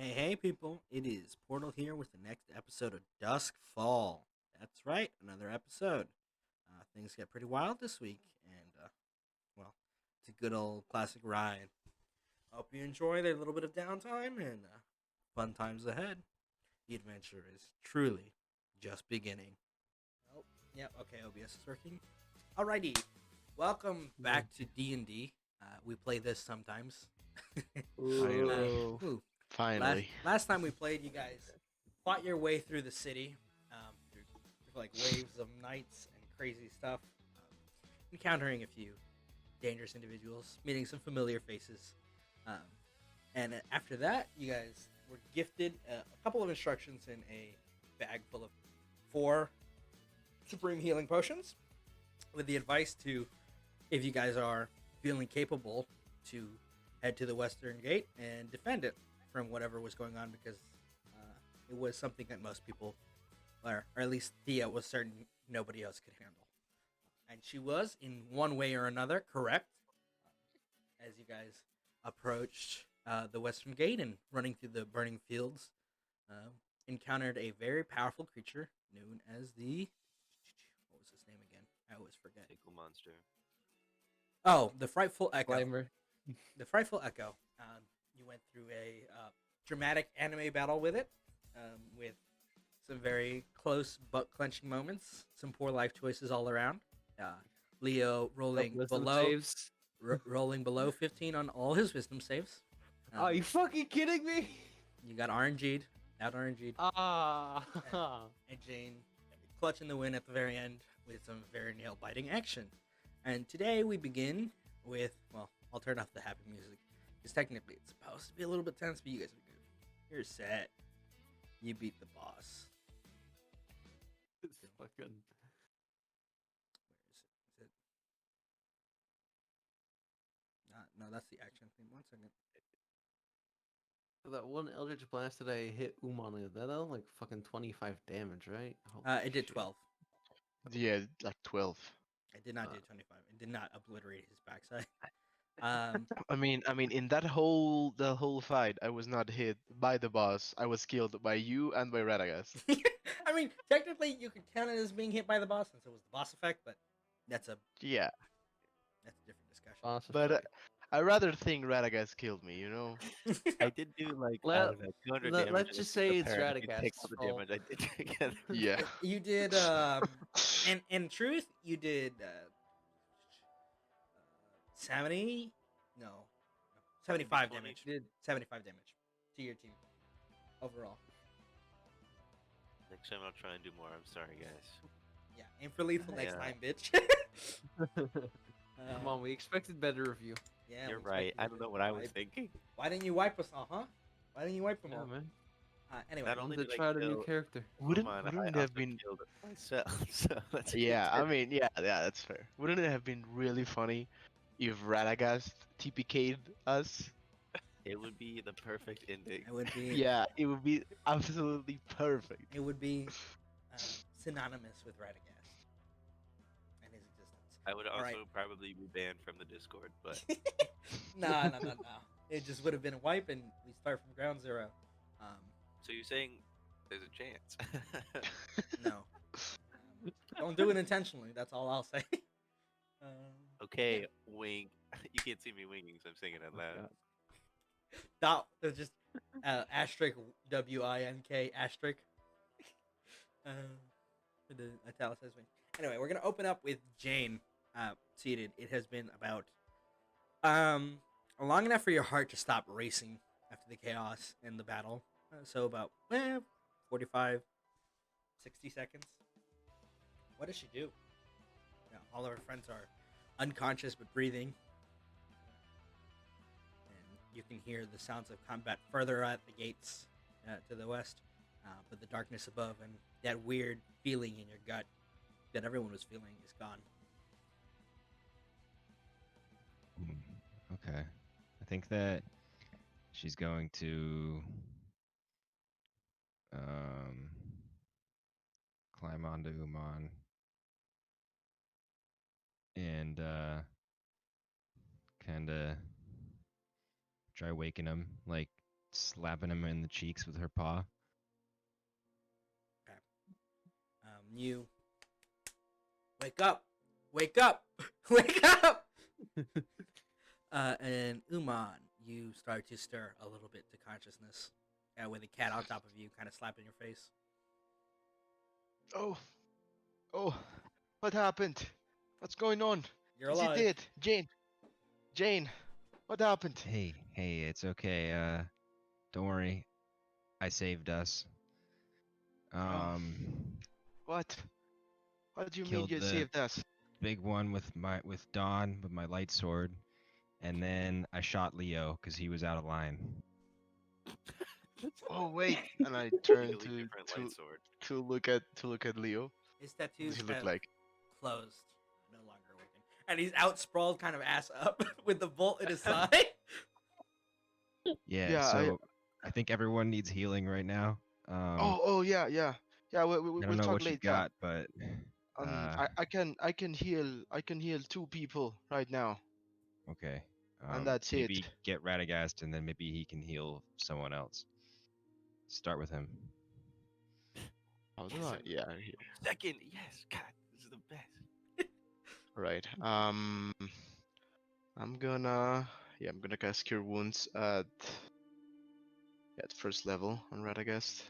Hey, people, it is Portal here with the next episode of Duskfall. That's right, another episode. Things get pretty wild this week, and, well, it's a good old classic ride. Hope you enjoy a little bit of downtime and fun times ahead. The adventure is truly just beginning. Oh, yeah, okay, OBS is working. Alrighty, welcome back to D&D. We play this sometimes. Finally. Ooh, Last Finally. last time we played, you guys fought your way through the city, through like waves of knights and crazy stuff, encountering a few dangerous individuals, meeting some familiar faces, um, and after that, you guys were gifted a couple of instructions in a bag full of 4 supreme healing potions, with the advice to, if you guys are feeling capable, to head to the western gate and defend it from whatever was going on, because it was something that most people, or at least Thea, was certain nobody else could handle. And she was, in one way or another, correct. As you guys approached the western gate and running through the burning fields, uh, encountered a very powerful creature known as the. What was his name again? I always forget. Tickle monster. Oh, the Frightful Echo. Slimer. The Frightful Echo. You went through a dramatic anime battle with it, with some very close butt clenching moments, some poor life choices all around. Leo rolling Wisdom below, saves. rolling below 15 on all his wisdom saves. Are you fucking kidding me? You got RNG'd, out RNG'd, Ah. and Jane clutching the win at the very end with some very nail biting action. And today we begin with, well, I'll turn off the happy music, because technically it's supposed to be a little bit tense, but you guys are good. You're set. You beat the boss. It's fucking. Where is it? Is it? No, that's the action thing. 1 second. That one Eldritch Blast that I hit Umon with, that done like fucking 25 damage, right? Holy It did shit. 12. Yeah, like 12. It did not do 25. It did not obliterate his backside. In that whole fight, I was not hit by the boss. I was killed by you and by Radagast. I mean, technically, you could count it as being hit by the boss, since it was the boss effect, but that's a Yeah, different discussion. Boss but effect. I rather think Radagast killed me. You know? I did do like Let- I don't know 200 let- damage. let's and just I say took it's her, and if you take all Radagast's the fault. damage I did together. Yeah. You did, in truth, you did 70, no, 75 20? damage. Did 75 damage to your team overall. Next time I'll try and do more. I'm sorry, guys. Yeah, aim for lethal next Yeah. time, bitch. Come on, we expected better of you. Yeah, You're we right. expected I you don't to know what I was wipe. thinking. Why didn't you wipe us all, huh? Why didn't you wipe them Yeah, all? man. Anyway, Not Wanted only to did I try out a new kill character. Wouldn't Umon, wouldn't I it also have been? killed myself. So that's a good Yeah, test. yeah, that's fair. Wouldn't it have been really funny if Radagast TPK'd us? It would be the perfect ending. it would be Yeah, it would be absolutely perfect. it would be synonymous with Radagast and his existence. I would All also right. probably be banned from the Discord, but No. It just would have been a wipe, and we start from ground zero. so you're saying there's a chance? No. Don't do it intentionally. That's all I'll say. Okay, wink. You can't see me winking, so I'm saying it out loud. It's just asterisk WINK asterisk. For the italicized wing. Anyway, we're gonna open up with Jane seated. It has been about long enough for your heart to stop racing after the chaos and the battle. So about 45, 60 seconds. What does she do? All of her friends are unconscious but breathing. And you can hear the sounds of combat further at the gates to the west. But the darkness above and that weird feeling in your gut that everyone was feeling is gone. Okay. I think that she's going to climb onto Umon and kind of try waking him. Like, slapping him in the cheeks with her paw. You wake up, wake up, wake up. And Umon, you start to stir a little bit to consciousness, with a cat on top of you, kind of slapping your face. Oh, oh, what happened? What's going on? You're Is he alive. dead? Jane, what happened? Hey, it's okay. Don't worry. I saved us. Oh, what? What do you mean Killed you the saved us? big one with Dawn with my light sword, and then I shot Leo because he was out of line. Oh wait, and I turned Completely different light sword. to look at Leo. His What tattoos does he look have like? closed, no longer working, and he's out sprawled, kind of ass up, with the bolt in his side. Yeah. Yeah, So I think everyone needs healing right now. Oh yeah. Yeah, I we'll don't know talk what you later. got, but uh, I can heal 2 people right now, okay. and that's it. Maybe get Radagast, and then maybe he can heal someone else. Start with him. How do Yes, I? sir. Yeah, Second, yes, God, this is the best. right. I'm gonna cast Cure Wounds at first level on Radagast.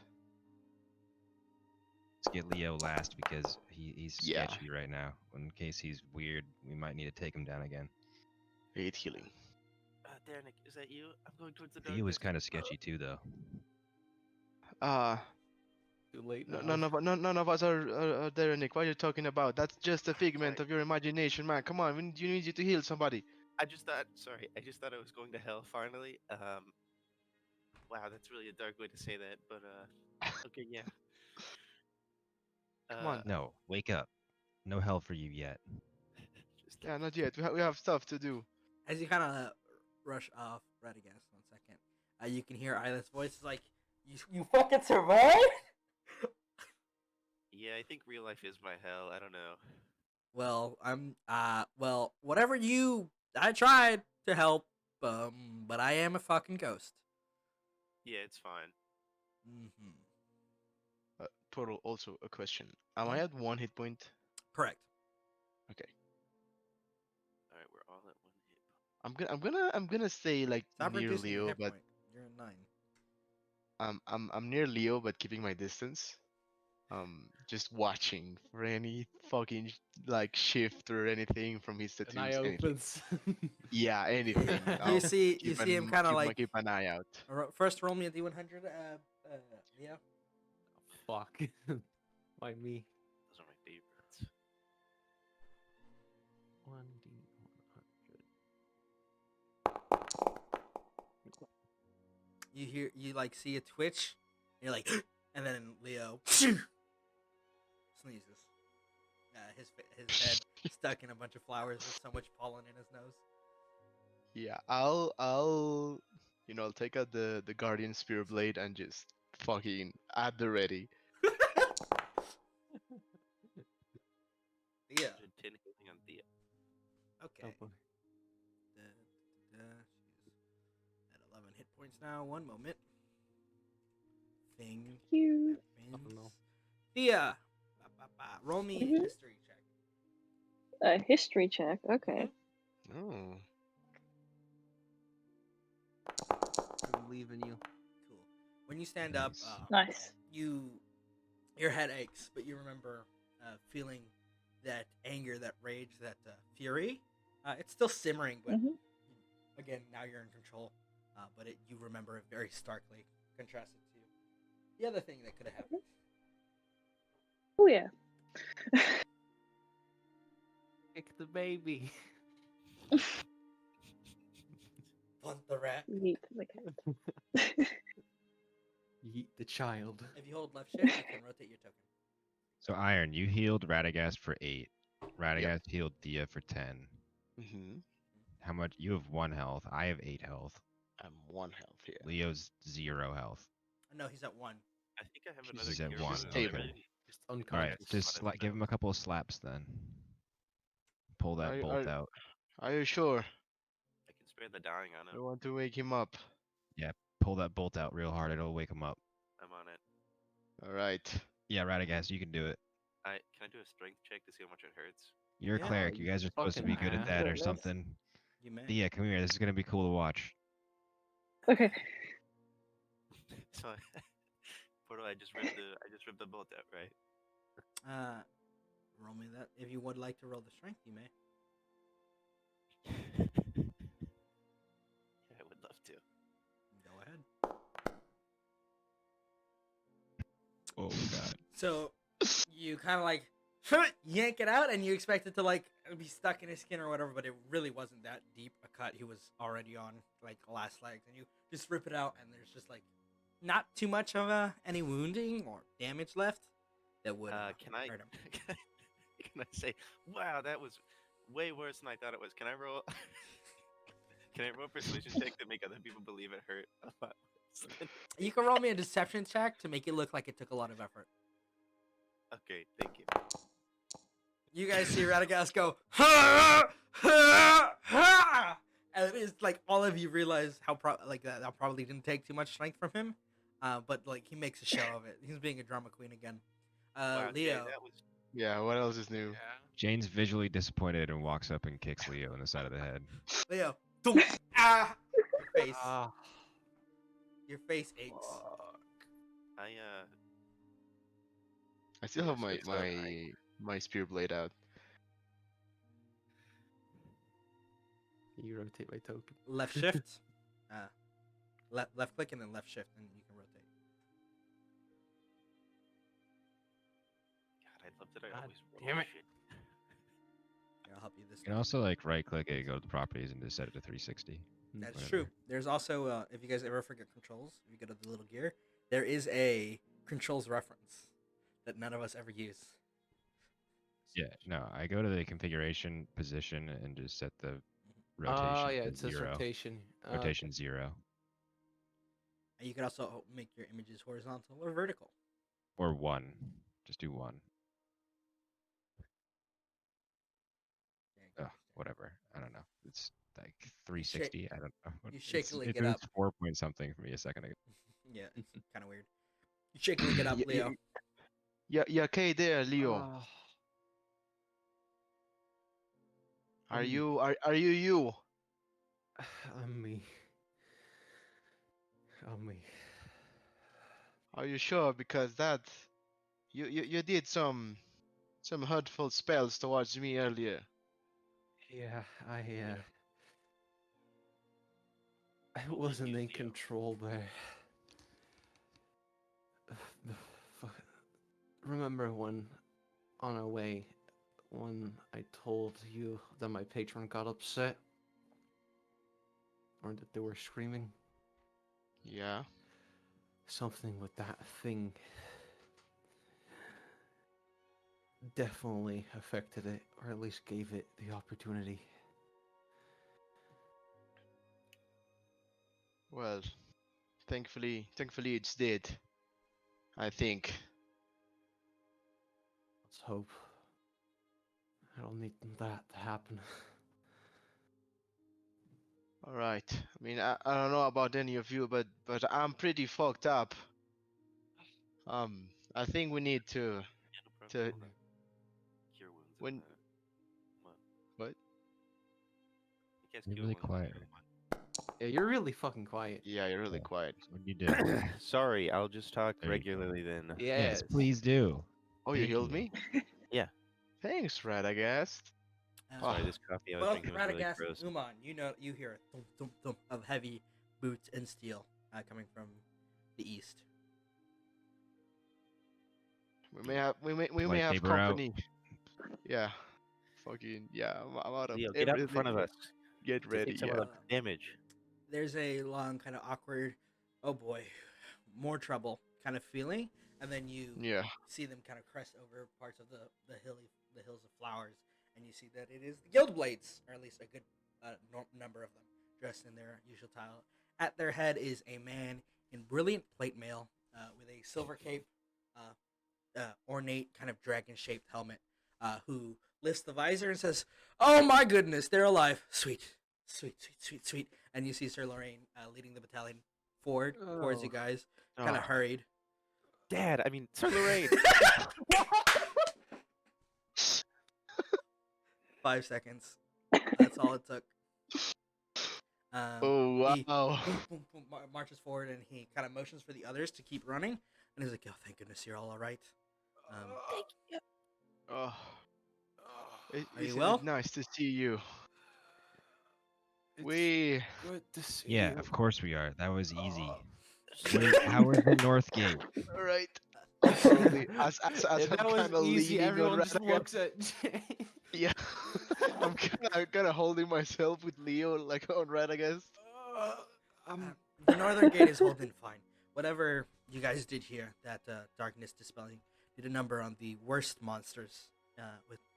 Let's get Leo last because he's Yeah. sketchy right now. In case he's weird, we might need to take him down again. 8 healing. Derek, is that you? I'm going towards the He was darkness. kind of sketchy too, though. Too late now. None of us are there, Nick. What are you talking about? That's just a figment Sorry. of your imagination, man. Come on, you need you to heal somebody. I just thought I was going to hell finally. Wow, that's really a dark way to say that, but okay, yeah. Come on. No, wake up. No hell for you yet. Just Yeah, not yet. We have stuff to do. As you kind of rush off, Radagast, 1 second, you can hear Isla's voice. It's like, you fucking survived? Yeah, I think real life is my hell. I don't know. Well, whatever I tried to help, but I am a fucking ghost. Yeah, it's fine. Mm-hmm. Total. Also a question. Am I at 1 hit point? Correct. Okay. All right, we're all at 1 hit. I'm gonna stay like Stop near reducing your Leo, hit but point. You're a 9. I'm near Leo, but keeping my distance. Just watching for any fucking like shift or anything from his An eye tattoos. Anything. opens. Yeah, anything. You I'll see keep him kind of like. keep an eye out. First, roll me a d100. Yeah. Fuck. Why me? Those are my favorites. 1d100. You like see a twitch. And you're like, and then Leo sneezes. His head stuck in a bunch of flowers with so much pollen in his nose. Yeah, I'll take out the Guardian Spear Blade and just fucking at the ready. Yeah. 10 hitting on Thea. Okay. Oh, boy. She's at 11 hit points now. One moment. Thing You. happens. Oh, no. Thea, roll me a Mhm. history check. A history check. Okay. Oh. I believe in you. Cool. When you stand up, Nice. Nice. your head aches, but you remember feeling that anger, that rage, that fury. It's still simmering, but Mhm. again, now you're in control. But you remember it very starkly, contrasted to the other thing that could have happened. Oh yeah. Kick the baby. Blunt the rat. Yeet the cat. Yeet the child. If you hold left shift, you can rotate your token. So Iron, you healed Radagast for 8. Radagast healed Thea for 10. Mm-hmm. How much? You have 1 health. I have 8 health. I'm 1 health here. Leo's 0 health. No, he's at 1. I think I have He's another at cure 1, wound okay. already. Just All right, unconscious. just What is give him a couple of slaps then. Pull that bolt out. Are you sure? I can spare the dying on I him. want to wake him up. Yep. pull that bolt out real hard. It'll wake him up. I'm on it. All right. Yeah, Radagast, you can do it. Can I do a strength check to see how much it hurts? You're a Yeah, cleric. You you guys are supposed to fucking be good at ass. that or Goodness. something. You may. Thea, come here. This is gonna be cool to watch. Okay. So, Porto, I just ripped the bolt out, right? Roll me that. If you would like to roll the strength, you may. Yeah, I would love to. Go ahead. Oh god. So you kind of like yank it out, and you expect it to like be stuck in his skin or whatever, but it really wasn't that deep a cut. He was already on like last legs, and you just rip it out, and there's just like not too much of any wounding or damage left that would Can I hurt him. can I say, wow, that was way worse than I thought it was? Can I roll? Can I roll a persuasion check to make other people believe it hurt a lot worse than- You can roll me a deception check to make it look like it took a lot of effort. Okay, thank you. You guys see Radagast go, ha, ha, ha! And it's like all of you realize how that probably didn't take too much strength from him, but like he makes a show of it. He's being a drama queen again. Wow, Jay, Leo, that was Yeah. What else is new? Jane's visually disappointed and walks up and kicks Leo in the side of the head. Leo, thump, ah, Ah, your face aches. I I still have Yes, my it's my spear blade out. you rotate my token. Left shift, left click, and then left shift, and you can rotate. God, I love that I God always roll damn it. shit. Here, I'll help you this You can time. also like right click it, go to the properties, and just set it to 360. That's whatever. true. There's also, if you guys ever forget controls, if you go to the little gear, there is a controls reference that none of us ever use. Yeah, no, I go to the configuration position and just set the rotation Oh yeah, to it says 0. rotation. Rotation 0. And you can also make your images horizontal or vertical. Or 1. Just do 1. Yeah, Ugh, whatever. I don't know. It's like 360. I don't know. you It's- shakily it get was up. 4 point something for me a second ago. Yeah, it's kind of weird. You shakily get up, Y- y- Leo. Yeah. Okay, there, Leo. Ah, Are Mm. you? Are you you? I'm me. I'm me. Are you sure? Because that you did some hurtful spells towards me earlier. Yeah, I wasn't in Theo. control there. The Remember when, on our way, when I told you that my patron got upset? Or that they were screaming? Yeah. Something with that thing definitely affected it, or at least gave it the opportunity. Well, thankfully it's dead. I think. Let's hope. I don't need that to happen. All right. I mean, I don't know about any of you, but I'm pretty fucked up. I think we need to Yeah, no problem. to Cure wounds. when- and, what? I guess You're cure really wounds and quiet. everyone. Yeah, you're really fucking quiet. Yeah, you're really Yeah. quiet. What you did? Sorry, I'll just talk There you go. regularly then. Yes, please do. Oh, you Thank healed you. me? Yeah. Thanks, Radagast. Sorry, Oh. this coffee I was Both drinking was really Radagast gross. and Umon, you hear a thump, thump, thump of heavy boots and steel coming from the east. We may have Lightsaber out. company. Yeah. Fucking yeah. I'm out of Leo, get out in front of everything. us. Get ready. Take some Yeah. of the damage. There's a long, kind of awkward, oh boy, more trouble kind of feeling, and then you Yeah. see them kind of crest over parts of the hills of flowers, and you see that it is the Guild Blades, or at least a good number of them, dressed in their usual style. At their head is a man in brilliant plate mail with a silver cape, ornate kind of dragon-shaped helmet, who lifts the visor and says, "Oh my goodness, they're alive! Sweet, sweet, sweet, sweet, sweet." And you see Sir Lorraine leading the battalion forward towards you Oh. guys, kind of Oh. hurried. Dad, I mean, Sir Lorraine. 5 seconds. That's all it took. Oh He wow. boom, boom, boom, marches forward and he kind of motions for the others to keep running. And he's like, "Oh, thank goodness you're all right. Oh, Are you isn't well?" it nice to see you? It's We. good to see Yeah, you. of course we are. That was easy. Oh. How was the North Gate? All right. Slowly, as If I'm that was kind of easy, leaning on everyone just Radagast. looks at Jay. Yeah, I'm kind of holding myself with Leo like on Radagast. The northern gate is holding fine. Whatever you guys did here, that darkness dispelling, did a number on the worst monsters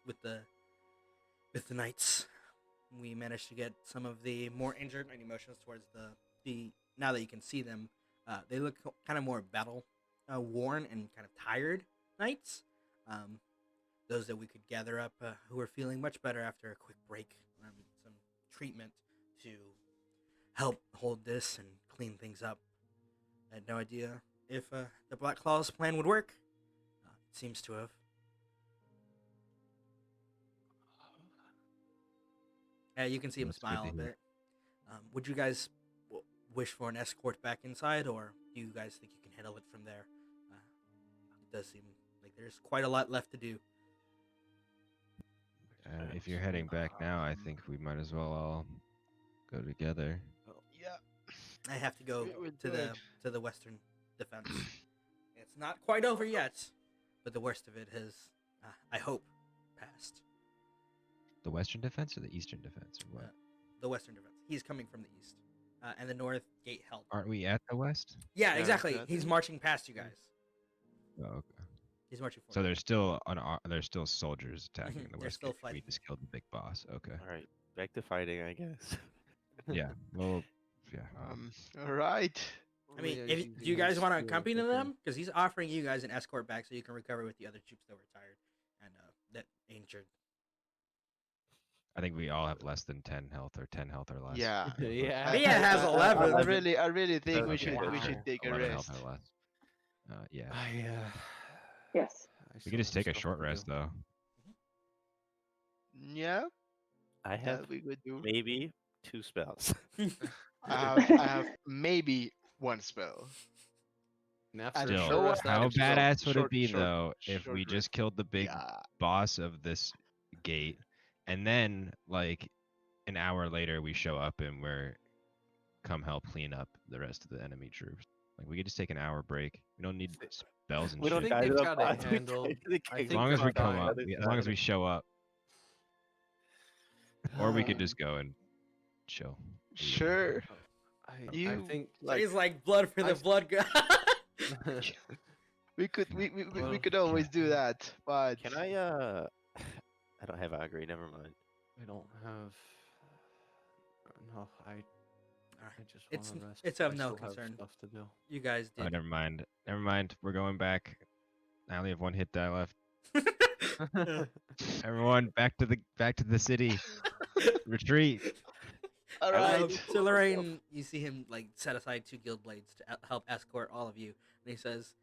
with the knights. We managed to get some of the more injured and emotions towards the now that you can see them. They look kind of more battle worn and kind of tired knights. Those that we could gather up who are feeling much better after a quick break, some treatment to help hold this and clean things up. I had no idea if the Black Claw's plan would work. It seems to have. You can see him That's good smile to a hear. bit. Would you guys wish for an escort back inside, or do you guys think you can handle it from there? It does seem like there's quite a lot left to do. If you're heading back now, I think we might as well all go together. Yeah. I have to go We to do it. the western defense. It's not quite over yet, but the worst of it has, I hope, passed. The Western Defense or the Eastern Defense or what? The western defense. He's coming from the east, and the north gate held. Aren't we at the West? Yeah, Yeah, exactly. exactly. He's marching past you guys. Oh, okay. He's marching So forward. there's still soldiers attacking Mhm, the they're West still Gate. We fighting. just killed the big boss. Okay. All right, back to fighting, I guess. Yeah. Well. Yeah. All right. I mean, Leo's if, do using you guys his want to spear accompany to them? Because he's offering you guys an escort back so you can recover with the other troops that were tired and that injured. I think we all have less than 10 health or 10 health or less. Yeah. Yeah. Thea has 11. I really think we Okay, should okay. take a 11 rest. health or less. Yeah. Yes. We could just take a short rest though. Yeah, I have that we could do. maybe 2 spells. I have maybe one spell. After Still, a Still, short rest, how actually, badass would it short- be short- though if short we rest. just killed the big Yeah. boss of this gate, and then like an hour later we show up and we're come help clean up the rest of the enemy troops. Like we could just take an hour break. We don't need spells and We shit. don't think die to they've the got it boss, we handled. die to the I king. As think long as we they've come got up, it. as long as we show up, or we could Um, just go and chill. Either way. Sure. I You think like He's like blood for the I've- blood god. we could we Well, could always do that, but Can I I don't have Agri, never mind. I don't have. No, I Alright. just It's- want to rest. it's of I no still have concern. stuff to do. You guys Oh, did. never mind. Never mind. We're going back. I only have one hit die left. Everyone, back to the city. Retreat. all right. So Lorraine, you see him like set aside 2 guild blades to help escort all of you, and he says,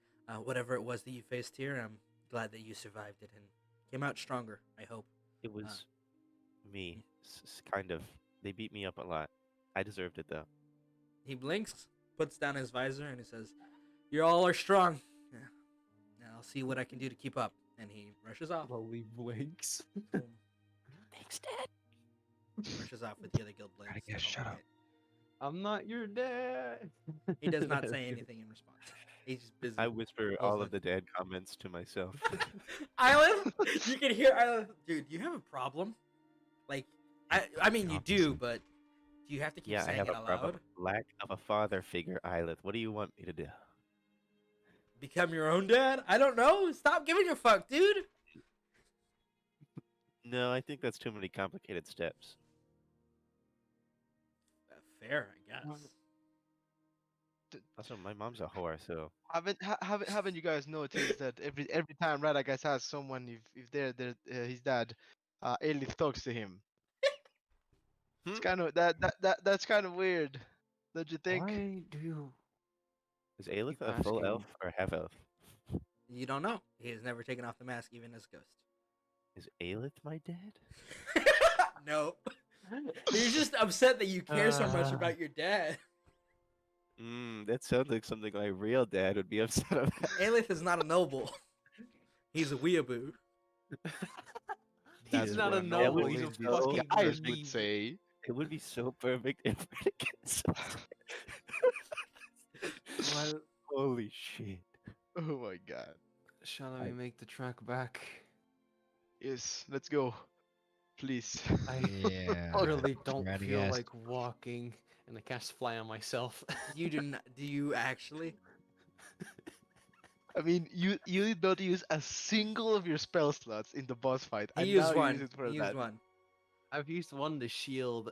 "Whatever it was that you faced here, I'm glad that you survived it and came out stronger. I hope." It was me, kind of. They beat me up a lot. I deserved it though. He blinks, puts down his visor, and he says, "You all are strong. Yeah. Now I'll see what I can do to keep up." And he rushes off. Slowly blinks. Boom. Thanks, Dad. Rushes off with the other guild blades. Radagast, shut up. I'm not your dad. He does not say anything in response. He's just busy. I whisper I was all like- of the dad comments to myself. Island, you can hear Island. Dude, you have a problem. Like, I mean, you do, Opposite. but do you have to keep Yeah, I saying have it a out problem. loud? Lack of a father figure, Islet. What do you want me to do? Become your own dad? I don't know. Stop giving a fuck, dude. No, I think that's too many complicated steps. Fair, I guess. Also, my mom's a whore, so Haven't you guys noticed that every time Radagast has someone, if they're his dad, Elif talks to him. It's Hmm? kind of that's kind of weird, don't you think? Why do you Is Aelith Keep a full asking. elf or half elf? You don't know. He has never taken off the mask, even as a ghost. Is Aelith my dad? No. You're just upset that you care so much about your dad. That sounds like something my real dad would be upset about. Aelith is not a noble. He's a weeaboo. He's That's not what a a noble. noble He's a would be fucking guys Navy. would say. It would be so perfect if Radagast. Well, Holy shit! Oh my god. shall we make the track back? Yes, let's go. Please. I Yeah. really don't feel Radagast. like walking, and I cast fly on myself. You do not. Do you actually? I mean, you did not use a single of your spell slots in the boss fight, He and used now you one. use it for He that. used one. I've used one to shield,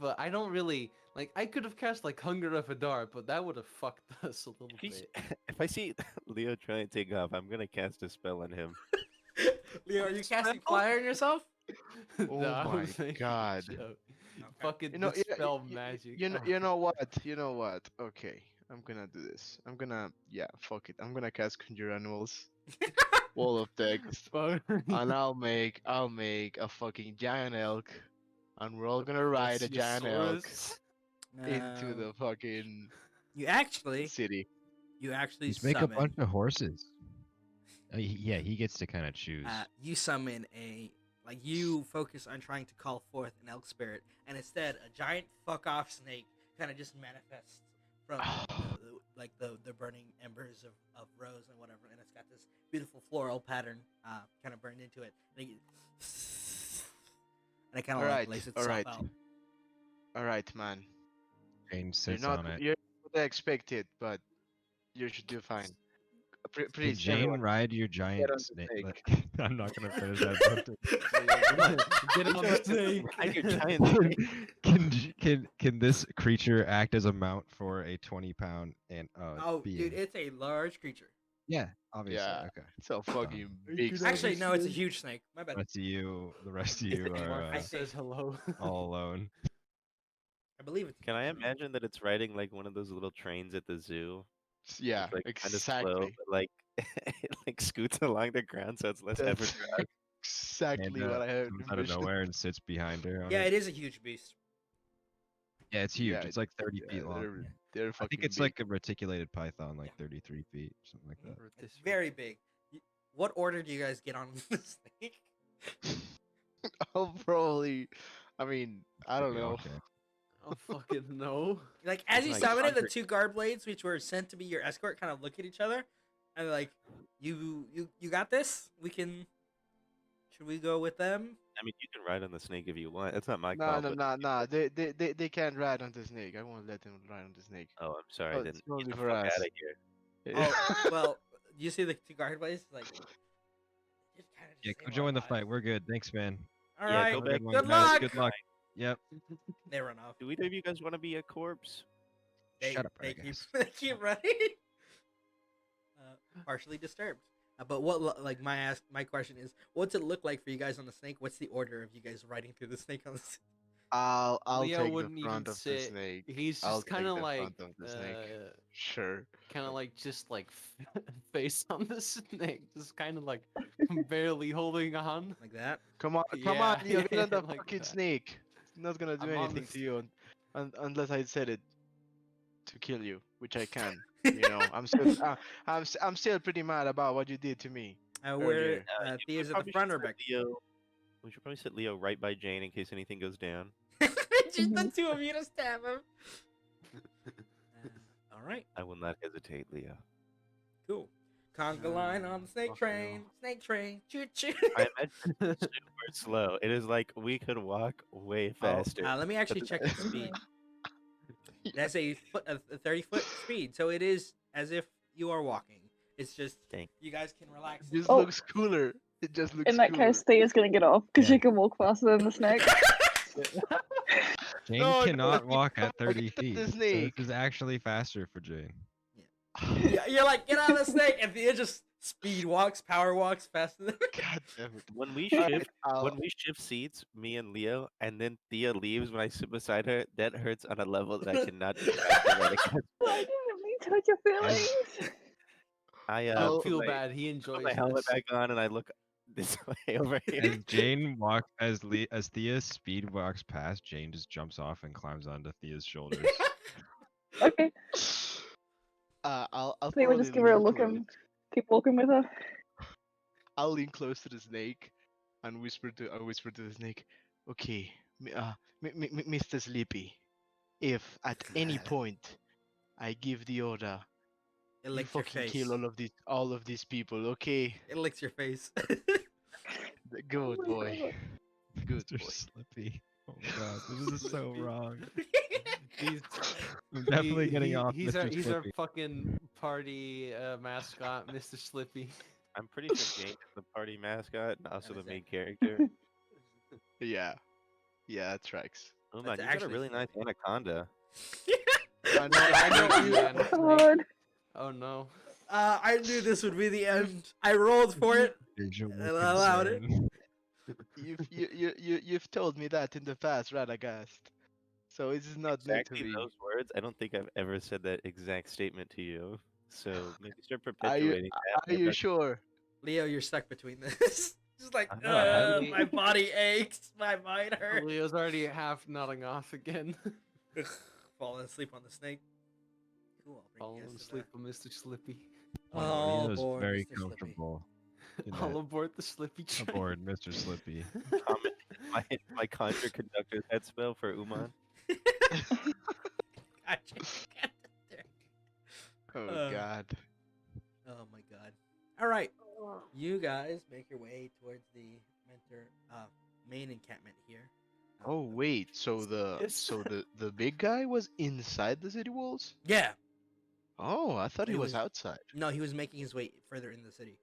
but I don't really like. I could have cast like Hunger of Hadar, but that would have fucked us a little bit. If I see Leo trying to take off, I'm gonna cast a spell on him. Leo, are you casting fire on yourself? Oh No, I'm my making a God. joke. Okay. Fucking You know, dispel magic. You know, Ah. you know what? You know what? Okay, I'm gonna do this. Fuck it. I'm gonna cast Conjure Animals, Wall of Text, Fuck. and I'll make a fucking giant elk, and we're all gonna ride a giant elk Plesiosaurus. into the fucking You actually city. Just make a summon. bunch of horses. Yeah, he gets to kind of choose. You summon you focus on trying to call forth an elk spirit, and instead a giant fuck off snake kind of just manifests from the burning embers of rose and whatever, and it's got this beautiful floral pattern kind of burned into it, and it kind of Alright, lays itself alright. out. All right, man. Jane You're sits not on it. you're not what I expected, but you should do fine. Can Please, Jane everyone, ride your giant on the snake? snake. I'm not gonna finish that sentence. Get on the snake. Ride your giant snake. Can this creature act as a mount for a 20-pound and Oh, being? dude, it's a large creature. Yeah, obviously. Yeah. Okay. It's a fucking Are you big. good? Actually, no, it's a huge snake. My bad. The rest of you are I Marcus says hello. all alone. I believe it's. Can I imagine that it's riding like one of those little trains at the zoo? Yeah, It's, like kind of exactly. slow, but like it like scoots along the ground, so it's less That's effort. for us. exactly And, what I had comes out of envisioned. nowhere and sits behind her. on Yeah, it. it is a huge beast. Yeah, it's huge. Yeah, it's like 30 Yeah, feet long. they're I fucking think it's big. like a reticulated python, like 33 feet, something like that. It's very big. What order do you guys get on the snake? I'll probably. I mean, I don't Okay, know. okay. Oh fucking no. Like as you Like summon it, the 100. two guard blades, which were sent to be your escort, kind of look at each other, and they're like, "You got this. We can. Should we go with them?" I mean, you can ride on the snake if you want. It's not my No, call. no, but... no, no. They can't ride on the snake. I won't let them ride on the snake. Oh, I'm sorry. Oh, Then it's get only the for fuck us. out of here. Oh, well, you see the two guard blades, like. just kinda Yeah, just go say, join the "Bye." fight. We're good. Thanks, man. All Yeah, right. go back. Good guys. luck. Good luck. Yep. They run off. Do either of you guys want to be a corpse? They, Shut up, they keep Radagast. they keep running. Partially disturbed. But like my question is, what's it look like for you guys on the snake? What's the order of you guys riding through the snake on the? I'll Leo take the wouldn't even front of the sit. snake. He's I'll just kind take of the like, front of the snake. Sure. kind of like just like face on the snake, just kind of like barely holding on. Like that. Come on, Yeah, Leo, get on the like fucking that. snake. It's not gonna do I'm on anything the to you unless I said it to kill you, which I can. You know, I'm still pretty mad about what you did to me. Where Earlier. Thea's at the Probably front should or set back? Leo. We should probably set Leo right by Jane in case anything goes down. Just the two of you to stab him. All right. I will not hesitate, Leo. Cool. Conga line on the snake Fuck train. Snake train. Choo choo. I imagine it's super slow. It is like we could walk way faster. Let me actually check its speed. That's a 30-foot speed, so it is as if you are walking. It's just Dang. you guys can relax. It just Oh. looks cooler. It just looks In that cooler. case, Thea's gonna get off because Yeah. she can walk faster than the snake. Jane No, cannot no, walk come at on, 30 get feet. the So snake. this is actually faster for Jane. Yeah, you're like, get out of the snake, and Thea just speed walks, power walks faster than. God damn it. When we Alright, shift, I'll- when we shift seats, me and Leo, and then Thea leaves when I sit beside her, that hurts on a level that I cannot describe. to Radagast. I didn't leave Don't hurt your feelings. I Don't put feel my, bad. He put enjoys my helmet this. back on and I look this way over here. As Jane walks, as Thea speed walks past, Jane just jumps off and climbs onto Thea's shoulders. Okay. I'll So you would probably just give her a lean look close. and keep walking with her. I'll lean close to the snake and whisper to the snake. Okay, Mr. Sleepy, if at any point I give the order, It you licks your fucking face. kill all of these people, okay? It licks your face. Good my boy. God. Good Mr. boy. Slippy. Oh my god, this is so Slippy. wrong. He's I'm definitely getting off he's Mr. our he's Slippy. our fucking party mascot, Mr. Slippy. I'm pretty sure Jane is the party mascot and also That the is main it. character. Yeah, that tracks. Oh That's man, you got a actually really nice Slippy. anaconda. I know Thank you. you, Anna. God. Oh no. I knew this would be the end. I rolled for it. Visual And I allowed it. concern. You've told me that in the past, Radagast. So it is not new to Exactly me. those words. I don't think I've ever said that exact statement to you. So maybe start Are you perpetuating that. are you sure? Leo, you're stuck between this. Just like, I know, I haven't eaten. my body aches, my mind hurts. Leo's already half nodding off again. Falling asleep on the snake. Cool. I'll bring Falling you guys to asleep on Mr. Slippy. All Leo's aboard, very Mr. Slippy. comfortable. in All that- aboard the Slippy train. aboard, Mr. Slippy. comment my conjure conductor's head spell for Umon. Gotcha. Oh Uh, God. Oh my god. All right, you guys make your way towards the main encampment here. Oh wait, so Yes. the big guy was inside the city walls? Yeah. Oh, I thought he He was was- outside. No, he was making his way further in the city.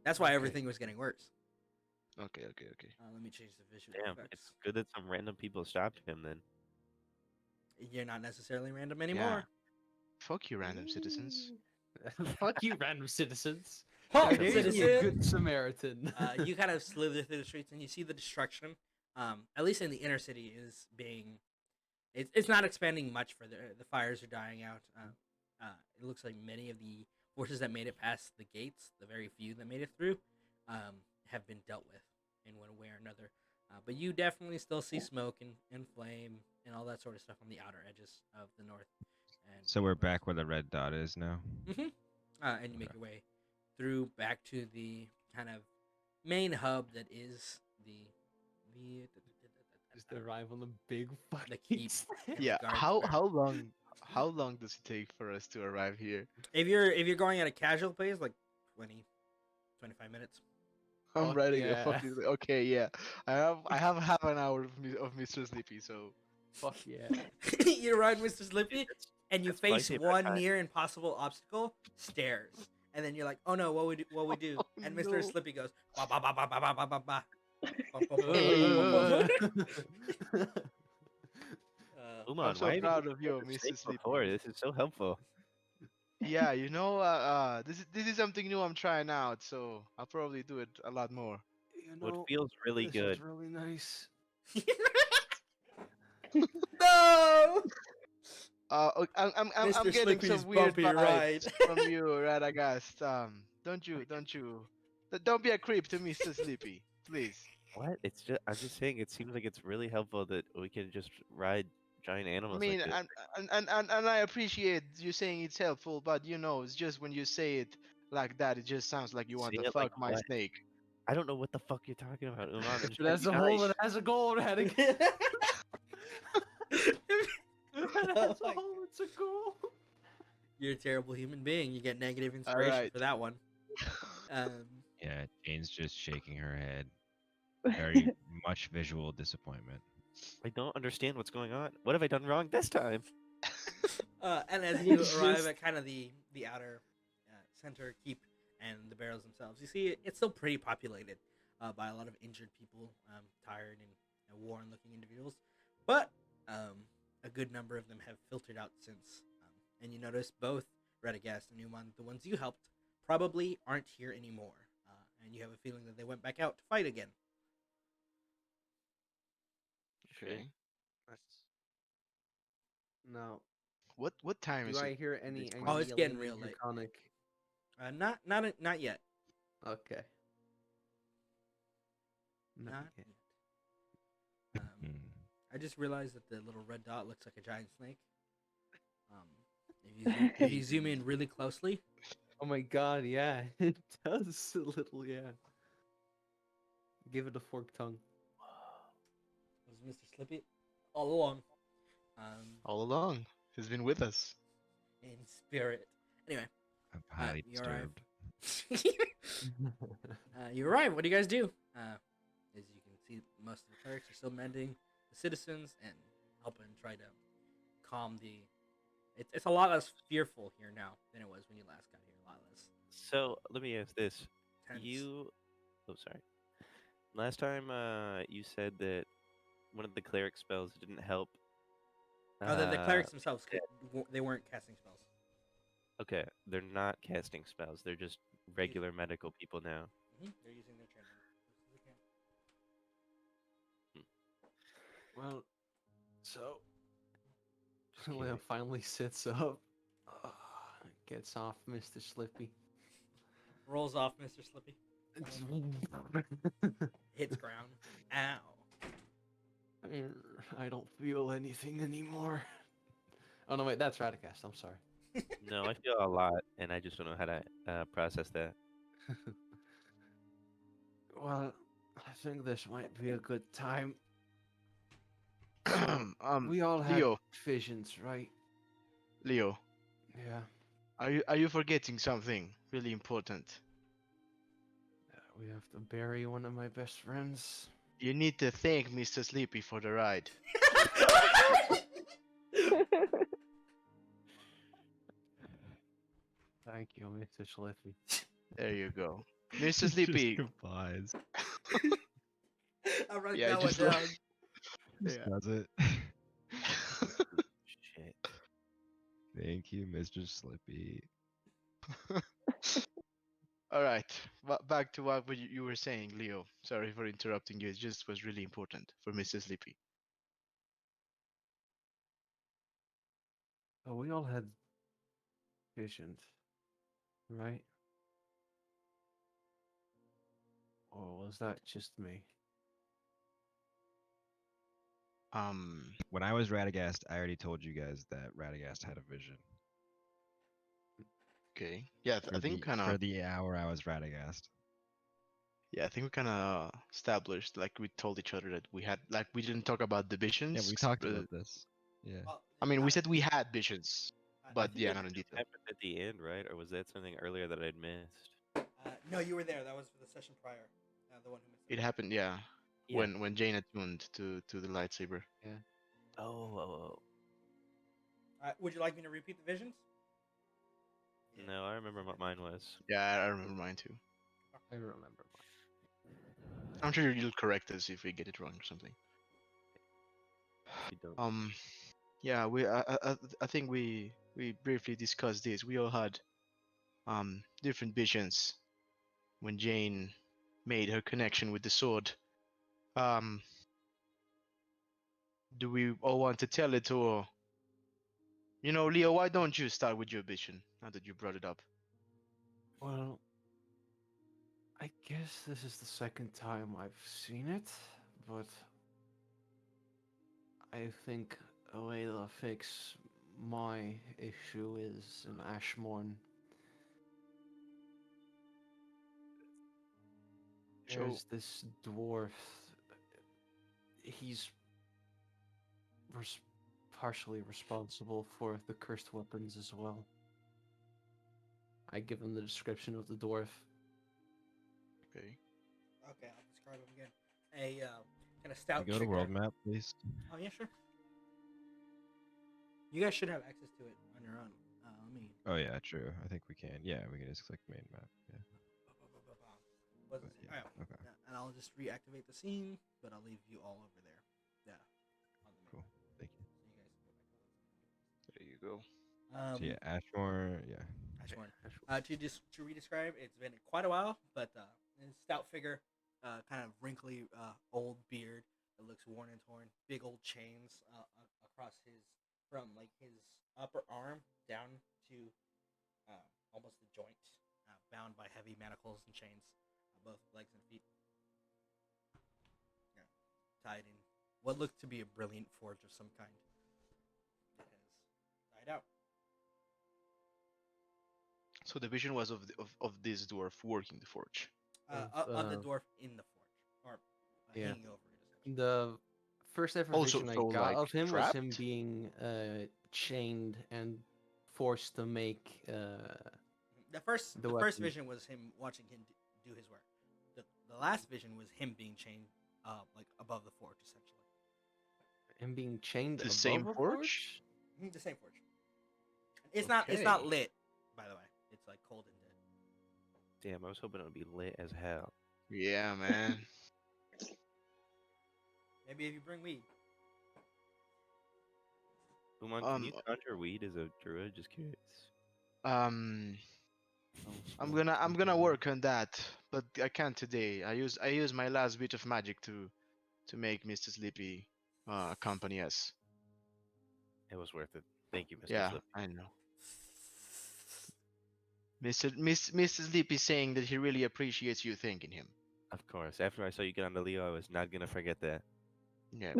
That's why Okay. everything was getting worse. Okay. Let me change the visual Damn, effects. it's good that some random people stopped him then. You're not necessarily random anymore. Fuck you, random citizens. Fuck you, random citizens. Halt, How dare you be a citizen! good Samaritan. You kind of slither through the streets and you see the destruction. At least in the inner city, is being. It's not expanding much further. The fires are dying out. It looks like many of the forces that made it past the gates, the very few that made it through, have been dealt with in one way or another. But you definitely still see smoke and flame and all that sort of stuff on the outer edges of the north. And So we're back where the red dot is now. Mm-hmm. And you make your way through back to the kind of main hub that is the Just arrive on the big fucking the keep. snake. Yeah. guards How long does it take for us to arrive here? If you're going at a casual pace, like 20, 25 minutes. I'm Fuck writing yeah. a fucking. Okay, yeah. I have half an hour of Mr. Sleepy, so. Fuck yeah. You ride Mr. Slippy, and you that's face spicy about one time. near impossible obstacle, stairs, and then you're like, "Oh no, what we do?" Oh, And Mr. no. Slippy goes, "Ba ba ba ba ba ba ba ba ba." Umon, I'm so why haven't proud you of you, said the Mr. snake Sleepy. before? This is so helpful. Yeah, this is something new I'm trying out, so I'll probably do it a lot more. You Well, know, it feels really this good. was really nice. No, I'm Mr. getting Slippy's some weird bumpy vibes ride. from you, Radagast. Don't be a creep to Mr. Sleepy, please. What? I'm just saying. It seems like it's really helpful that we can just ride giant I animals mean, like this. and I appreciate you saying it's helpful, but it's just when you say it like that, it just sounds like you want Say to it like fuck my what? snake. I don't know what the fuck you're talking about, Umon. I'm just But as a trying to be whole, nice. it has a goal, Radagast. Oh As a my- whole, it's a goal. You're a terrible human being. You get negative inspiration Alright. for that one. Yeah, Jane's just shaking her head. Very much visual disappointment. I don't understand what's going on. What have I done wrong this time? And as you It's arrive just- at kind of the outer center keep and the barrels themselves, you see it's still pretty populated by a lot of injured people, tired and worn-looking individuals. But a good number of them have filtered out since. And you notice both Radagast and Umon, the ones you helped, probably aren't here anymore. And you have a feeling that they went back out to fight again. Okay. No. What time Do is I it? hear any this any point? Oh, it's getting yelling real late. draconic? Not yet. Okay. Not Not yet. yet. Hmm. I just realized that the little red dot looks like a giant snake. If you zoom in really closely, Oh my god, yeah, it does a little, yeah. Give it a forked tongue. was Mr. Slippy all along. Um, All along, he's been with us. in spirit. Anyway, I'm highly you arrive. disturbed. You arrive. What do you guys do? As you can see, most of the clerics are still mending the citizens and helping try to calm the. It's a lot less fearful here now than it was when you last got here. A lot less So let me ask this: tense. oh, sorry. Last time, you said that one of the cleric spells didn't help. Oh, the clerics Uh, themselves, they weren't casting spells. okay, they're not casting spells. They're just regular medical people now. They're using their training. As best as they can. Well, so Just Leo kidding. finally sits up, gets off Mr. Slippy. Rolls off, Mr. Slippy. Hits ground. Ow. I don't feel anything anymore. Oh no, wait, that's Radagast. I'm sorry. No, I feel a lot, and I just don't know how to process that. Well, I think this might be a good time. um, We all had Leo, visions, right? Leo, Yeah. are you forgetting something really important? We have to bury one of my best friends. You need to thank Mr. Sleepy for the ride. Thank you, Mr. Slippy. There you go, Mr. Sleepy. Goodbyes. I wrote Yeah, that one just down. Just Yeah. does it. Shit. Thank you, Mr. Slippy. All right, back to what you were saying, Leo. Sorry for interrupting you. It just was really important for Mr. Sleepy. Oh, we all had visions, right? Or was that just me? When I was Radagast, I already told you guys that Radagast had a vision. Okay. Yeah, I think kind for of. the hour I was Radagast. Yeah, I think we kind of established, like we told each other that we had, like we didn't talk about the visions. Yeah, we talked about this. Yeah. Well, I mean, we not said in we detail. had visions, I but think yeah, it not in detail. Happened at the end, right? Or was that something earlier that I'd missed? No, you were there. That was for the session prior. The one who missed It happened, yeah, Yeah. when Jane attuned to the lightsaber. Oh. Would you like me to repeat the visions? No, I remember what mine was. Yeah, I remember mine too. I remember. I'm sure you'll correct us if we get it wrong or something. If you don't. Yeah, I think we briefly discussed this. We all had different visions when Jane made her connection with the sword. Um, do we all want to tell it, or Leo? Why don't you start with your vision now that you brought it up? Well, I guess this is the second time I've seen it, but I think a way to fix my issue is in Ashmorn. So, There's this dwarf. He's partially responsible for the cursed weapons as well. I give him the description of the dwarf. okay. Okay, I'll describe him again. A kind of stout. Can you go to figure. world map, please? Oh yeah, sure. You guys should have access to it on your own. Let me. Oh yeah, true. I think we can. Yeah, we can just click main map. Yeah. What does But it say? yeah, Oh, yeah. okay. Yeah, and I'll just reactivate the scene, but I'll leave you all over there. Yeah. On the main Cool. map. Thank you. So you guys can go back. There you go. So yeah, Ashmore. Yeah. Ashmorn. To re-describe, it's been quite a while, but a stout figure, kind of wrinkly, old beard that looks worn and torn, big old chains across his upper arm down to almost the joint, bound by heavy manacles and chains, both legs and feet. Yeah, tied in what looked to be a brilliant forge of some kind. It has died out. So the vision was of this dwarf working the forge. On the dwarf in the forge, or Yeah. hanging over it. Essentially. The first ever Also, vision I so, got like, of him was him trapped? being chained and forced to make The first the first weapon. vision was him watching him do his work. The last vision was him being chained, like above the forge, essentially. Him being chained The above same a forge? The same forge. It's not Okay. lit, by the way. It's like cold and dead. Damn, I was hoping it would be lit as hell. Yeah, man. Maybe if you bring weed. Umon, can you conjure weed as a druid? Just curious. Um, Oh, I'm smoke gonna something. work on that, but I can't today. I use my last bit of magic to make Mr. Sleepy accompany us. It was worth it. Thank you, Mr. Yeah, Slippy. I know. Mr. Sleepy saying that he really appreciates you thanking him. Of course. After I saw you get on the Leo, I was not gonna forget that. Yeah,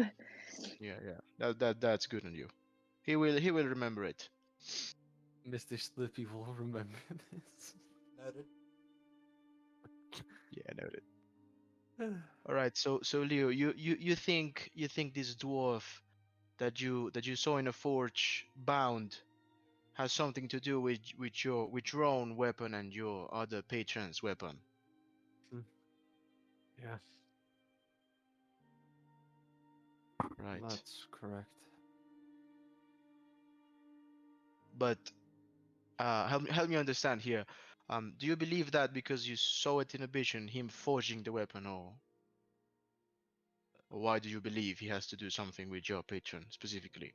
yeah. That's good on you. He will remember it. Mr. Slippy will remember this. Noted. Yeah, noted. All right, so Leo, you think this dwarf that you saw in a forge bound has something to do with your own weapon and your other patron's weapon? Yeah, Right. that's correct. But help me understand here. Do you believe that because you saw it in a vision, him forging the weapon, or why do you believe he has to do something with your patron specifically?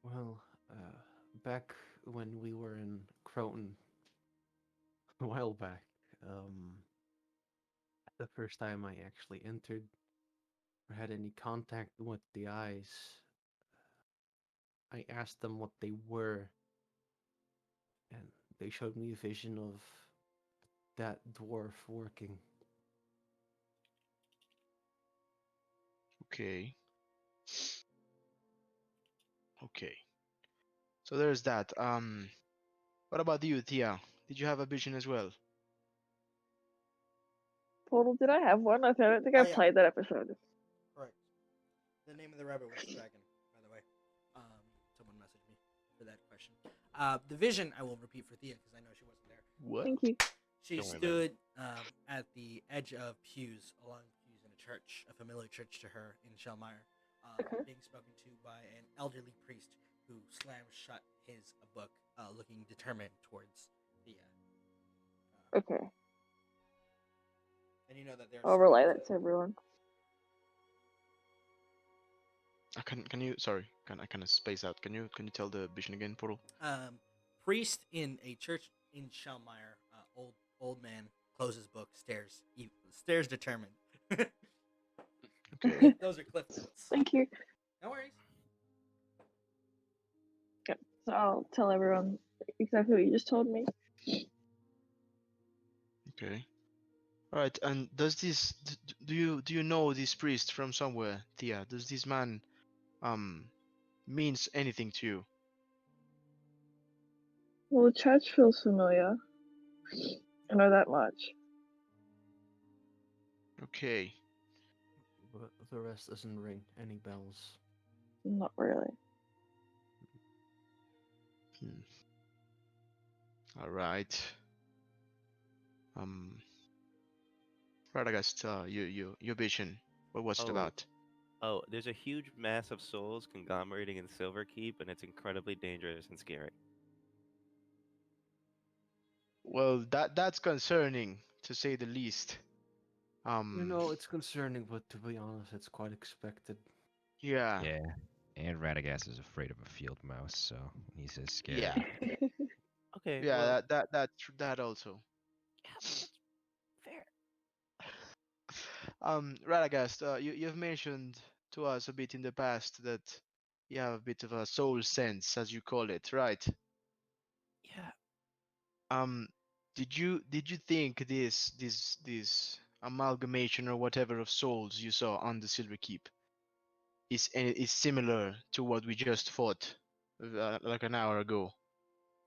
Well, back when we were in Croton a while back, the first time I actually entered or had any contact with the eyes, I asked them what they were, and they showed me a vision of that dwarf working. Okay. Okay. So there's that. What about you, Thia? Did you have a vision as well? Total, did I have one? I don't think Oh, I yeah. played that episode. Correct. The name of the rabbit was Dragon, by the way. Someone messaged me for that question. The vision I will repeat for Thea because I know she wasn't there. What? Thank you. She Don't worry about stood at the edge of pews, along pews in a church, a familiar church to her in Shellmire, Okay. being spoken to by an elderly priest who slams shut his book, looking determined towards Thea. Okay. And you know that there's. I'll relay that to everyone. Can you sorry? Can I kind of space out? Can you tell the vision again, Portal? Priest in a church in Shellmire, old man, closes book, stares determined. Okay. Those are cliff notes. Thank you. No worries. Yep. So I'll tell everyone exactly what you just told me. Okay. All right. And does this do you know this priest from somewhere, Thea? Does this man means anything to you? Well, the church feels familiar. I know that much. Okay. But the rest doesn't ring any bells. Not really. All right. Radagast, your vision. What was it Oh, about? oh, there's a huge mass of souls conglomerating in Silverkeep, and it's incredibly dangerous and scary. Well, that's concerning to say the least. You know, it's concerning, but to be honest, it's quite expected. Yeah. Yeah. And Radagast is afraid of a field mouse, so he says scary. Yeah. Okay, Yeah. well, That also. yeah, that's fair. Radagast, you've mentioned to us a bit in the past that You have a bit of a soul sense, as you call it, right? Yeah. Um, did you think this amalgamation or whatever of souls you saw on the Silver Keep is similar to what we just fought like an hour ago?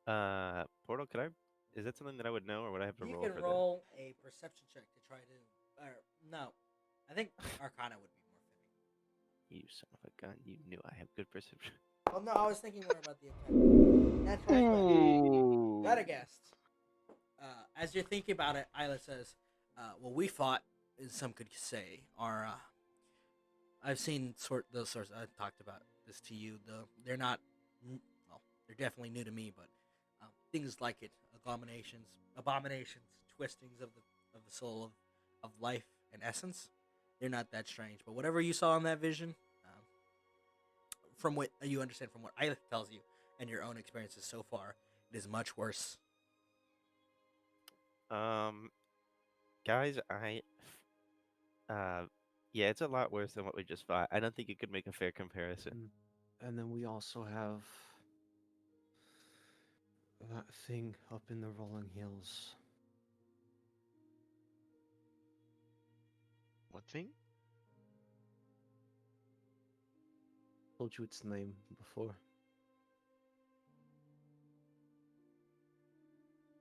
Portal, could I? Is that something that I would know, or would I have to You roll can for roll a perception check to try to. Or no, I think Arcana would be more fitting. that? You son of a gun! You knew I have good perception. Well, no, I was thinking more about the attack. That's right. Ooh. Radagast. As you're thinking about it, Isla says, "Well, we fought, as some could say, are I've seen those sorts. I've talked about this to you. Though they're not, well, they're definitely new to me. But things like it, abominations, twistings of the soul of life and essence. They're not that strange. But whatever you saw in that vision, from what you understand from what Isla tells you and your own experiences so far, it is much worse. Guys, yeah, it's a lot worse than what we just fought. I don't think you could make a fair comparison. And then we also have that thing up in the rolling hills. What thing? Told you its name before.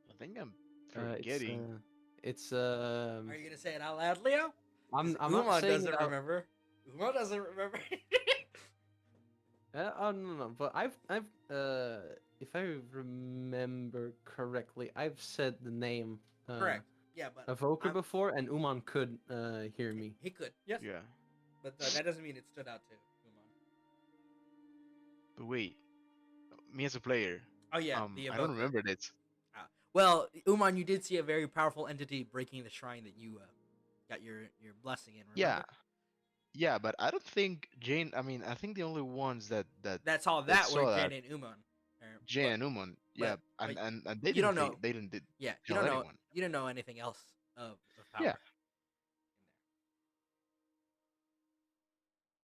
I think I'm Uh, it's forgetting. uh, it's Are you gonna say it out loud, Leo? I'm 'Cause not Umon saying doesn't it out. remember. Umon doesn't remember. Oh no, but if I remember correctly, I've said the name Correct. Yeah, but Evoker I'm- before, and Umon could hear me. he could. Yes. Yeah. But that doesn't mean it stood out to Umon. But wait, me as a player, Oh yeah, the I don't evoker. remember it. Well, Umon, you did see a very powerful entity breaking the shrine that you got your blessing in. Yeah, Remember? yeah, but I don't think Jane. I mean, I think the only ones that That's all. that That were saw that Jane and Umon. Jane and Umon. Yeah, But and they you didn't don't know. they didn't Yeah, you tell don't know. anyone. You don't know anything else of power. Yeah.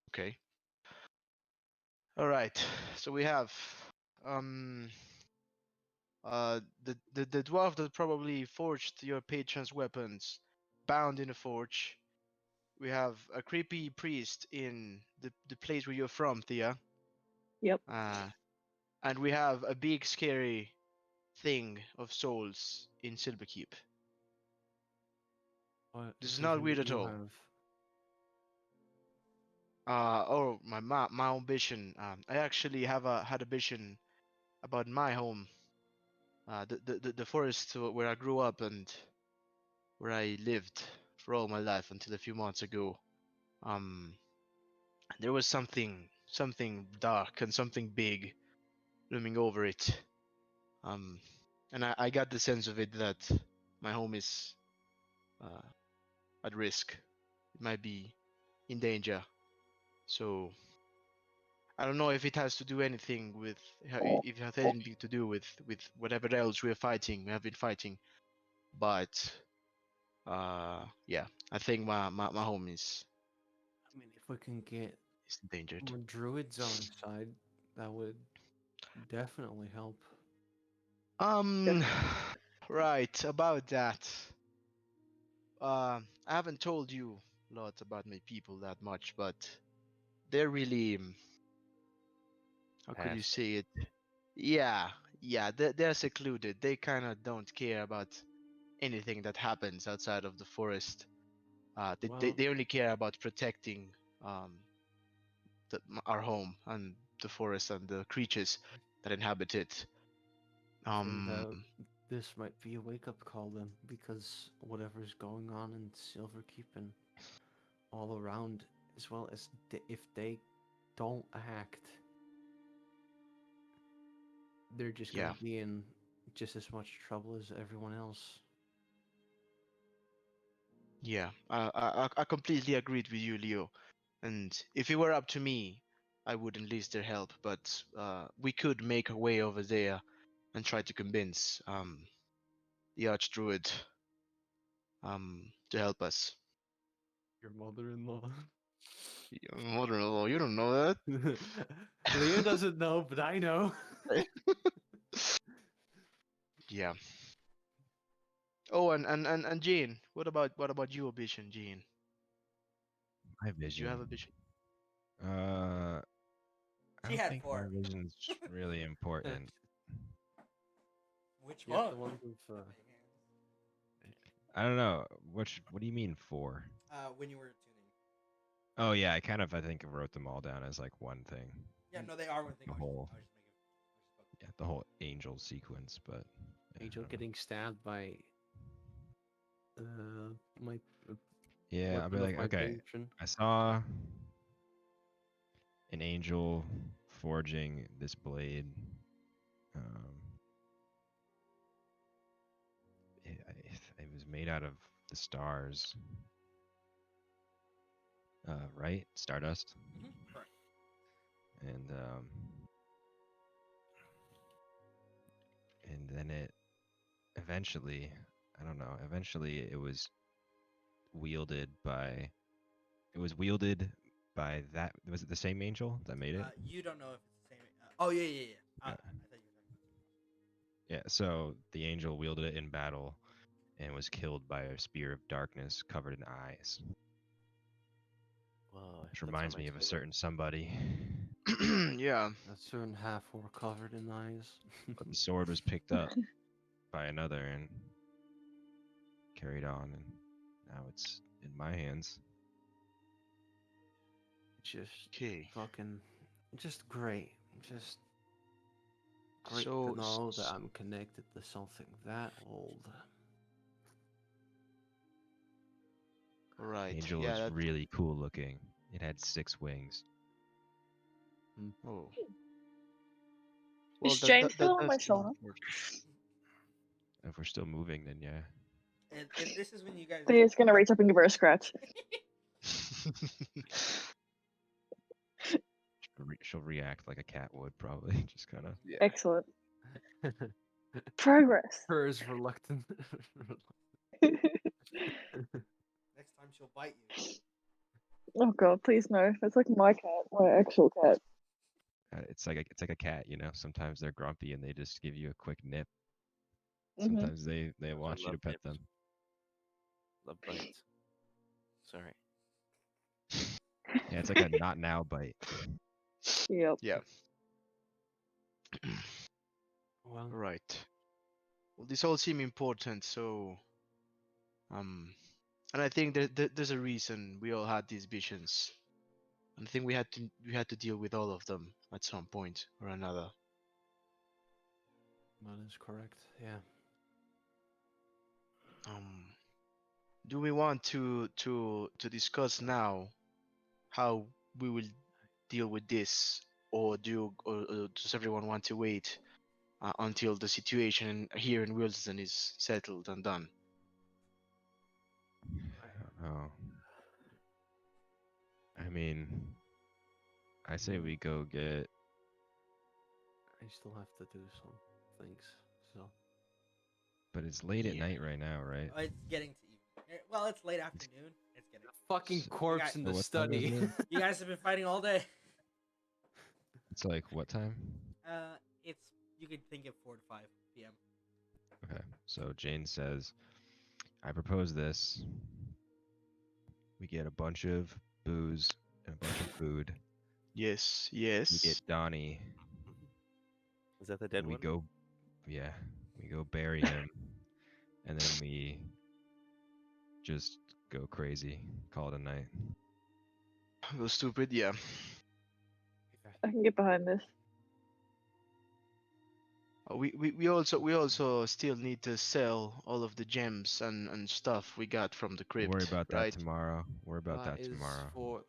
Okay. All right. So we have um the dwarf that probably forged your patron's weapons, bound in a forge. We have a creepy priest in the place where you're from, Thea. Yep. And we have a big scary thing of souls in Silverkeep. What This is not vision weird do at you all. have? My own vision. I actually had a vision about my home, the forest where I grew up and where I lived for all my life until a few months ago. Um, there was something dark and something big looming over it. Um, and I got the sense of it that my home is uh, at risk. It might be in danger. So I don't know if it has to do anything with if it has anything to do with whatever else we have been fighting. But yeah, I think my home I mean, if we can get is endangered. more druids on our side, that would definitely help. Um, right about that. I haven't told you a lot about my people that much, but they're really how could you Past. say it? Yeah, yeah, they're secluded. They kind of don't care about anything that happens outside of the forest. Well, They only care about protecting um our home and the forest and the creatures that inhabit it. I think that Um, this might be a wake-up call then, because whatever's going on in Silverkeep and all around, as well as if they don't act, they're just yeah, gonna be in just as much trouble as everyone else. yeah, I completely agreed with you, Leo. And if it were up to me, I would enlist their help. But we could make a way over there and try to convince the archdruid to help us. Your mother-in-law. Mother-in-law, you don't know that. Leo doesn't know, but I know. Yeah. Oh, and Jean, what about your vision, Jean? My Do you have a vision. vision? I She don't had think 4. my vision's really important. Which You have one? the one with I don't know. What do you mean 4? When you were tuning. Oh yeah, I think wrote them all down as like one thing. Yeah, no, they are one thing. The I was whole just making. yeah, the whole angel sequence, but yeah, Angel getting stabbed by my yeah, I'll be weapon of like, my okay, patron. I saw an angel forging this blade. It was made out of the stars, right? Stardust, Correct. and then it eventually, I don't know. Eventually, it was wielded by that. Was it the same angel that made it? You don't know if it's the same. Oh yeah. I Yeah. thought you were talking about. Yeah. So the angel wielded it in battle, and was killed by a spear of darkness covered in eyes. Whoa, Which that reminds sounds me of a like certain somebody. Yeah. A certain half were covered in eyes. But the sword was picked up by another and carried on, and now it's in my hands. Just Okay. fucking, just great. Just great So, to know that I'm connected to something that old. right. Angel Yeah. was That. really cool looking. It had 6 wings. Oh. Is Well, Jane still on my that's shoulder? important. If we're still moving, then yeah. And this is when you guys. He's gonna reach up and give her a scratch. She'll react like a cat would probably, just kind of. Yeah. Excellent. Progress. Her is reluctant. Next time she'll bite you. Oh god, please no. That's like my cat, my actual cat. It's like a cat, you know. Sometimes they're grumpy and they just give you a quick nip. Mhm. Sometimes they I want you to love pet nips. them. Love bites. Sorry. Yeah, it's like a not now bite. Yep. Yeah. Well, Right. Well, these all seem important, so and I think there's a reason we all had these visions. And I think we had to deal with all of them at some point or another. that is correct. Yeah. Do we want to discuss now how we will deal with this, or does everyone want to wait until the situation here in Wilson is settled and done? I don't know. I mean, I say we go get. I still have to do some things. So But it's late at Yeah. night right now, right? It's getting to evening. Well, it's late afternoon. It's getting. fucking So- corpse in So the what time is study. it? You guys have been fighting all day. It's like what time? It's you could think of 4 to 5 p.m. Okay. So Jane says, I propose this. We get a bunch of booze and a bunch of food. Yes. We Yes. get Donnie. Is that the dead And we one? go, yeah, we go bury him, and then we just go crazy, call it a night. Go stupid. Yeah. I can get behind this. We also still need to sell all of the gems and stuff we got from the We'll crypt, worry about that right? tomorrow. Worry about that Is tomorrow. for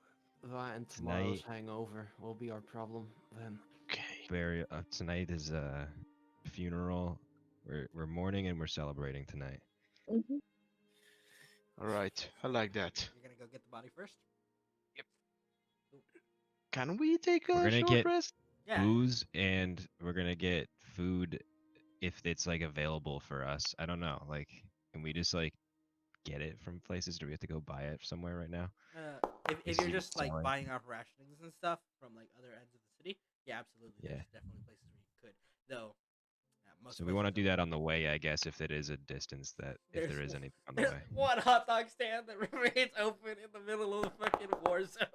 that and tomorrow's Tonight, hangover will be our problem then. Okay. tonight is a funeral. We're mourning and we're celebrating tonight. Hmm. All right. I like that. You're gonna go get the body first. Can we take We're a gonna short get rest? Yeah. booze and we're gonna get food if it's like available for us. I don't know. Like, can we just like get it from places? Do we have to go buy it somewhere right now? if you're Easy just like selling. buying off rationings and stuff from like other ends of the city, yeah, absolutely. Yeah. There's definitely places where you could. Though, most So we want to places do don't. that on the way, I guess, if it is a distance that if there is anything on the There's way. one hot dog stand that remains open in the middle of the fucking war zone.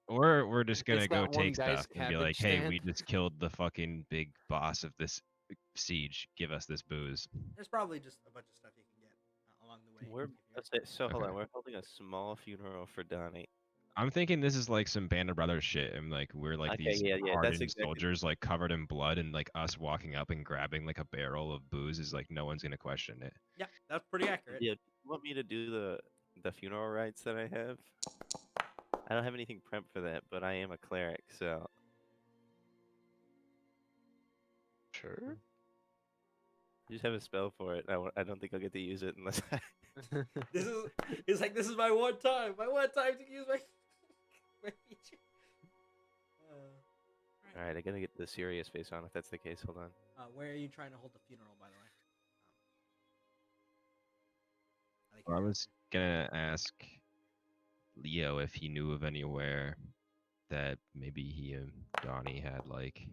Or we're just gonna It's go that one take guy's stuff and be cabbage like, hey, we stand. just killed the fucking big boss of this siege. Give us this booze. There's probably just a bunch of stuff you can get along the way. We're if you're- let's say, so hold on. Okay. We're holding a small funeral for Donnie. I'm thinking this is like some Band of Brothers shit, and like we're like Okay, these yeah, that's hardened exactly. soldiers, like covered in blood, and like us walking up and grabbing like a barrel of booze is like no one's gonna question it. Yeah, that's pretty accurate. Yeah, you want me to do the funeral rites that I have? I don't have anything prepped for that, but I am a cleric, so Sure. I just have a spell for it. I don't think I'll get to use it unless I. This is my one time to use my my feature. All right, I gotta get the serious face on if that's the case. Hold on. Where are you trying to hold the funeral, by the way? I was gonna ask Leo if he knew of anywhere that maybe he and Donnie had like.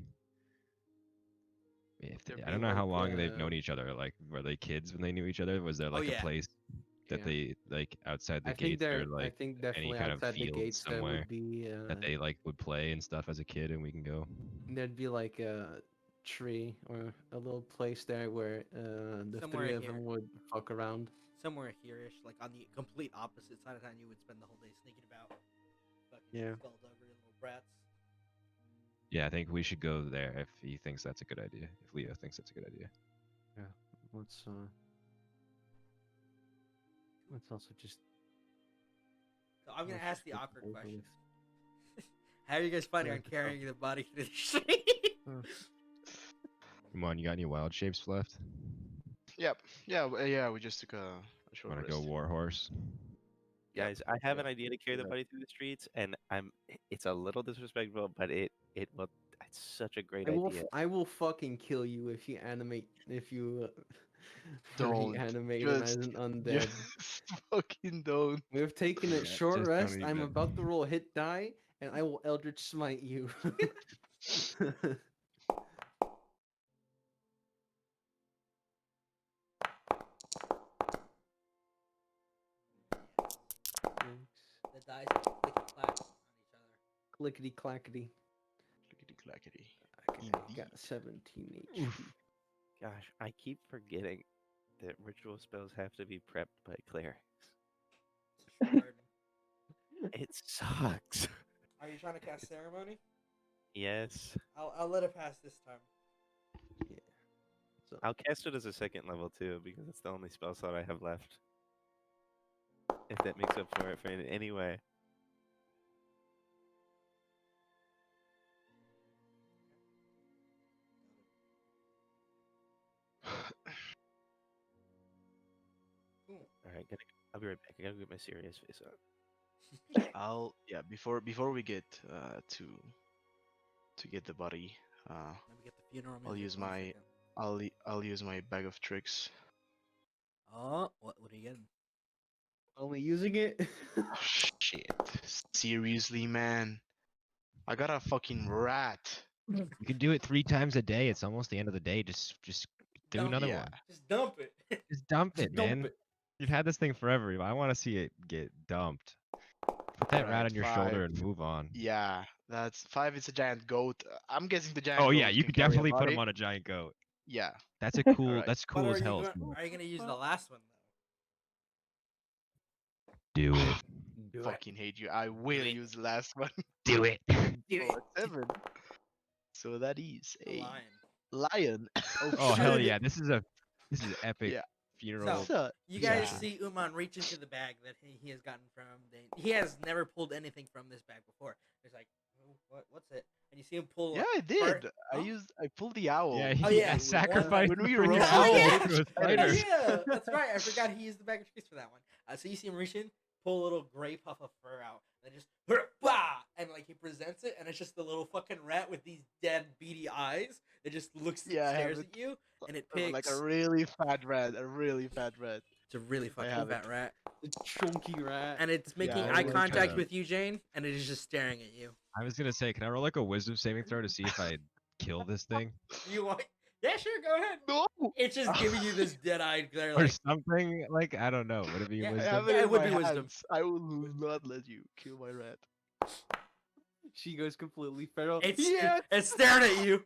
If There'd I be don't know how like, long they've known each other. Like, were they kids when they knew each other? Was there like yeah. a place that Yeah. they like outside the I think gates or there. like I think any definitely kind of outside the field gates there somewhere would be. that they like would play and stuff as a kid, and we can go? There'd be like a tree or a little place there where the Somewhere three of here. them would fuck around. Somewhere here-ish, like on the complete opposite side of town, you would spend the whole day sneaking about. Fucking Yeah. skullduggery, little brats. Yeah, I think we should go there if he thinks that's a good idea. If Leo thinks that's a good idea. Yeah. Let's also just. So I'm gonna let's ask just the get awkward over question. with. How are you guys planning Yeah, on good carrying the body through the street? Come on, you got any wild shapes left? Yep. Yeah. Yeah. We just took a short Want to rest. go Warhorse? Yep. Guys, I have Yep. an idea to carry the Yeah. buddy through the streets, and it's a little disrespectful, but it will. It's such a great idea. I will fucking kill you if you Don't. reanimate him as Just, an undead. just fucking don't. We've taken a Yeah, short just don't rest. I'm even. about to roll hit die, and I will Eldritch Smite you. The dice click and clack on each other. Clickety clackety. Clickety clackety. I got 17 HP. Gosh, I keep forgetting that ritual spells have to be prepped by clerics. It's a shard. It sucks. Are you trying to cast ceremony? Yes, I'll let it pass this time. So I'll cast it as a second level too because it's the only spell slot I have left. If that makes up for it in any way. All right, I'll be right back. I gotta get my serious face on. Before we get to get the body, Let me get the funeral I'll music, use 1 my second. I'll use my bag of tricks. Oh, what are you getting? only using it. Oh, shit. Seriously, man. I got a fucking rat. You can do it 3 times a day. It's almost the end of the day. Just do Dump- another yeah. one. Just dump it. Just dump it, Dump man. it. You've had this thing forever. I want to see it get dumped. Put that rat Alright, on your shoulder 5. and move on. Yeah, that's 5. It's a giant goat. I'm guessing the giant Oh goat yeah, you can could carry a definitely put body. him on a giant goat. Yeah. That's a cool. Alright. That's But cool are as you hell. gonna, are you gonna use the last one Do it. Do it. Fucking hate you. I will it. use the last one. Do it. Do it. 7. So that is though? The a lion. lion. Oh hell shit. yeah! This is epic Yeah. funeral. So, You guys Yeah. see Umon reach into the bag that he has gotten from. He has never pulled anything from this bag before. He's like, oh, what's it? And you see him pull. Yeah, I part- did. Huh? I pulled the owl. Yeah, Oh, he yeah, with one sacrificed when we the freaking rolled- owl Oh, yeah. to a Oh, spider. yeah, that's right. I forgot he used the bag of tricks for that one. So you see him reach in, pull a little gray puff of fur out, and just bah! And like he presents it, and it's just the little fucking rat with these dead beady eyes. It just looks, Yeah, I have stares it. at you, and it Like picks. a really fat rat. A really fat rat. It's a really fucking have fat it. rat, It's chunky rat. and it's making Yeah, eye like, contact with you, Jane, and it is just staring at you. I was gonna say, can I roll like a wisdom saving throw to see if I kill this thing You want? Yeah, sure, go ahead. No. It's just giving you this dead-eyed glare, or like, something? Like I don't know. Would it be Yeah, I wisdom? have Yeah, it it in would my be wisdom. hands. I will not let you kill my rat. She goes completely feral. it's Yeah. it's staring at you.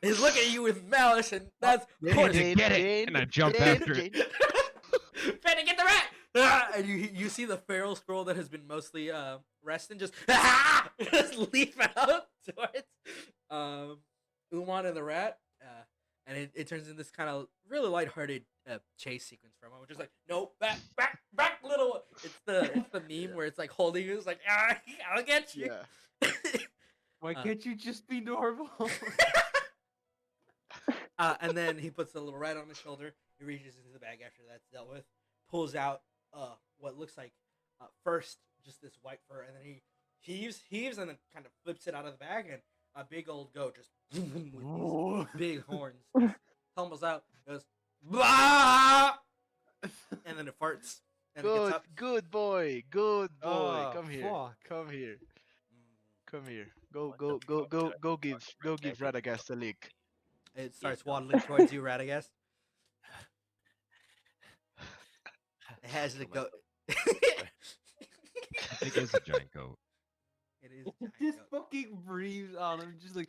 It's looking at you with malice, and that's horse. Jane, Get it! Jane, And I jump Jane, after it. Jane. Fanny, get the rat! And you see the feral scroll that has been mostly resting just just leap out towards Umon and the rat, and it turns into this kind of really lighthearted chase sequence for a moment, just like no back little one. It's the meme where it's like holding you, it's like I'll get you. Yeah. Why can't you just be normal? And then he puts the little rat on his shoulder. He reaches into the bag after that's dealt with, pulls out what looks like first just this white fur, and then he heaves, and then kind of flips it out of the bag, and a big old goat just with these big horns just tumbles out, goes bah! And then it farts, and it gets Good, up. good boy, good boy. Oh, Come here, fuck. come here, come here. Go, What go, the go, fuck go, did I go! Give, fucking go! Give protect it? Radagast a lick. It starts no. waddling towards you, Radagast. It has the Kill myself. goat. I think it's a giant goat. It is a giant Just goat. fucking breathes on him, just like.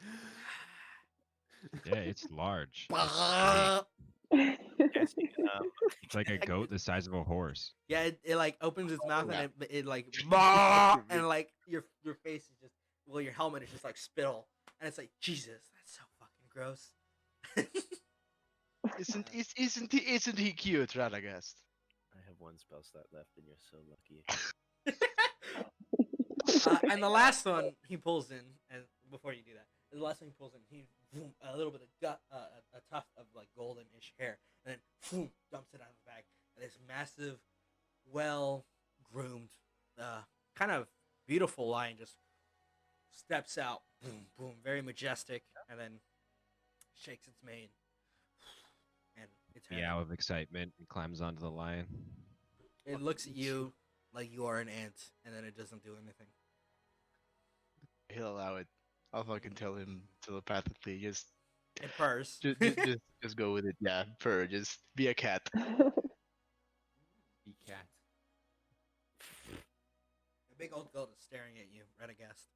Yeah, it's large. Casting, It's like a goat the size of a horse. Yeah, it like opens its mouth, Yeah. and it like bah! And like your face is just, well, your helmet is just like spittle, and it's like, Jesus, that's so fucking gross. Isn't he cute, Radagast? I have one spell slot left, and you're so lucky. And the last one he pulls in, and before you do that, the last one he pulls in, he a little bit of a tuft of like golden-ish hair, and then dumps it out of the bag, and this massive, well-groomed, kind of beautiful lion just steps out, boom, boom, very majestic, and then shakes its mane, and its head. Meow of excitement and climbs onto the lion. It looks at you like you are an ant, and then it doesn't do anything. He'll allow it. I'll fucking tell him telepathically. Just, It purrs. just go with it. Yeah, purr. Just be a cat. Be cat. A big old goat is staring at you, Radagast.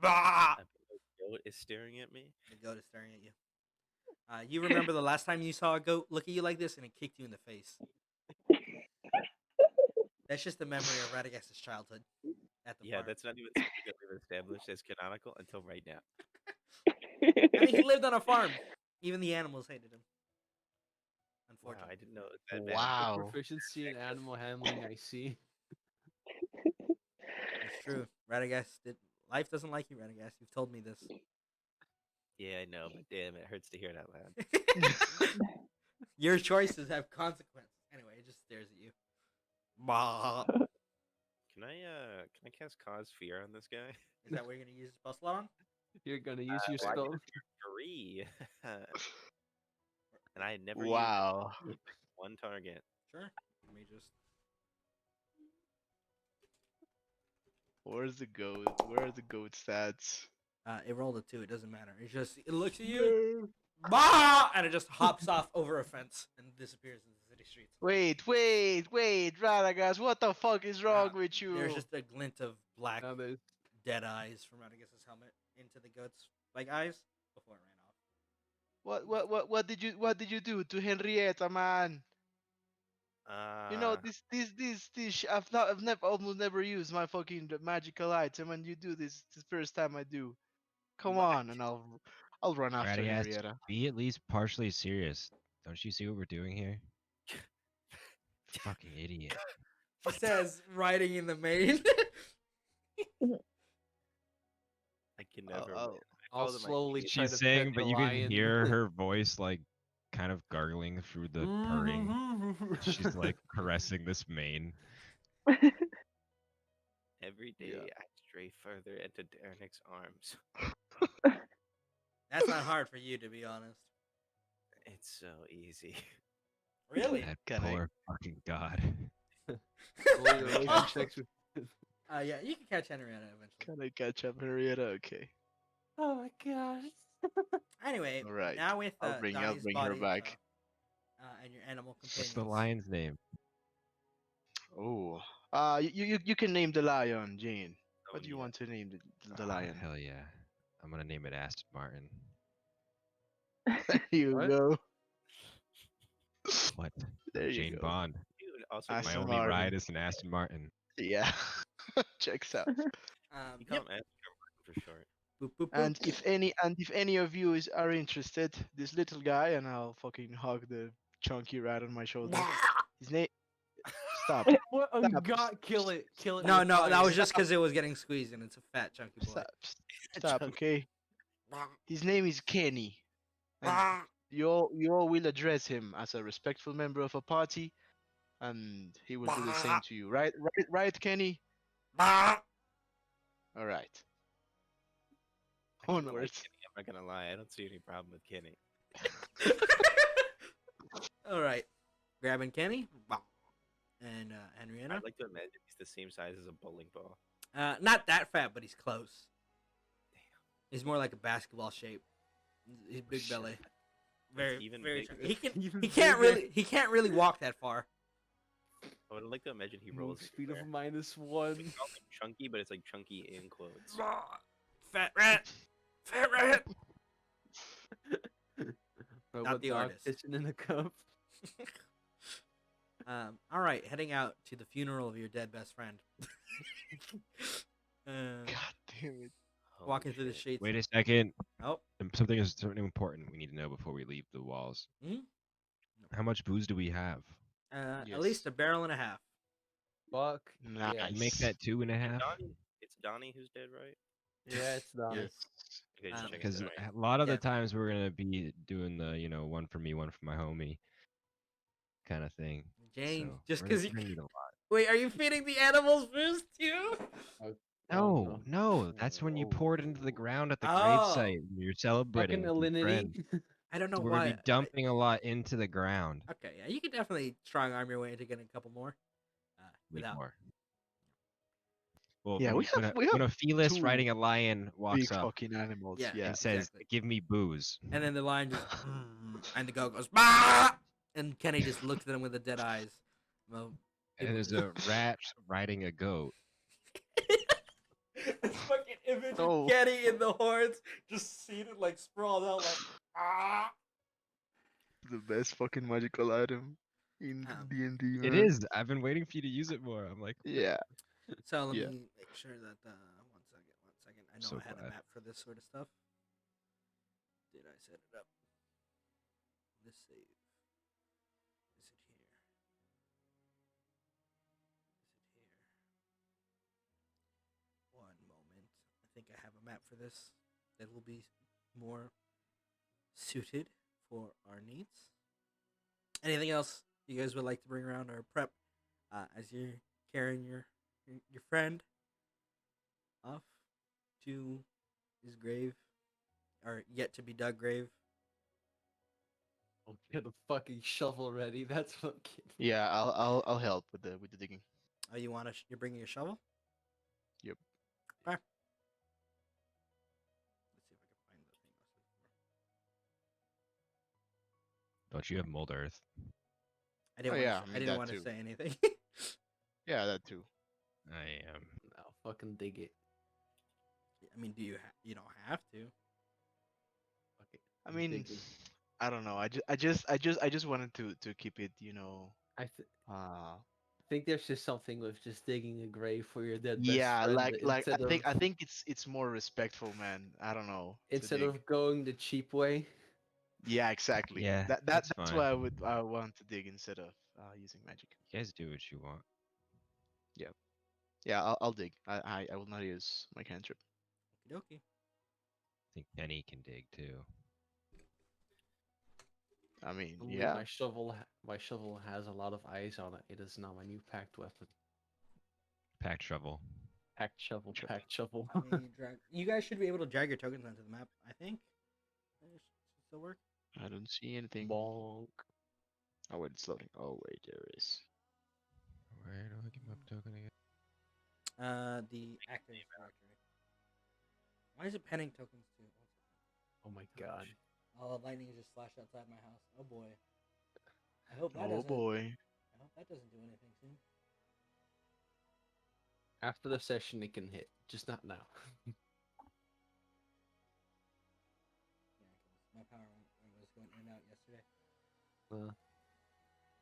Bah! A big goat is staring at me. The goat is staring at you. You remember the last time you saw a goat look at you like this, and it kicked you in the face. That's just the memory of Radagast's childhood at the Yeah, farm. that's not even something that we've established as canonical until right now. I mean, he lived on a farm. Even the animals hated him. Wow, Unfortunately. I didn't know it was that bad. Wow. Proficiency in animal handling, I see. It's true. Radagast life doesn't like you, Radagast. You've told me this. Yeah, I know, but damn, it hurts to hear it out loud. Your choices have consequences. Anyway, it just stares at you. Bah. Can I cast cause fear on this guy? Is that what you're gonna use spell slot on? You're gonna use your Well, I spell. can fear 3. And I had never Wow. used one target. Sure. Let me just. Where's the goat? Where are the goat stats? It rolled a 2. It doesn't matter. It looks at you. Bah! And it just hops off over a fence and disappears in the city streets. Wait, Radagast, what the fuck is wrong with you? There's just a glint of black, Now there's dead eyes from Radagast's helmet into the goat's like eyes before it ran off. What did you do to Henrietta, man? You know I've almost never used my fucking magical item, and you do this the first time I do. Come on, and I'll run after Radagast, Henrietta. be at least partially serious. Don't you see what we're doing here? Fucking idiot. She says, riding in the mane. I can never. I'll- win. I I'll told him I slowly can't. try She's to saying, pet but the you can lion. hear her voice like kind of gargling through the purring. She's like caressing this mane. Every day I stray further into Dernick's arms. That's not hard for you, to be honest. It's so easy. Really? That Can I- poor fucking god. Roll your Can I rage catch checks with- Yeah, you can catch Henrietta eventually. Can I catch up, Henrietta? Okay. Oh my god. Anyway, All right. now with I'll bring Donnie's her body back. and your animal What's companions. the lion's name? Oh. You can name the lion, Jane. What do you yeah. want to name the Oh, lion? hell yeah. I'm gonna name it Aston Martin. There you What? go. What? There you Jane go. Bond. Dude, also My Aston only Martin. ride is an Aston Martin. Yeah. Checks out. you call Yep. him Aston Martin for short. Boop, boop, boop. And if any of you are interested, this little guy, and I'll fucking hug the chunky rat on my shoulder. His name. Stop. What? Oh, Stop. God, kill it. Kill it. No, with no, that fire. was just because it was getting squeezed and it's a fat chunky boy. Stop. Stop. Okay. His name is Kenny. And you all will address him as a respectful member of a party, and he will do the same to you. Right, Kenny. All right. I kinda like Onwards. Kenny, I'm not gonna lie, I don't see any problem with Kenny. All right, grabbing Kenny and Henrietta. I'd like to imagine he's the same size as a bowling ball. Not that fat, but he's close. He's more like a basketball shape. He's big belly. Very, even very. bigger. Chunky. He can. Even He can't bigger. really. He can't really walk that far. I would like to imagine he rolls. Move speed of everywhere. -1. It's called, like, chunky, but it's like chunky in quotes. Fat rat. Fat rat. Robot the dog artist. Pissing in a cup. All right, heading out to the funeral of your dead best friend. God damn it. Holy Walking through the shit. streets. Wait a second. Oh, Something important we need to know before we leave the walls. Hmm? How much booze do we have? at least Yes. a barrel and a half. Fuck. Nice. Yeah. You make that 2.5? It's Donnie who's dead, right? Yeah, it's done. Yes. Okay, just checking, Because sorry. a lot of Yeah. the times we're gonna be doing the, one for me, one for my homie, kind of thing. Jane, So just we're because gonna you. need a lot. Wait, are you feeding the animals booze too? No, no, that's when you pour it into the ground at the Oh. gravesite. When you're celebrating Fucking with your alinity. friend. I don't know So we're why. gonna be dumping a lot into the ground. Okay, yeah, you can definitely strong arm your way into getting a couple more. Need Without. more. Well, Yeah, when, we have when a felis two riding a lion big walks up fucking animals. Yeah. Yeah. and says, exactly. "Give me booze," And then the lion just. And the goat goes. Bah! And Kenny just looks at him with the dead eyes. Well, and there's a rat riding a goat. this fucking image Oh. of Kenny in the horns, just seated like sprawled out like ah. The best fucking magical item in D&D, man. It is. I've been waiting for you to use it more. I'm like, Yeah. So let Yeah. me make sure that 1 second. I know So I had glad. a map for this sort of stuff. Did I set it up? This save. Is it here? Is it here? One moment. I think I have a map for this that will be more suited for our needs. Anything else you guys would like to bring around or prep as you're carrying your friend off to his grave or yet to be dug grave? I'll get a fucking shovel ready. That's what I'm kidding. Yeah, I'll help with the digging. Oh, you're bringing a shovel? Yep. Okay. Let's see if I can find the thing I was looking for. "Don't you have mold earth?" I didn't. Oh, want yeah, to, I mean, I didn't that want to too. say anything. Yeah, that too. I am. No, fucking dig it. I mean, do you? You don't have to. Fuck it. I I'm mean, digging. I don't know. I just wanted to keep it, I think there's just something with just digging a grave for your dead best yeah, friend like instead I of think it's more respectful, man. I don't know. to instead dig. of going the cheap way. Yeah, exactly. Yeah, That's fine. why I want to dig instead of using magic. You guys do what you want. Yeah, I'll dig. I will not use my cantrip. Okie dokie. I think Penny can dig too. I mean, Only yeah. my shovel has a lot of eyes on it. It is now my new packed weapon. Packed shovel. Packed shovel, Sure. packed shovel. You guys should be able to drag your tokens onto the map. I think. It should still work. I don't see anything. Bonk. Oh wait, it's loading. Oh wait, there is. Where do I get my token again? The active directory. Why is it penning tokens too? Oh my god. Oh, lightning just flashed outside my house. Oh boy. I hope that Oh doesn't. boy. I hope that doesn't do anything soon. After the session, it can hit, just not now. Yeah, because my power was going in and out yesterday.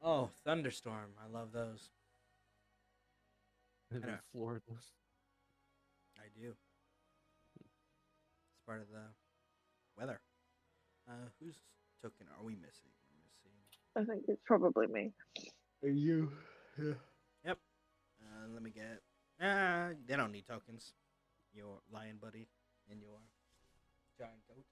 Oh, thunderstorm! I love those. In know. Florida. I do. It's part of the weather. Whose token are we missing? We're missing. I think it's probably me. You. Yeah. Yep. Let me get. They don't need tokens. Your lion buddy and your giant goat.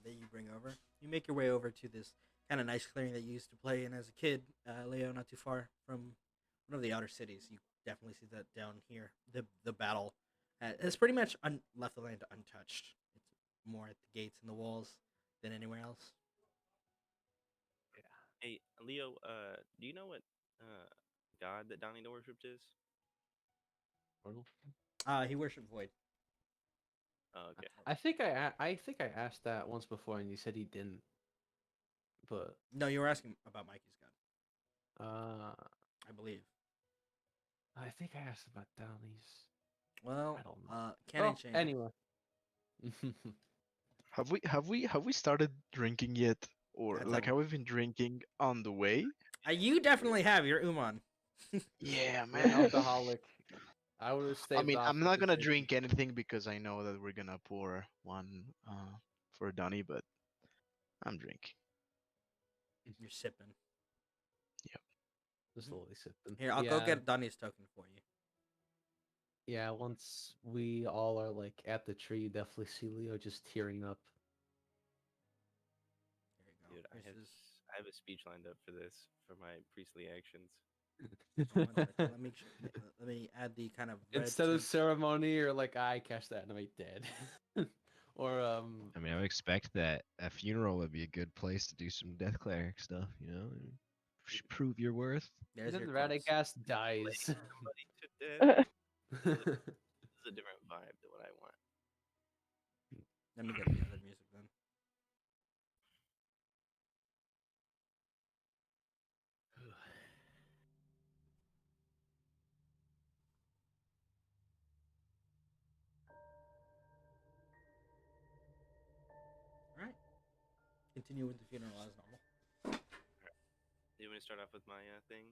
That you bring over. You make your way over to this kind of nice clearing that you used to play in as a kid, Leo, not too far from one of the outer cities. You definitely see that down here. The battle has pretty much left the land untouched. It's more at the gates and the walls than anywhere else. Hey, Leo, do you know what god that Donnie worshipped is? Portal? He worshipped Void. Oh, okay. I think I asked that once before, and you said he didn't. But No, you were asking about Mikey's god, I I believe. think I asked about Downey's. Well, I don't know. canon Well, change. anyway. Have we started drinking yet, or That's like a- have we been drinking on the way? You definitely have. You're Umon. Yeah, You're an man. alcoholic. I would have stayed. I mean, off I'm with not the gonna drinking. drink anything because I know that we're gonna pour one for Donny, but I'm drinking. You're sipping. Just slowly sipping. Here, I'll go get Donnie's token for you. Yeah, once we all are like at the tree, you definitely see Leo just tearing up. There you Dude, go. I have a speech lined up for this for my priestly actions. One second. Let me add the kind of red Instead to- of ceremony, or like I catch that and I'm dead. Or I mean, I would expect that a funeral would be a good place to do some death cleric stuff, you know? Prove your worth. There's then your corpse. Radagast dies. Somebody to death. This is a different vibe than what I want. Let me get the other music then. All right. Continue with the funeral as normal. You want me to start off with my thing?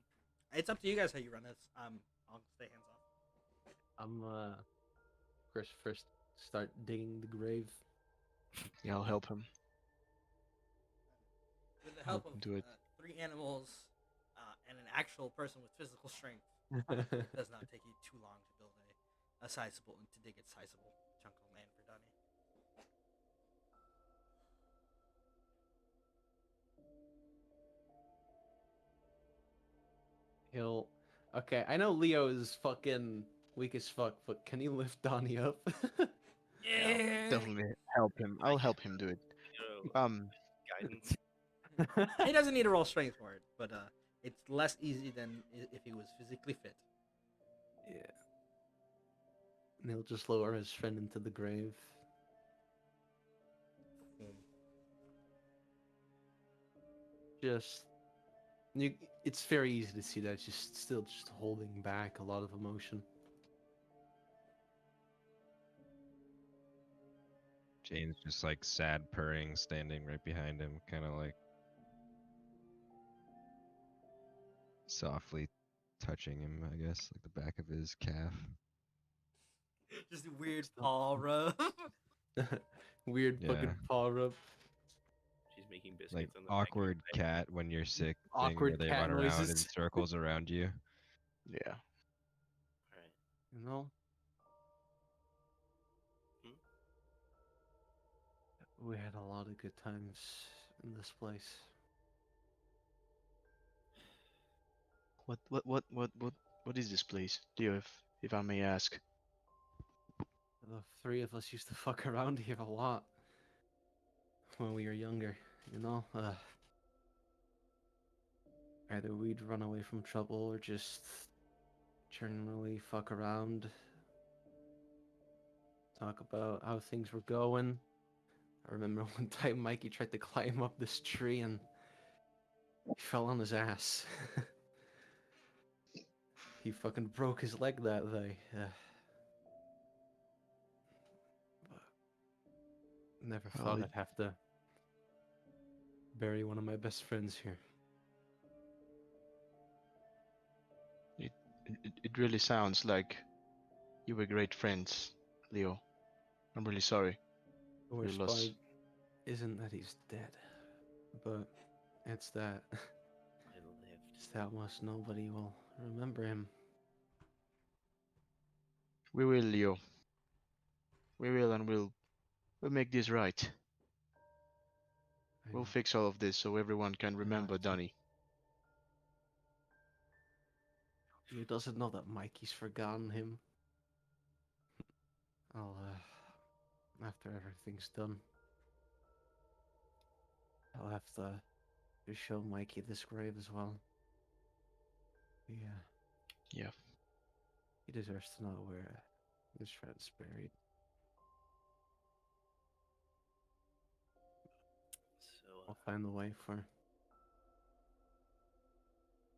It's up to you guys how you run this. I'll stay hands off. I'm first start digging the grave. Yeah, I'll help him. With the help of do it. 3 animals and an actual person with physical strength, it does not take you too long to build a sizable and to dig a sizable chunk of land for Donnie. He'll. Okay, I know Leo is fucking weak as fuck, but can he lift Donnie up? Yeah. Definitely help him. I'll help him do it. You know, guidance. He doesn't need to roll strength for it, but it's less easy than if he was physically fit. Yeah. And he'll just lower his friend into the grave. Just it's very easy to see that it's still holding back a lot of emotion. Jane's just like sad purring, standing right behind him, kind of like softly touching him, I guess, like the back of his calf. Just a weird paw rub. Weird Yeah. fucking paw rub. She's making biscuits Like on the back of your awkward leg. cat when you're sick thing Awkward where they cat run around in noises. circles around you. Yeah. Alright. You know? We had a lot of good times in this place. What? What is this place, Leo? If I may ask. The three of us used to fuck around here a lot when we were younger, you know? Either we'd run away from trouble or just generally fuck around, talk about how things were going. I remember one time Mikey tried to climb up this tree and he fell on his ass. He fucking broke his leg that day. But never Well, thought it- I'd have to bury one of my best friends here. It really sounds like you were great friends, Leo. I'm really sorry. The for your worst loss. part isn't that he's dead, but it's that I lived. it's that almost nobody will remember him. We will, Leo. We will, and we'll make this right. I We'll know. fix all of this so everyone can I know remember it. Donnie. He doesn't know that Mikey's forgotten him. I'll, after everything's done, I'll have to show Mikey this grave as well. Yeah, Yeah. he deserves to know where his friend's buried. So, I'll find a way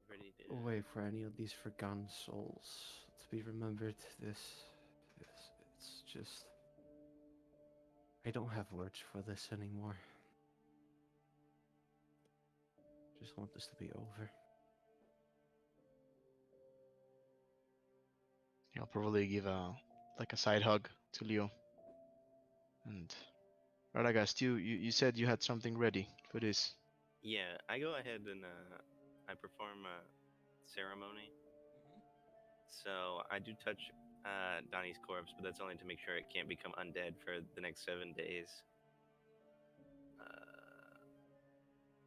ready a to. way for any of these forgotten souls to be remembered. It's just, I don't have words for this anymore. Just want this to be over. I'll probably give a side hug to Leo. And Radagast, you said you had something ready for this. Yeah, I go ahead and I perform a ceremony. So I do touch Donnie's corpse, but that's only to make sure it can't become undead for the next 7 days.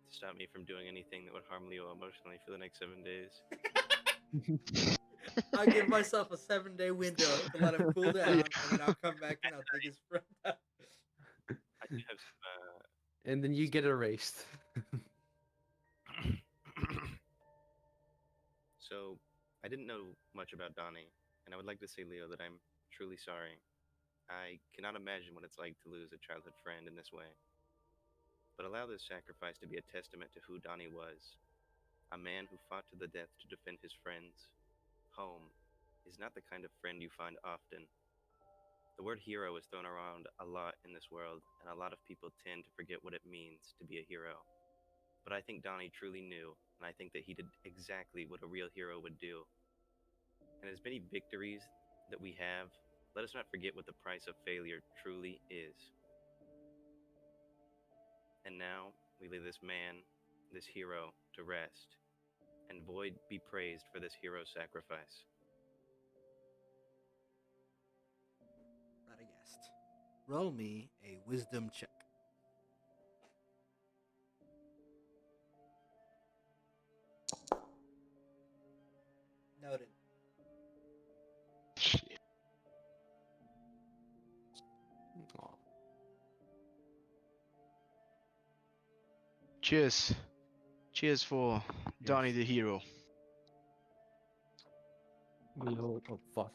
To stop me from doing anything that would harm Leo emotionally for the next 7 days. I'll give myself a 7-day window to let him cool down, and then I'll come back and I'll take his friend out. I do have some. And then you get erased. So, I didn't know much about Donnie, and I would like to say, Leo, that I'm truly sorry. I cannot imagine what it's like to lose a childhood friend in this way. But allow this sacrifice to be a testament to who Donnie was. A man who fought to the death to defend his friends. Home is not the kind of friend you find often. The word hero is thrown around a lot in this world, and a lot of people tend to forget what it means to be a hero. But I think Donnie truly knew, and I think that he did exactly what a real hero would do. And as many victories that we have, let us not forget what the price of failure truly is. And now we lay this man, this hero, to rest, and Void be praised for this hero sacrifice. Radagast, roll me a wisdom check. Noted. Shit. Aw. Cheers. Cheers for Donnie Yes. the hero. Oh fuck.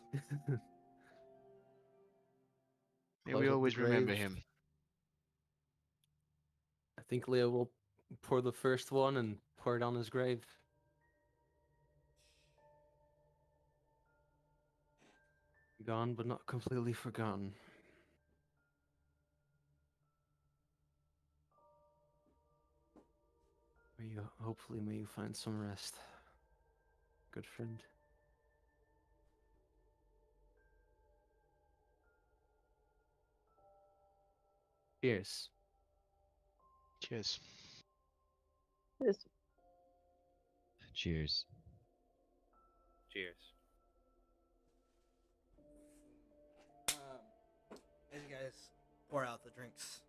May Close we up the always remember grave. him. I think Leo will pour the first one and pour it on his grave. Gone, but not completely forgotten. Hopefully, may you find some rest, good friend. Cheers. Cheers. Yes. Cheers. Cheers. As you guys pour out the drinks,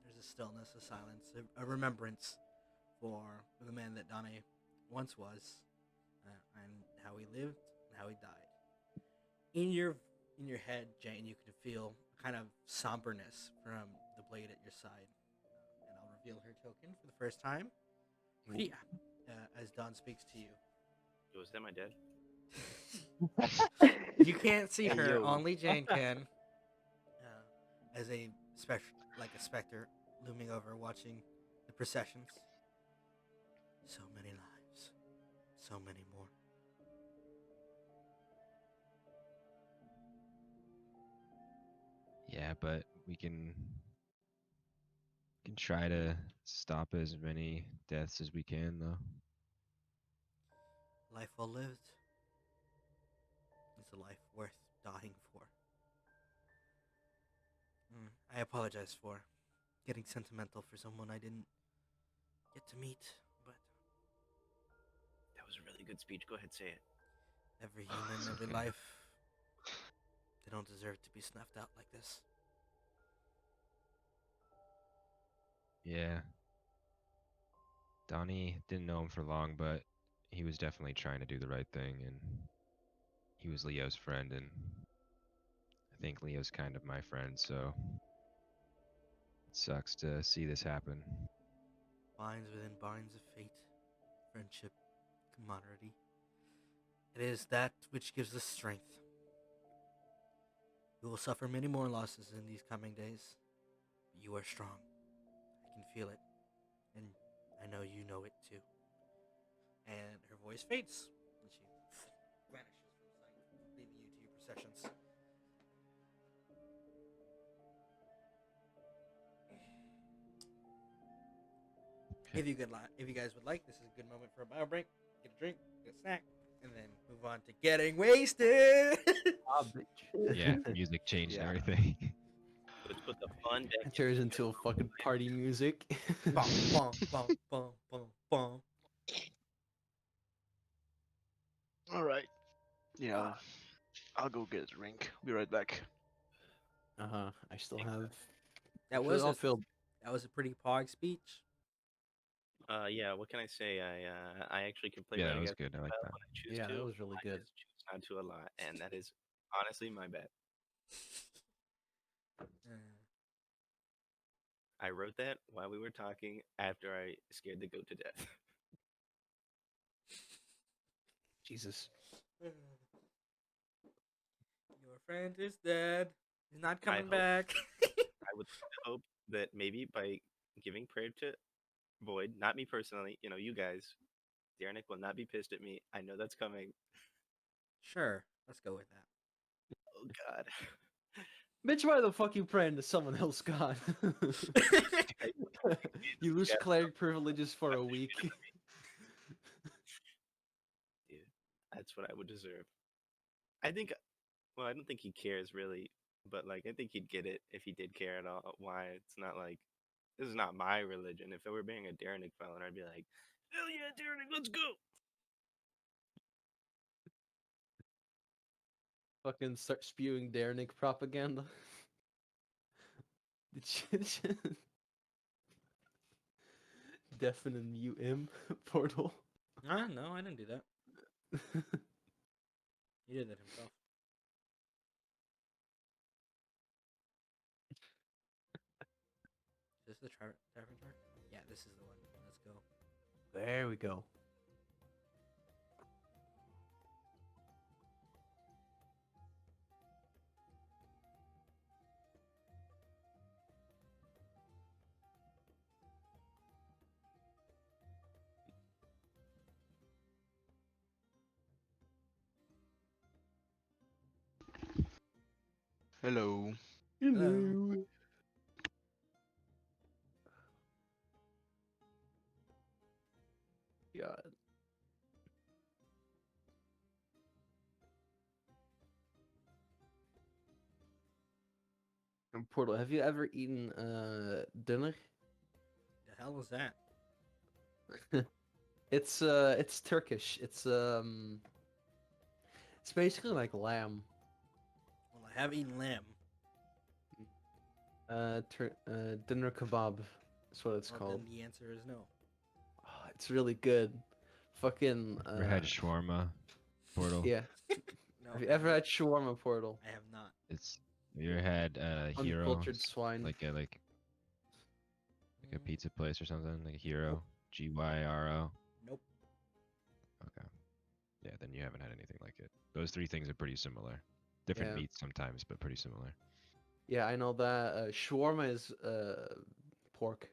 there's a stillness, a silence, a remembrance for the man that Donnie once was, and how he lived, and how he died. In your head, Jane, you can feel a kind of somberness from the blade at your side. And I'll reveal her token for the first time. Thia, as Dawn speaks to you. Was that my dad? You can't see Hey, her, yo. only Jane can. As a specter looming over, watching the processions. So many lives, so many more. Yeah, but we can try to stop as many deaths as we can, though. Life well lived is a life worth dying for. I apologize for getting sentimental for someone I didn't get to meet, but That was a really good speech. Go ahead, say it. every human, every Okay. life, they don't deserve to be snuffed out like this. Yeah. Donnie didn't know him for long, but he was definitely trying to do the right thing, and he was Leo's friend, and I think Leo's kind of my friend, so it sucks to see this happen. Binds within binds of fate, friendship, camaraderie. It is that which gives us strength. We will suffer many more losses in these coming days, but you are strong. I can feel it, and I know you know it too. And her voice fades, and she vanishes from sight, leaving you to your processions. If you guys would like, this is a good moment for a bio break. Get a drink, get a snack, and then move on to getting wasted. Ah, bitch. Yeah, music changed and Yeah. everything. Let's put the fun back. It turns into a fucking party music. Bum, bum, bum, bum, bum, bum. All right. Yeah, I'll go get a drink. Be right back. I still have. That Actually, was I'll a feel. that was a pretty pog speech. Yeah. What can I say? I actually can play Yeah, that was Radagast good. I like well that. when I choose Yeah, to. that was really I good. just choose not to a lot, and that is honestly my bad. I wrote that while we were talking after I scared the goat to death. Jesus. Your friend is dead. He's not I coming hope- back. I would hope that maybe by giving prayer to Void, not me personally, you guys, Darnik will not be pissed at me. I know that's coming. Sure, let's go with Oh God. Bitch, why the fuck you praying to someone else, God? that. You lose Yeah. cleric privileges for a week. Dude, that's what I would deserve. I think, well, I don't think he cares really, but like, I think he'd get it if he did care at all. Why it's not like, this is not my religion. If I were being a Darnik felon, I'd be like, hell yeah, Darnik, let's go. Fucking start spewing Darnik propaganda. Deafen and mute him portal. No, I didn't do that. He did that himself. Is this the tavern chart? Yeah, this is the one. Let's go. There we go. Hello. Hello. God. And Portal, have you ever eaten dinner? The hell was that? It's Turkish. It's basically like lamb. Well, I have eaten lamb. Dinner kebab. That's what it's Well, called. then the answer is no. Oh, it's really good. Fucking Ever had shawarma? Portal? yeah. No, Have you I ever haven't. had shawarma portal? I have not. It's have you ever had hero Uncultured swine. like a Mm, pizza place or something like a hero Nope. GYRO? Nope. Okay. Yeah, then you haven't had anything like it. Those three things are pretty similar. Different Yeah. meats sometimes, but pretty similar. Yeah, I know that. Shawarma is pork.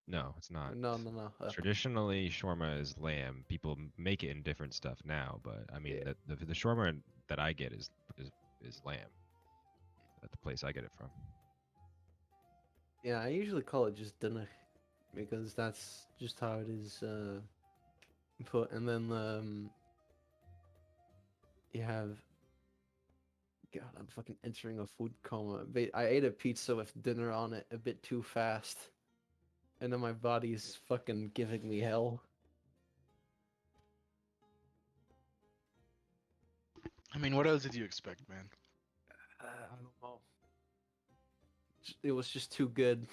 No, it's not. No, no, no. Traditionally, shawarma is lamb. People make it in different stuff now, but I mean, Yeah. the shawarma that I get is lamb. At the place I get it from. Yeah, I usually call it just dinner because that's just how it is put. And then you have. God, I'm fucking entering a food coma. I ate a pizza with dinner on it a bit too fast, and then my body is fucking giving me hell. I mean, what else did you expect, man? I don't know. It was just too good.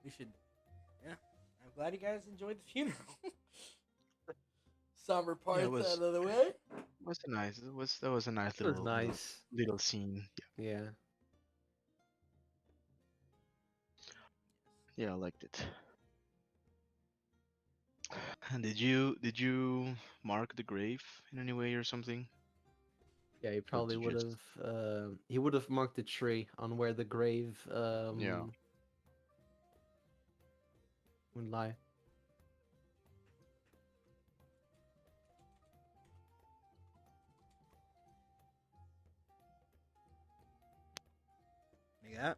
We should. Yeah, I'm glad you guys enjoyed the funeral. Somber parts it was- out of the way. Was a nice. That was a nice It was little nice. little scene. Yeah. Yeah, I liked it. And did you mark the grave in any way or something? Yeah, he probably did you would just- have. He would have marked a tree on where the grave Yeah. would lie. You got?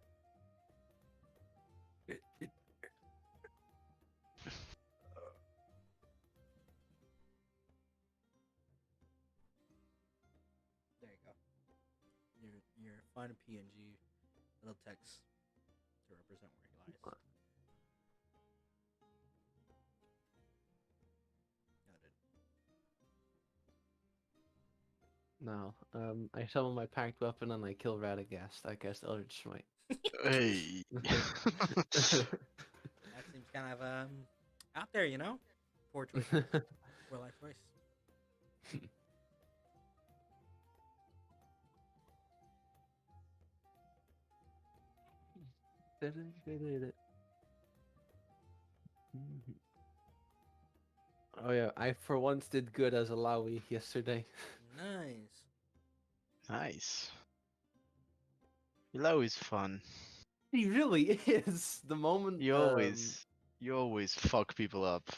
There you go. You're find a PNG little text to represent where he lies. No. I summon my packed weapon and I kill Radagast. I cast Eldritch Smite. Hey. That seems kind of out there, you know. Poor choice. Poor life choice. Oh yeah, I for once did good as a Laui yesterday. Nice. Nice. Yellow is fun. He really is. The moment You always fuck people up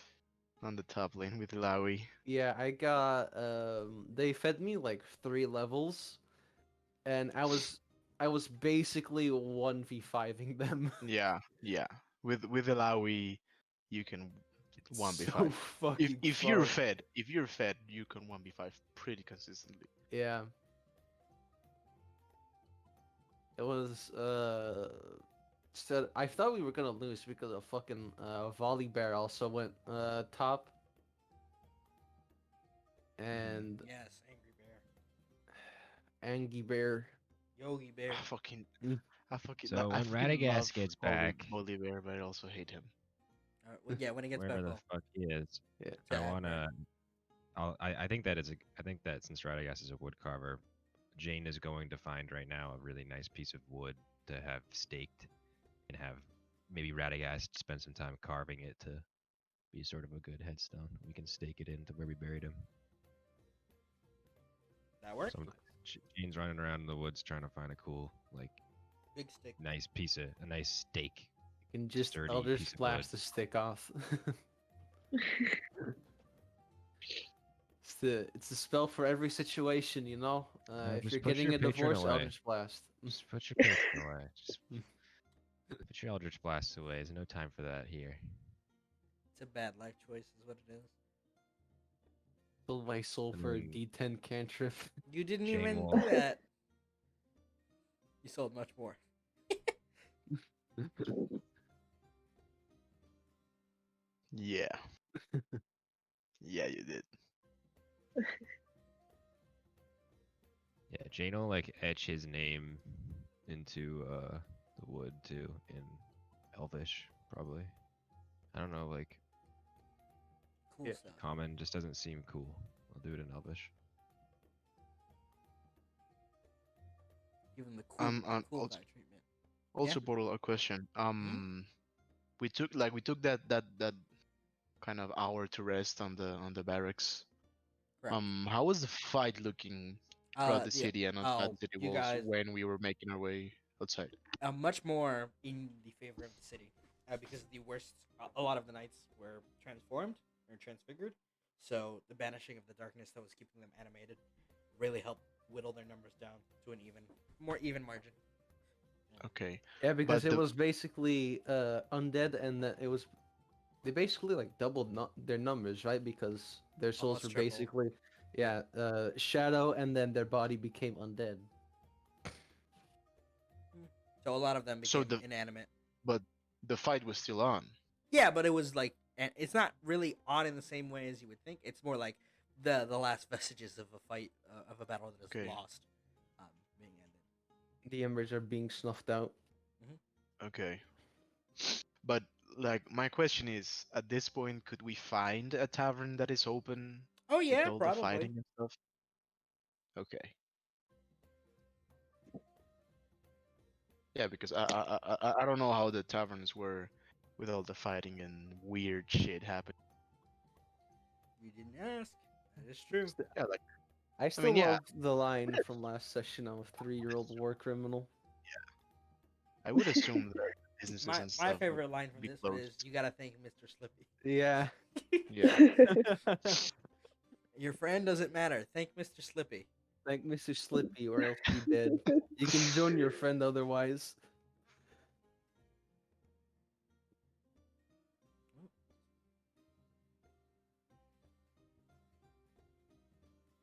on the top lane with Illaoi. yeah, I got they fed me like 3 levels and I was basically 1v5ing them. Yeah, yeah. With Illaoi, you can 1v5. So fucking If you're fed, you can 1v5 pretty consistently. yeah. It was I thought we were gonna lose because of fucking Volley Bear also went top. And Yes, Angry Bear. Angie Bear. Yogi Bear. I fucking So I when fucking Radagast love gets calling back, Bolivar, but I also hate him. Well, yeah, when it gets back wherever the off. fuck he is, Yeah. I Tag, wanna. I think that I think that since Radagast is a wood carver, Jane is going to find right now a really nice piece of wood to have staked, and have maybe Radagast spend some time carving it to be sort of a good headstone. We can stake it into where we buried him. That work? So Jane's running around in the woods trying to find a cool, like, Big stick. nice a nice stake. You can just Sturdy Eldritch piece of blast wood. the stick off. It's a spell for every situation, you know. If just you're put getting your a patron divorce, away. Eldritch blast. Just put your patron away. Just put your Eldritch Blast away. There's no time for that here. It's a bad life choice, is what it is. Sold my soul And for a then D10 cantrip. You didn't Jane even will- do that. You sold much more. Yeah. Yeah, you did. Yeah, Jane will like etch his name into the wood too in Elvish, probably. I don't know, like Cool Yeah. stuff. common just doesn't seem cool. I'll do it in Elvish. Give him the cool guy treatment. Also, Yeah. Portal, a question. We took that kind of hour to rest on the barracks. Correct. How was the fight looking throughout the Yeah. city and outside Oh, the city you walls guys, when we were making our way outside? much more in the favor of the city, because the worst. A lot of the knights were transformed or transfigured, so the banishing of the darkness that was keeping them animated really helped whittle their numbers down to an more even margin. Okay, Yeah, because but it was basically undead, and it was they basically like doubled their numbers, right? Because their souls Almost were triple. basically shadow, and then their body became undead. So a lot of them so became the inanimate. but the fight was still on. Yeah, but it was like, and it's not really on in the same way as you would think. It's more like the last vestiges of a fight, of a battle that is Okay. lost, being ended. The embers are being snuffed out. Okay, but like my question is, at this point, could we find a tavern that is open Oh with yeah, all the probably. fighting and stuff? Okay. Yeah, because I don't know how the taverns were with all the fighting and weird shit happening. You didn't ask. That is true. Yeah, like I still mean, yeah. love the line from last session of 3-year-old war criminal. I would assume that businesses My and stuff would favorite line from be this one is, closed. "You gotta thank Mr. Slippy." Yeah. Yeah. Your friend doesn't matter. Thank Mr. Slippy. Like Mr. Slippy, or else be dead. You can join your friend otherwise.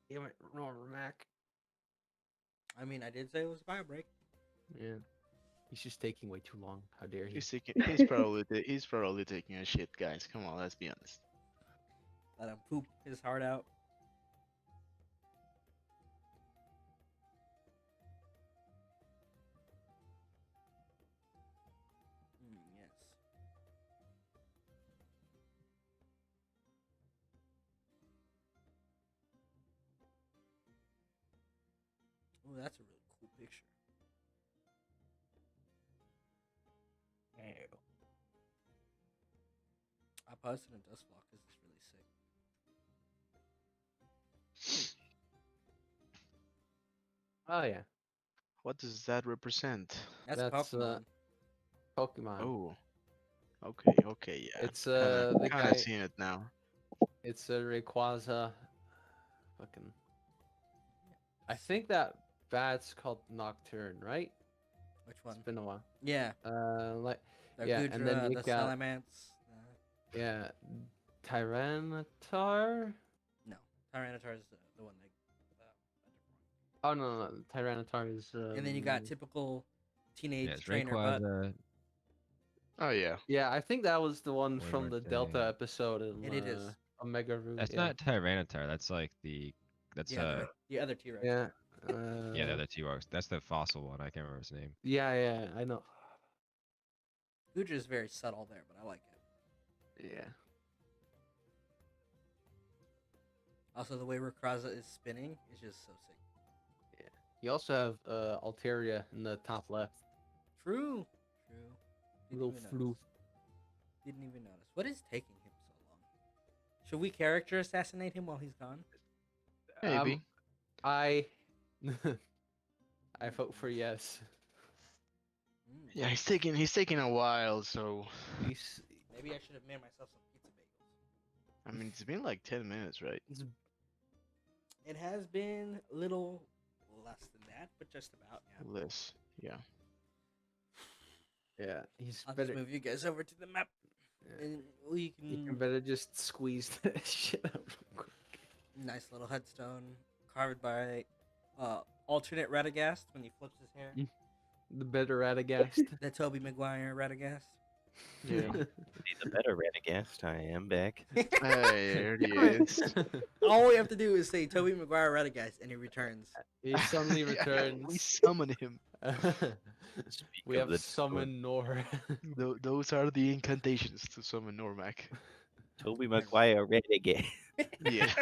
Damn it, Robert Mac. I mean, I did say it was a bio break. Yeah. He's just taking way too long. How dare he? He's probably taking a shit, guys. Come on, let's be honest. Let him poop his heart out. Yes. Oh, that's a really cool picture. I posted in Duskfall because it's really sick. Oh yeah. What does that represent? That's That's, Pokemon. Pokemon. Oh, okay, yeah. It's Kinda, the kinda guy. seeing it now. It's a Rayquaza. Fucking. I think that bat's called Nocturne, right? Which one? It's been a while. Yeah. Like The yeah, and then Goodra, you the got Salamence. yeah, Tyranitar. No, Tyranitar is the one that. Oh no, Tyranitar is. And then you got typical teenage Yeah, it's trainer butt. Rayquaza. Oh yeah. Yeah, I think that was the one from the Wayward Delta Day. episode in It is. Omega Root. That's Yeah. not Tyranitar. That's like that's The other T-Rex. Yeah. yeah, the other T-Rex. That's the fossil one. I can't remember his name. Yeah, I know. Goodra is very subtle there, but I like it. Yeah. Also, the way Rayquaza is spinning is just so sick. You also have Altaria in the top left. True. Little flu. Didn't even notice. What is taking him so long? Should we character assassinate him while he's gone? Maybe. I I vote for yes. Yeah, he's taking a while, so He's Maybe I should have made myself some pizza bagels. I mean it's been like 10 minutes, right? It has been a little less than that, but just about. Yeah. Less. Yeah. yeah, he's I'll better. just move you guys over to the map, Yeah. and we You can. can better just squeeze that shit out real quick. Nice little headstone carved by alternate Radagast when he flips his hair. The better Radagast. The Toby Maguire Radagast. Yeah. Be the better Radagast. I am back. Hey, there he Damn is. it. All we have to do is say Toby Maguire Radagast, and he returns. He suddenly Yeah, we returns. summon him. Speak We of have the summoned Nor. Those are the incantations to summon Normac. Toby Maguire Radagast. Yeah.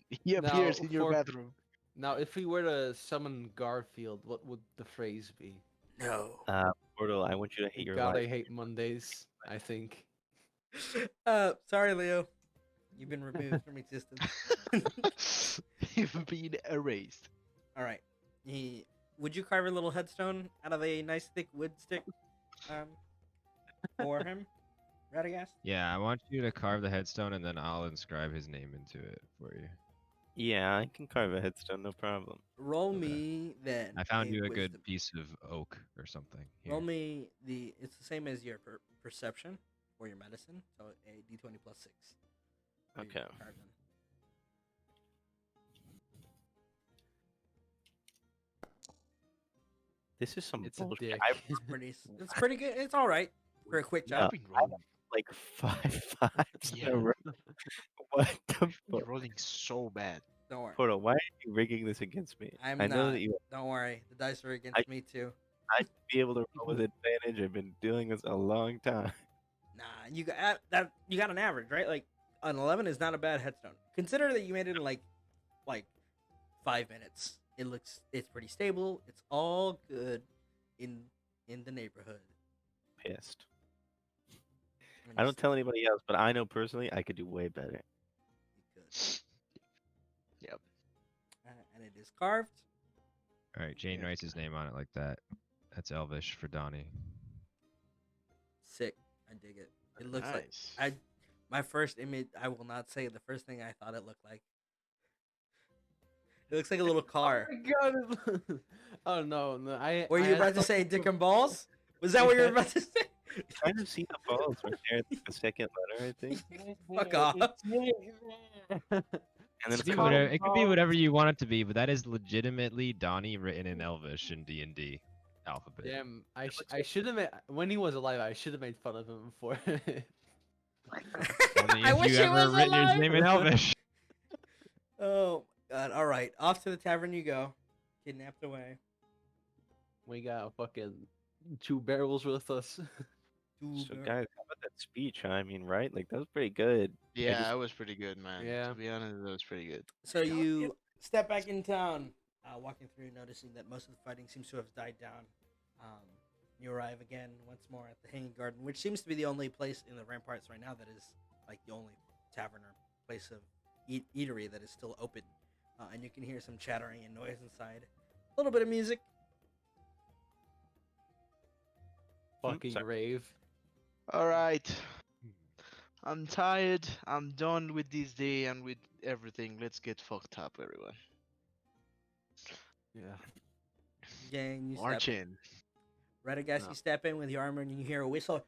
He appears Now, in your for bathroom. now, if we were to summon Garfield, what would the phrase be? No. Portal, I want you to hate your God, life. I hate Mondays. I think. Sorry, Leo. You've been removed from existence. You've been erased. All right. Would you carve a little headstone out of a nice thick wood stick for him, Radagast? Yeah, I want you to carve the headstone and then I'll inscribe his name into it for you. Yeah, I can carve a headstone, no problem. Roll Okay. me then. I found you a good wisdom. piece of oak or something. Here. Roll me It's the same as your perception or your medicine, so a d20 plus 6. for you to Okay. carve them. This is some It's a bullshit. dick. I It's pretty good. It's all right for a quick No, job. I've been rolling. like 5 fives in Yeah. a row. What the You're fuck? rolling so bad. Don't worry. Portal, why are you rigging this against me? I'm I know not. that you Don't worry. The dice are against me too. I'd be able to roll with advantage. I've been doing this a long time. Nah, you got that. You got an average, right? Like an 11 is not a bad headstone. Consider that you made it in like 5 minutes. It's pretty stable. It's all good in the neighborhood. Pissed. When I you don't tell anybody else, but I know personally I could do way better. you could. Yep. And it is carved. All right, Jane writes his name on it like that. That's Elvish for Donnie. Sick. I dig it. It looks Nice. like my first image. I will not say the first thing I thought it looked like. It looks like a little car. Oh my god! Oh no, no! Were you about to say dick and balls? Was that what you were about to say? Kind of see the balls right there at the second letter, I think. Fuck off. And then It it's could, be called whatever, it could be whatever you want it to be, but that is legitimately Donnie written in Elvish in D&D alphabet. Damn, I should have made when he was alive. I should have made fun of him for it. Only I if wish you he ever was written his alive. name in Elvish. Oh god! All right, off to the tavern you go. Kidnapped away. We got fucking 2 barrels with us. So guys, how about that speech? Huh? I mean, right? Like that was pretty good. Yeah, just- that was pretty good, man. Yeah. To be honest, that was pretty good. So you step back in town, walking through, noticing that most of the fighting seems to have died down. You arrive again once more at the Hanging Garden, which seems to be the only place in the ramparts right now that is like the only tavern or place of eatery that is still open. And you can hear some chattering and noise inside. A little bit of music. Fucking sorry. rave. All right. I'm tired. I'm done with this day and with everything. Let's get fucked up, everyone. Yeah. Gang, you March step in. in. Radagast, No. you step in with your armor and you hear a whistle.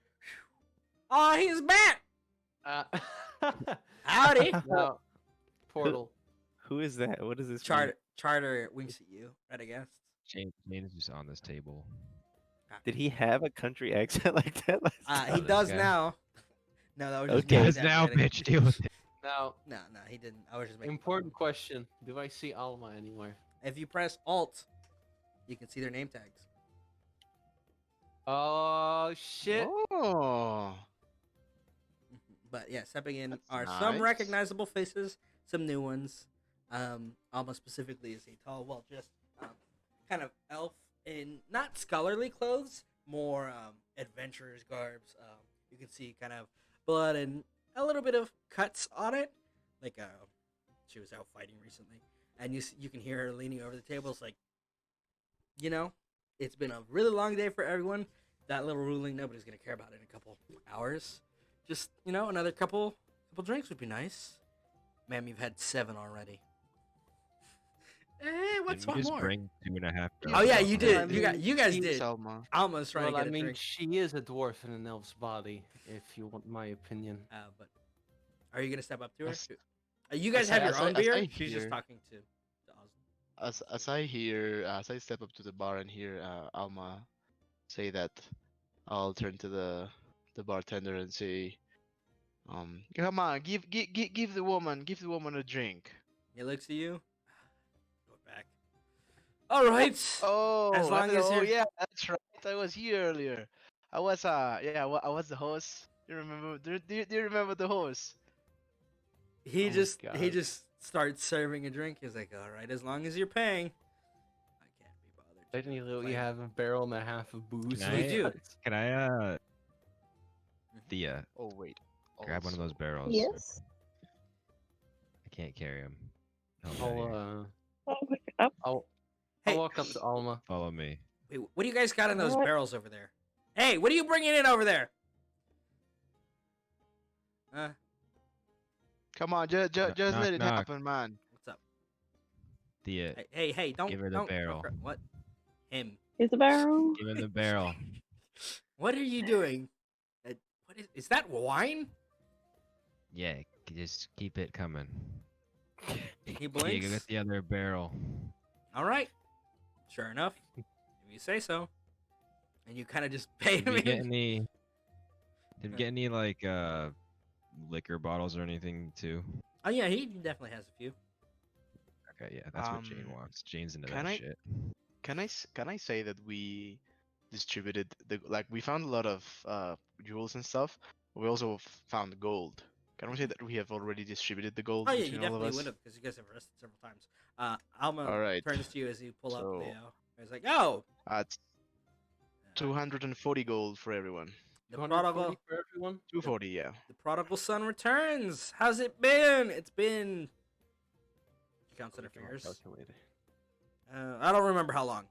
Oh, he's back! Howdy! Now, portal. Who is that? What is this? Charter winks at you, Radagast. Jane is just on this table. Did he have a country accent like that? last He time? does guy. now. No, that was just Okay. me Guys, now, exaggerating. bitch, deal with it. Now, No, he didn't. I was just making fun of important him. question: do I see Alma anywhere? If you press Alt, you can see their name tags. Oh shit! Oh. But yeah, stepping in That's are some nice. recognizable faces, some new ones. Almost specifically is a tall, well dressed, kind of elf in not scholarly clothes, more adventurer's garbs. You can see kind of blood and a little bit of cuts on it, like she was out fighting recently, and you can hear her leaning over the table. It's like, it's been a really long day for everyone. That little ruling, nobody's gonna care about it in a couple hours. Just another couple drinks would be nice. Ma'am, you've had 7 already. What's Didn't one we just more? bring 2.5 Oh yeah, girls you up did. there? You guys Team did. Selma. Almost trying Well, to I get a mean, drink. she is a dwarf in an elf's body. If you want my opinion. But are you gonna step up to her? As- You guys as I- have your as I- own as I beer. She's just hear- talking to Oz. As I step up to the bar and hear Alma say that, I'll turn to the the bartender and say, come on, give the woman a drink. He looks at you. Go back. All right. Oh, As long as you're yeah, that's right. I was here earlier. I was I was the host. You remember? Do you remember the host? he Oh my just God. starts serving a drink. He's like, all right, as long as you're paying, I can't be bothered. Didn't you literally complain." have a barrel and a half of booze? Can We do. Can I Thea, Oh wait. grab one of those Also- barrels? Yes. I can't carry him. I'll Oh my god. I'll Hey, walk up to Alma. Follow me. wait, what do you guys got in those What? barrels over there? Hey, what are you bringing in over there? Come on, just Knock, let it knock. happen, man. What's up? Thea, Hey, don't Give her the don't barrel. What? Him. Here's a barrel. give him the barrel. What are you doing? What is that wine? Yeah, just keep it coming. He Thea, blinks. go get the other barrel. All right. Sure enough, if you say so. And you kind of just pay Did him. we get in. any? Did we get any like liquor bottles or anything too? Oh yeah, he definitely has a few. Okay, yeah, that's what Jane Um, wants. Jane's into can that I- shit. Can I say that we distributed we found a lot of jewels and stuff. But we also found gold. Can we say that we have already distributed the gold Oh yeah, you between all of definitely us? would have because you guys have rested several times. Alma All right. turns to you as you pull up So- Theo. He's like, "Oh, That's 240 gold for everyone. the 240 prodigal, for everyone. 240, yeah. the prodigal son returns. How's it been? It's been." She counts on her fingers. Calculator. I don't remember how long.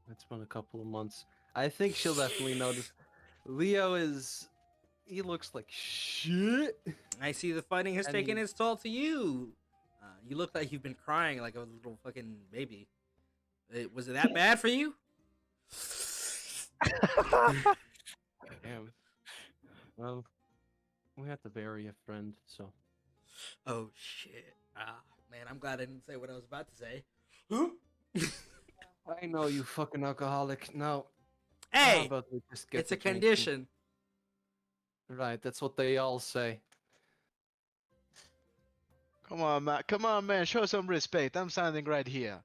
It's been a couple of months. I think she'll definitely notice. Leo is. He looks like shit. I see the fighting has I taken mean- its toll to you. You look like you've been crying like a little fucking baby. Was it that bad for you? Damn. Well, we had to bury a friend, so. Oh shit! Man, I'm glad I didn't say what I was about to say. I know you fucking alcoholic. No. Hey, how about we just get it's a to drinking? condition. Right, that's what they all say. Come on, man. Show some respect. I'm standing right here.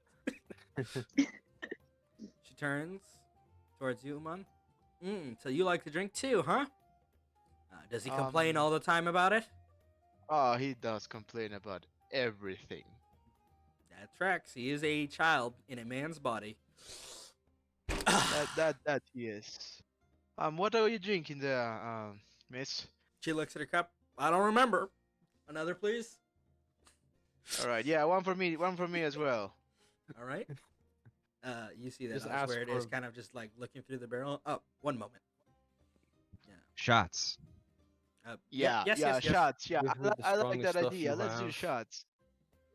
She turns towards you, Umon. So you like to drink too, huh? Does he complain all the time about it? Oh, he does complain about everything. That tracks. He is a child in a man's body. That he is. What are you drinking there, miss? She looks at her cup. I don't remember. Another, please. All right, yeah, one for me as well. All right. You see that Just that's ask where it is, for- kind of just like looking through the barrel. Oh, one moment. Shots. Yeah, yes, yeah, yes, yes. shots. Yeah, With the I like strongest that stuff idea. you Let's do have. shots.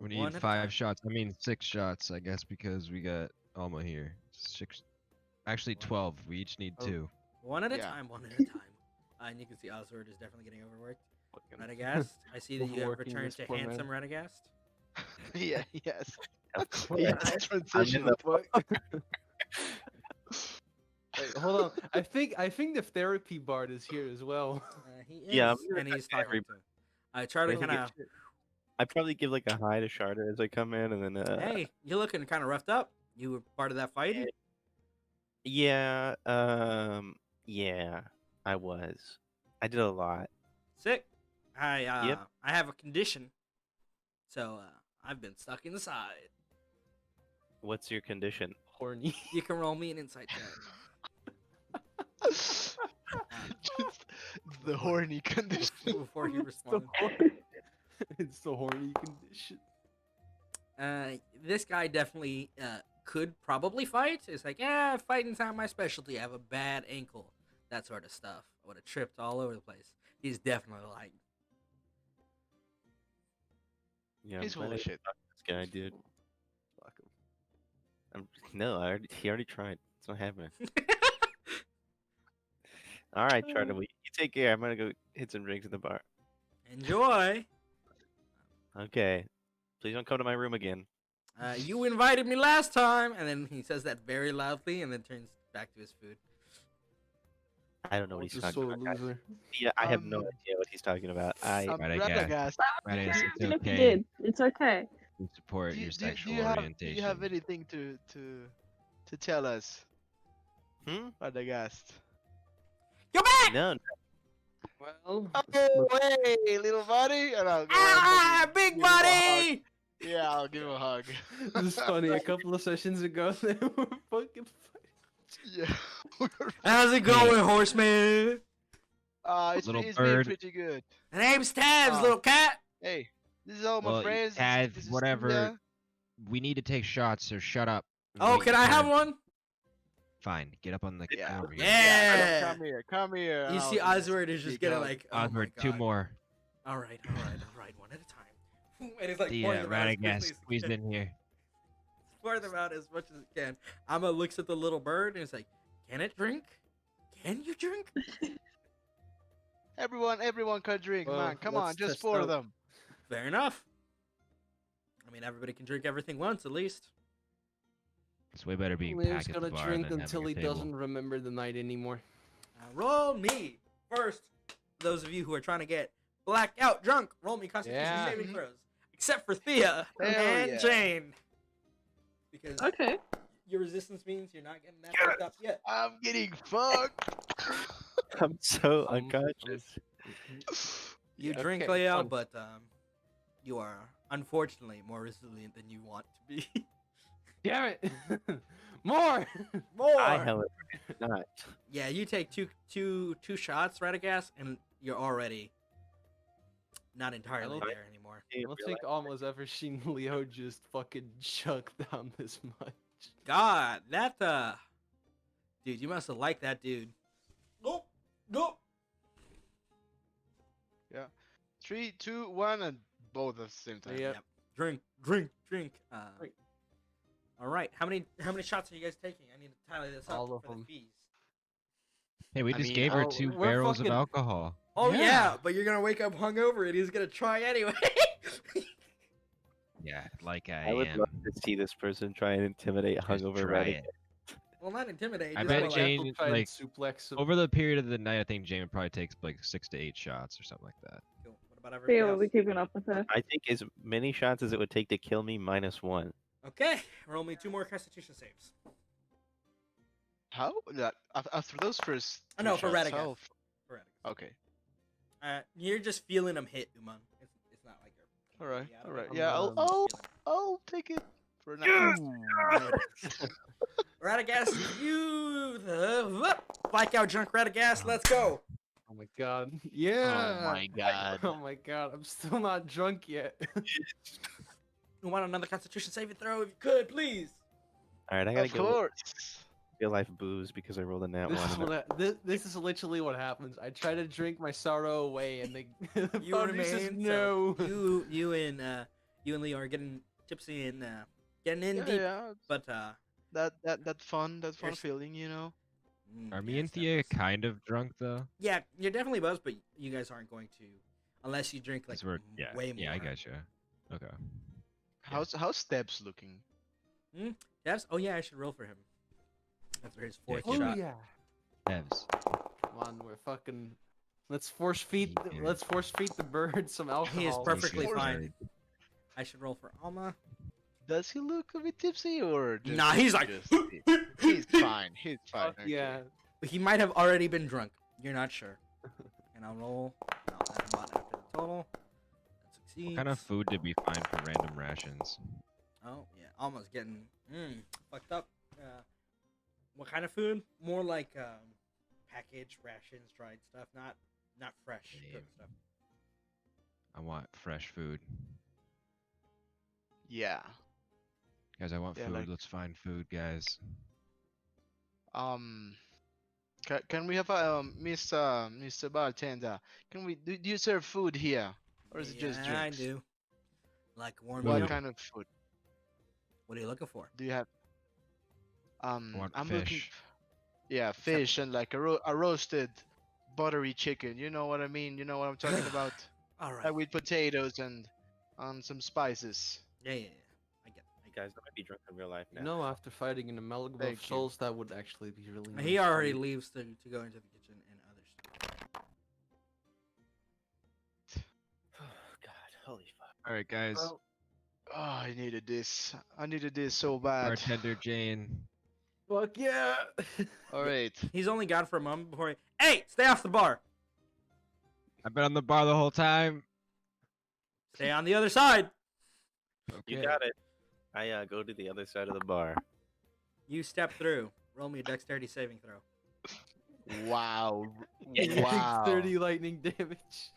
We One need at a time. 5 shots. I mean 6 shots, I guess, because we got Alma here. 6. Actually, 12. We each need Oh. 2. One at a Yeah. time, one at a time. And you can see Oswald is definitely getting overworked. Radagast, I see that you have Overworking returned this to poor man. handsome Radagast. Yeah, yes. Of Yeah, course. it's transition. Wait, hold on. I think the therapy bard is here as well. He is, Yeah, I'm gonna and he's talk to talking to him. I try to Wait, kind of. I'd probably give like a hi to Charter as I come in, and then Hey, you're looking kind of roughed up. You were part of that fight. yeah, yeah, I was. I did a lot. Sick. I Yep. I have a condition, so I've been stuck inside. What's your condition? Horny. You can roll me an insight check. Just the horny condition. Before he responds. It's the horny condition. This guy definitely could probably fight. It's like, yeah, fighting's not my specialty. I have a bad ankle, that sort of stuff. I would have tripped all over the place. He's definitely like, Yeah, He's I'm full glad of I shit. talked to this guy, dude. Fuck him. No, he already tried. It's not happening. All right, Charter. Well, you take care. I'm gonna go hit some drinks at the bar. enjoy. Okay. Please don't come to my room again. You invited me last time, and then he says that very loudly, and then turns back to his food. I don't know what he's The talking sore about. Guys. loser. Yeah, I have no Um, idea what he's talking about. I Right, I Radagast, Right, do, it's Even if you okay. did, it's okay. We support do, your do, sexual do orientation. you have anything to tell us, Hmm? Radagast? Go back! No, Well, Oh, hey, little buddy! And I'll go and Ah, fucking big give him a hug. buddy! Yeah, I'll give him a hug. this is funny. A couple of sessions ago, they were fucking. Yeah. we're How's it going, horseman? Little it's been bird. pretty good. The name's Tabs, Ah. little cat. Hey, this is all my Well, friends. Tad, this is whatever. Thia. We need to take shots, so shut up. and Oh, wait can your I have turn. one? Fine, get up on the Yeah. come over here. Yeah. Come here. You and see, I'll give Oswald is big just getting hug. like, oh my Oswald, god. 2 more. All right, one at a time. And he's like The pouring them out as quickly Radagast as he squeezed can. in here. Pour them out as much as he can. Amma looks at the little bird and is like, "Can it drink? Can you drink?" Everyone can drink, Well, man. Come on, let's just test 4 of out- them. Fair enough. I mean, everybody can drink everything once at least. It's way better being Liam's packed at the gonna bar drink than until having he a table. doesn't remember the night anymore. Roll me first. Those of you who are trying to get blacked out drunk, roll me Constitution Yeah. saving throws. Except for Thea Hell and yeah. Jane, because Okay. your resistance means you're not getting that fucked up yet. I'm getting fucked. I'm so Um, unconscious. You Yeah, drink, okay, Leo, fun. but you are unfortunately more resilient than you want to be. Damn it! More. More. I, however, am not. Yeah, you take two shots, Radagast, and you're already not entirely don't- there anymore. I don't think Alma's ever seen Leo just fucking chuck down this much. God, that dude, you must have liked that dude. Nope, nope. 3, 2, 1, and both at the same time. Yep. Drink. Drink. All right, how many shots are you guys taking? I need to tally this up All of for the them. fees. Hey, we I just mean, gave her oh, 2 we're barrels fucking- of alcohol. Oh yeah. Yeah. But you're gonna wake up hungover and he's gonna try anyway. Yeah, like I would am. love to see this person try and intimidate Just hungover try Radagast. it. Well, not intimidate. I just bet go like, Jane- Try and like, suplex him. Over the period of the night, I think Jamie probably takes like 6 to 8 shots or something like that. Cool. What about everybody Thea will be else? keeping up with her. I think as many shots as it would take to kill me -1. Okay, roll me 2 more Constitution saves. How? After those first. Oh, no, 2 for shots, Radagast. how For Radagast. Okay. You're just feeling him hit, Umon. It's not like you're. Alright. Yeah, I don't Alright. think Yeah. you're I'll just I'll, feeling I'll take it for now. it. Radagast, you the blackout drunk Radagast. Let's go. Oh my god. Yeah. Oh my god. Oh my god. I'm still not drunk yet. You want another Constitution saving throw if you could, please. All right, I gotta Of go course. real life booze because I rolled a nat This is, one. this is literally what happens. I try to drink my sorrow away, and the You body remain. says so no. you and Leo are getting tipsy and getting in Yeah, deep. yeah. But That fun Here's- feeling, you know. Are me yes, and that Thea was- kind of drunk though? Yeah, you're definitely buzzed, but you guys aren't going to, unless you drink like 'Cause we're way more. yeah, I gotcha. Okay. How's Steps looking? Devs? Oh yeah, I should roll for him. After his 4th Oh shot. yeah. Devs. Come on, we're fucking. Let's force feed. Yeah. Let's force feed the bird some alcohol. He is perfectly Force fine. I should roll for Alma. Does he look a bit tipsy or? Just, Nah, he's like. he's fine. He's fine. Fuck yeah. He might have already been drunk. You're not sure. And I'll roll. I'll add him on after the total. That succeeds. What kind of food did we find for random rations? Oh yeah, almost getting fucked up. What kind of food? More like packaged rations, dried stuff, not fresh Damn. cooked stuff. I want fresh food. Yeah. Guys, I want Yeah, food. like- Let's find food, guys. Can we have Mr. Bartender? Can we do you serve food here, or is it just Yeah, I drinks? do. Like warm What meal. kind of food What are you looking for? do you have? want I'm looking. fish. Yeah, fish and like a roasted, buttery chicken. You know what I mean? You know what I'm talking about? All right. Like with potatoes and some spices. Yeah. I get. Guys, I might be drunk in real life now. You know, after fighting an amalgam Thank of you. souls, that would actually be really. He nice for already you. leaves to go into the kitchen and Holy fuck. All right, guys. Well, Oh, I needed this. I needed this so bad. Bartender Jane. fuck yeah. All right. He's only gone for a moment before he. Hey, stay off the bar. I've been on the bar the whole time. Stay on the other side. You got it. I go to the other side of the bar. You step through. Roll me a dexterity saving throw. Wow. Yeah. Wow. 30 lightning damage.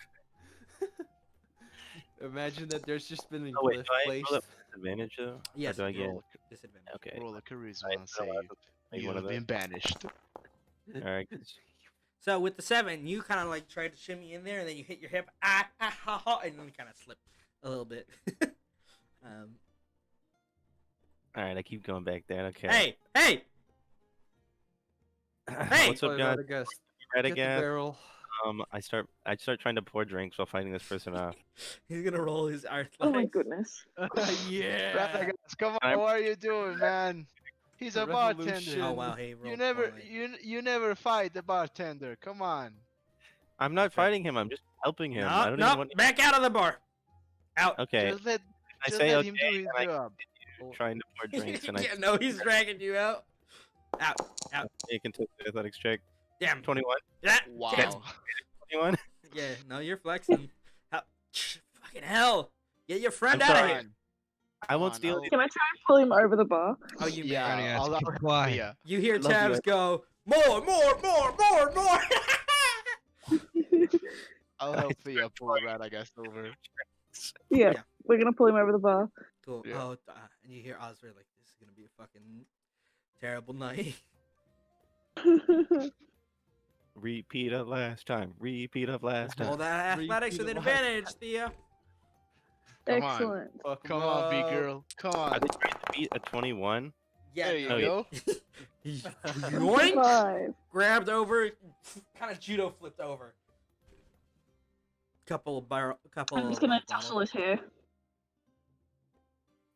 Imagine that there's just been a Oh wait, glyph do I placed. roll up disadvantage though? Yes, Or do I you get? Roll Disadvantage. Okay. a, roll a charisma Alright, and so say I'll have to make you one have of been banished. All right. So with the 7, you kind of like tried to shimmy in there, and then you hit your hip, ha ha, and then you kind of slip a little bit. All right. I keep going back there. Okay. Hey! Hey! What's up, Oh, guys? Radagast, Right get the again. barrel. I start trying to pour drinks while fighting this person off. He's gonna roll his athletics. Oh my goodness. Yeah. Radagast, come on, I'm- what are you doing, man? He's a bartender. Revolution. Oh wow, he rolled You never, poorly. you never fight the bartender. Come on. I'm not fighting him. I'm just helping him. I No, don't no, even want. back out of the bar. Out. Okay. Just let, I just say let okay, him do his and I job. continue trying to pour drinks, and I Yeah, no, he's dragging you out. Out. you can take the athletics check. Damn. 21. That. Wow. Damn. 21. Yeah, no, you're flexing. Fucking hell. Get your friend I'm out of sorry. here. I won't on, steal. I'll- Can I try and pull him over the bar? Oh, you Yeah, may. Radagast, I'll help comply. Thea. You hear I love you, Tabs I- go, more. I'll help Thea pull Radagast over. Yeah, Yeah. we're gonna pull him over the bar. Cool. Yeah. Oh, and you hear Oscar like, this is gonna be a fucking terrible night. Repeat of last time. Repeat of last All time. that athletics with Repeat of advantage, Thea. Come on. Excellent. Fuck Come him on, big up. girl. Come Are on. they trying to beat a 21? Yeah, There you no, go. Yoink! 5. Grabbed over, kind of judo flipped over. Couple. I'm just gonna bottles. tussle his hair.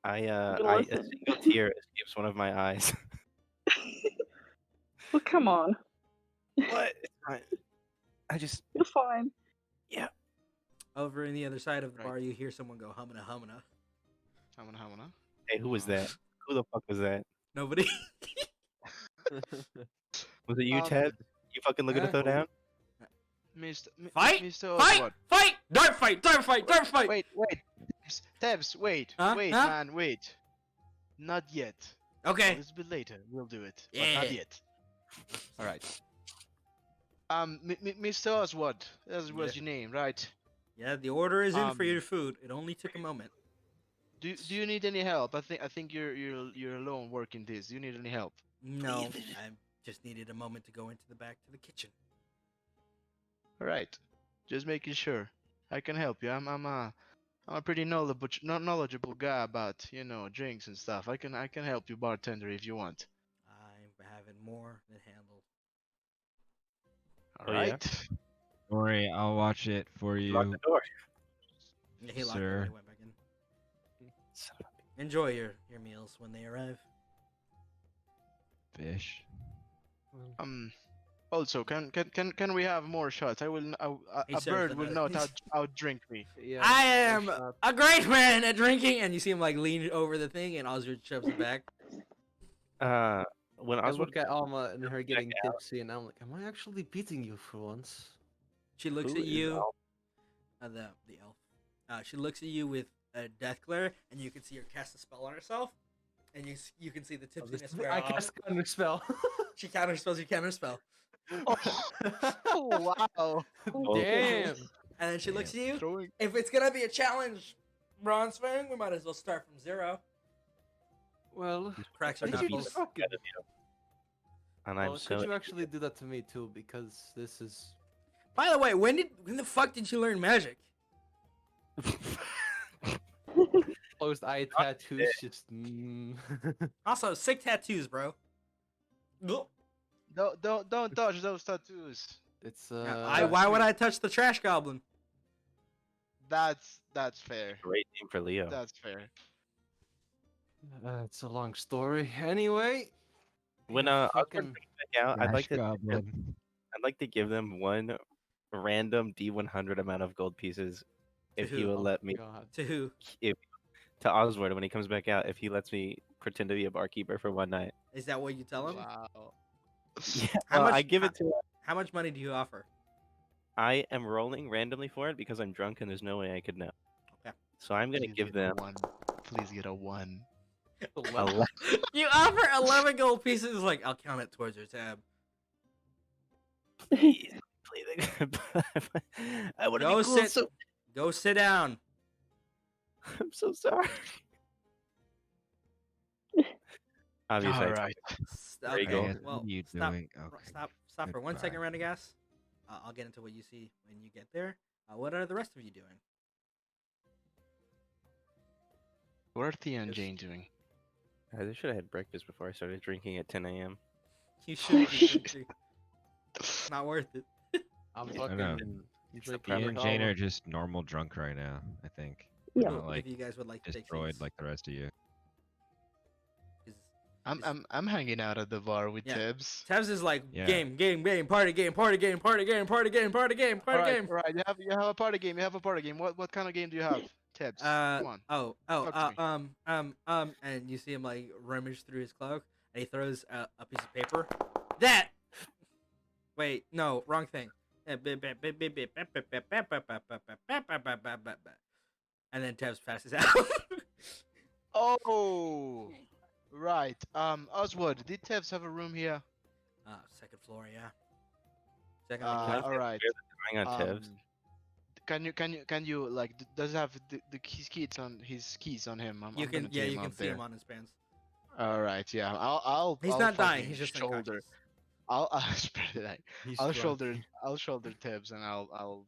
A listen. single tear escapes one of my eyes. Well, come on. What? I just. You're fine. Over in the other side of the Right. bar, you hear someone go humana humana. Hamana. Hey, who was that? Who the fuck was that? Nobody. Was it you, Um, Ted? You fucking looking to throw down? Fight! Mr. Fight! Oswald. Fight! Don't fight! Don't fight! Don't fight! Wait. Tabs, wait. Huh? Wait, Huh? man, wait. Not yet. A Okay. little bit later, we'll do it. But Yeah. not yet. All right. Mr. Oswald, that was your name, right? Yeah, the order is in for Um, your food. It only took a moment. Do you need any help? I think you're alone working this. Do you need any help? No, I just needed a moment to go into the back to the kitchen. All right. Just making sure. I can help you. I'm a pretty knowledgeable guy about drinks and stuff. I can help you, bartender, if you want. I'm having more than handled. All Oh, yeah? right. Don't worry, I'll watch it for Lock you. the door. Yeah, he locked it Sir. when he went back in. Enjoy your meals when they arrive. Fish. Also, can we have more shots? I will. He A serves bird will another- not outdrink me. Yeah, I more am shots. a great man at drinking, and you see him like lean over the thing, and Osgood shoves it back. When I Oswald look at Alma and her getting out. tipsy, and I'm like, am I actually beating you for once? She looks Who at is you. Al? The elf. She looks at you with a death glare, and you can see her cast a spell on herself, and you can see the Oh, this- tipsiness wear I off. cast counter spell. She counterspells. You counterspell, Oh wow! Damn. and then she looks at you. Throwing. If it's gonna be a challenge, bronze fang, we might as well start from 0. Well, Cracks her could you knuckles. just fucking? and I'm Well, so could you actually do that to me too? Because this is. By the way, when the fuck did you learn magic? Closed eye tattoos, just. Also, sick tattoos, bro. Ugh. Don't touch those tattoos. It's Why would I touch the trash goblin? That's fair. great name for Leo. That's fair. It's a long story. Anyway. When yeah, Oswald fucking- comes back out, Trash goblin. I'd like to give them one random D100 amount of gold pieces if To he who? will Oh let me God. To who? if to Oswald when he comes back out if he lets me pretend to be a barkeeper for one night. Is that what you tell him? Wow. Yeah, How well, much? I give it to him. How much money do you offer? I am rolling randomly for it because I'm drunk and there's no way I could know. Okay. So I'm gonna Please give get a them one. Please get a one. 11. You offer 11 gold pieces. Like I'll count it towards your tab. Please, please. I want to be Go cool. sit. So Go sit down. I'm so sorry. Obviously, All right. There you Okay. go. Radagast, Well, what are you stop. doing? Okay. Stop for 1 second, goodbye. Radagast. I'll get into what you see when you get there. What are the rest of you doing? What are Thea and Yes. Jane doing? I should have had breakfast before I started drinking at 10 a.m. You shouldn't be drinking. It's not worth it. I'm I fucking know. It's the drinking Ian proper and Jane Kava. are just normal drunk right now. I think. Yeah. Not If like you guys would like to take destroyed seats. like the rest of you. 'Cause I'm hanging out at the bar with Yeah. Tibbs. Tevz is like Yeah. game, party game, party game, party game, party game, party game, All party right, game. all right. You have a party game. You have a party game. What kind of game do you have, Tibbs? Come on. Talk to me. And you see him like rummage through his cloak, and he throws a piece of paper. That. Wait, no, wrong thing. And then Tevz passes out. Oh, right. Oswald, did Tibbs have a room here? Second floor, yeah. Second. on the Can I left. All right. Hang on, Tevs. Can you like does he have his keys on him? You I'm can, gonna yeah, take you him can up see there. him on his pants. All right, yeah. I'll He's I'll not dying. fucking He's just shoulder. unconscious. I'll spread it out. He's I'll drunk. shoulder Tibbs and I'll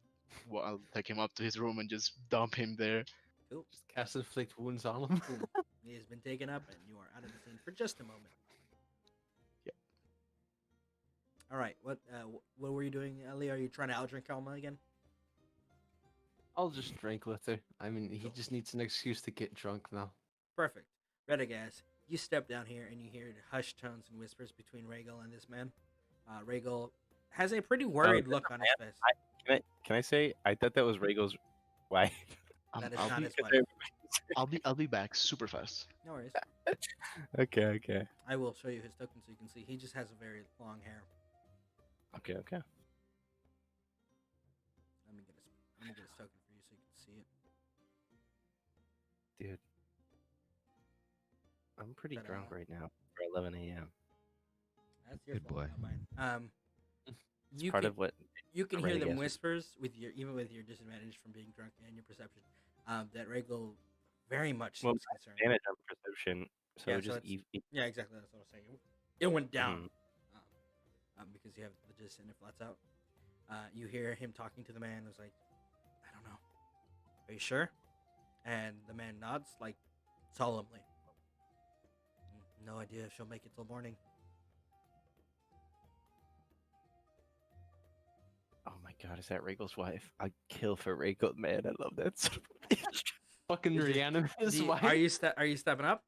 take him up to his room and just dump him there. Cool. Just cast inflict wounds on him. Boom. He has been taken up, and you are out of the scene for just a moment. Yep. All right. What were you doing, Ellie? Are you trying to outdrink Alma again? I'll just drink with her. I mean, he just needs an excuse to get drunk now. Perfect. Radagast, you step down here, and you hear hushed tones and whispers between Rhaegal and this man. Rhaegal has a pretty worried look on his face. Can I say I thought that was Rhaegal's wife? That is I'll not be his wife. I'll be back super fast. No worries. Okay. I will show you his token so you can see. He just has a very long hair. Okay. Let me get his token for you so you can see it. Dude. I'm pretty Ta-da. drunk right now for 11 a.m. That's your Good fault, boy. not mine. You Part can, of what you can hear them Radagast- whispers even with your disadvantage from being drunk and your perception. That Rhaegal very much Well, seems concerned. advantage on perception. So Yeah, so just it's- Yeah, exactly. That's what I was saying. It went down because you have the disadvantage flats out. You hear him talking to the man who's like, I don't know. Are you sure? And the man nods, like, solemnly. No idea if she'll make it till morning. Oh my god, is that Rhaegal's wife? I'd kill for Rhaegal, man. I love that son of a bitch. Fucking Is it- Rihanna is wife. Are you stepping up?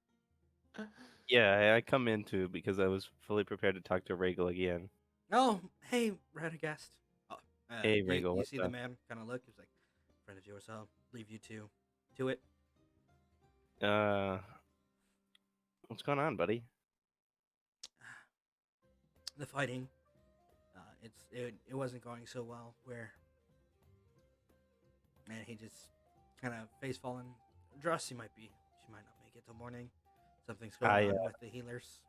Yeah, I come into because I was fully prepared to talk to Rhaegal again. Oh, hey, Radagast. Oh, Hey, you Rhaegal, what's see the up? man kind of look. He's like, friend of yours, I'll leave you to it. What's going on, buddy? The fighting. It wasn't going so well. And he just kind of face fallen. Drusy might not make it till morning. Something's going on with the healers.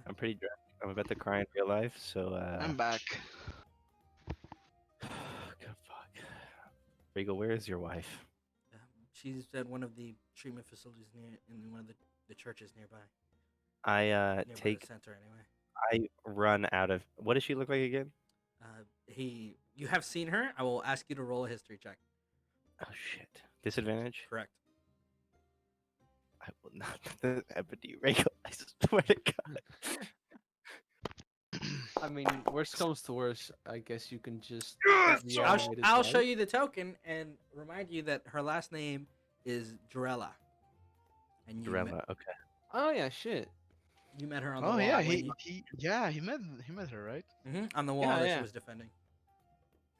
I'm pretty drunk. I'm about to cry in real life, so I'm back. God, fuck. Rhaegal, where is your wife? She's at one of the treatment facilities in one of the churches nearby. I Nearby take. the center anyway. I run out of. What does she look like again? You have seen her. I will ask you to roll a history check. Oh shit! Disadvantage. Correct. I will not let that happen to you, Rhaegal. I swear to God. I mean, worst comes to worst, I guess you can just. I'll show you the token and remind you that her last name is Jarella. And you Drama. Okay. Oh yeah, shit. you met her on the Oh wall. yeah, when he met her, right? on the wall Yeah, that yeah. she was defending.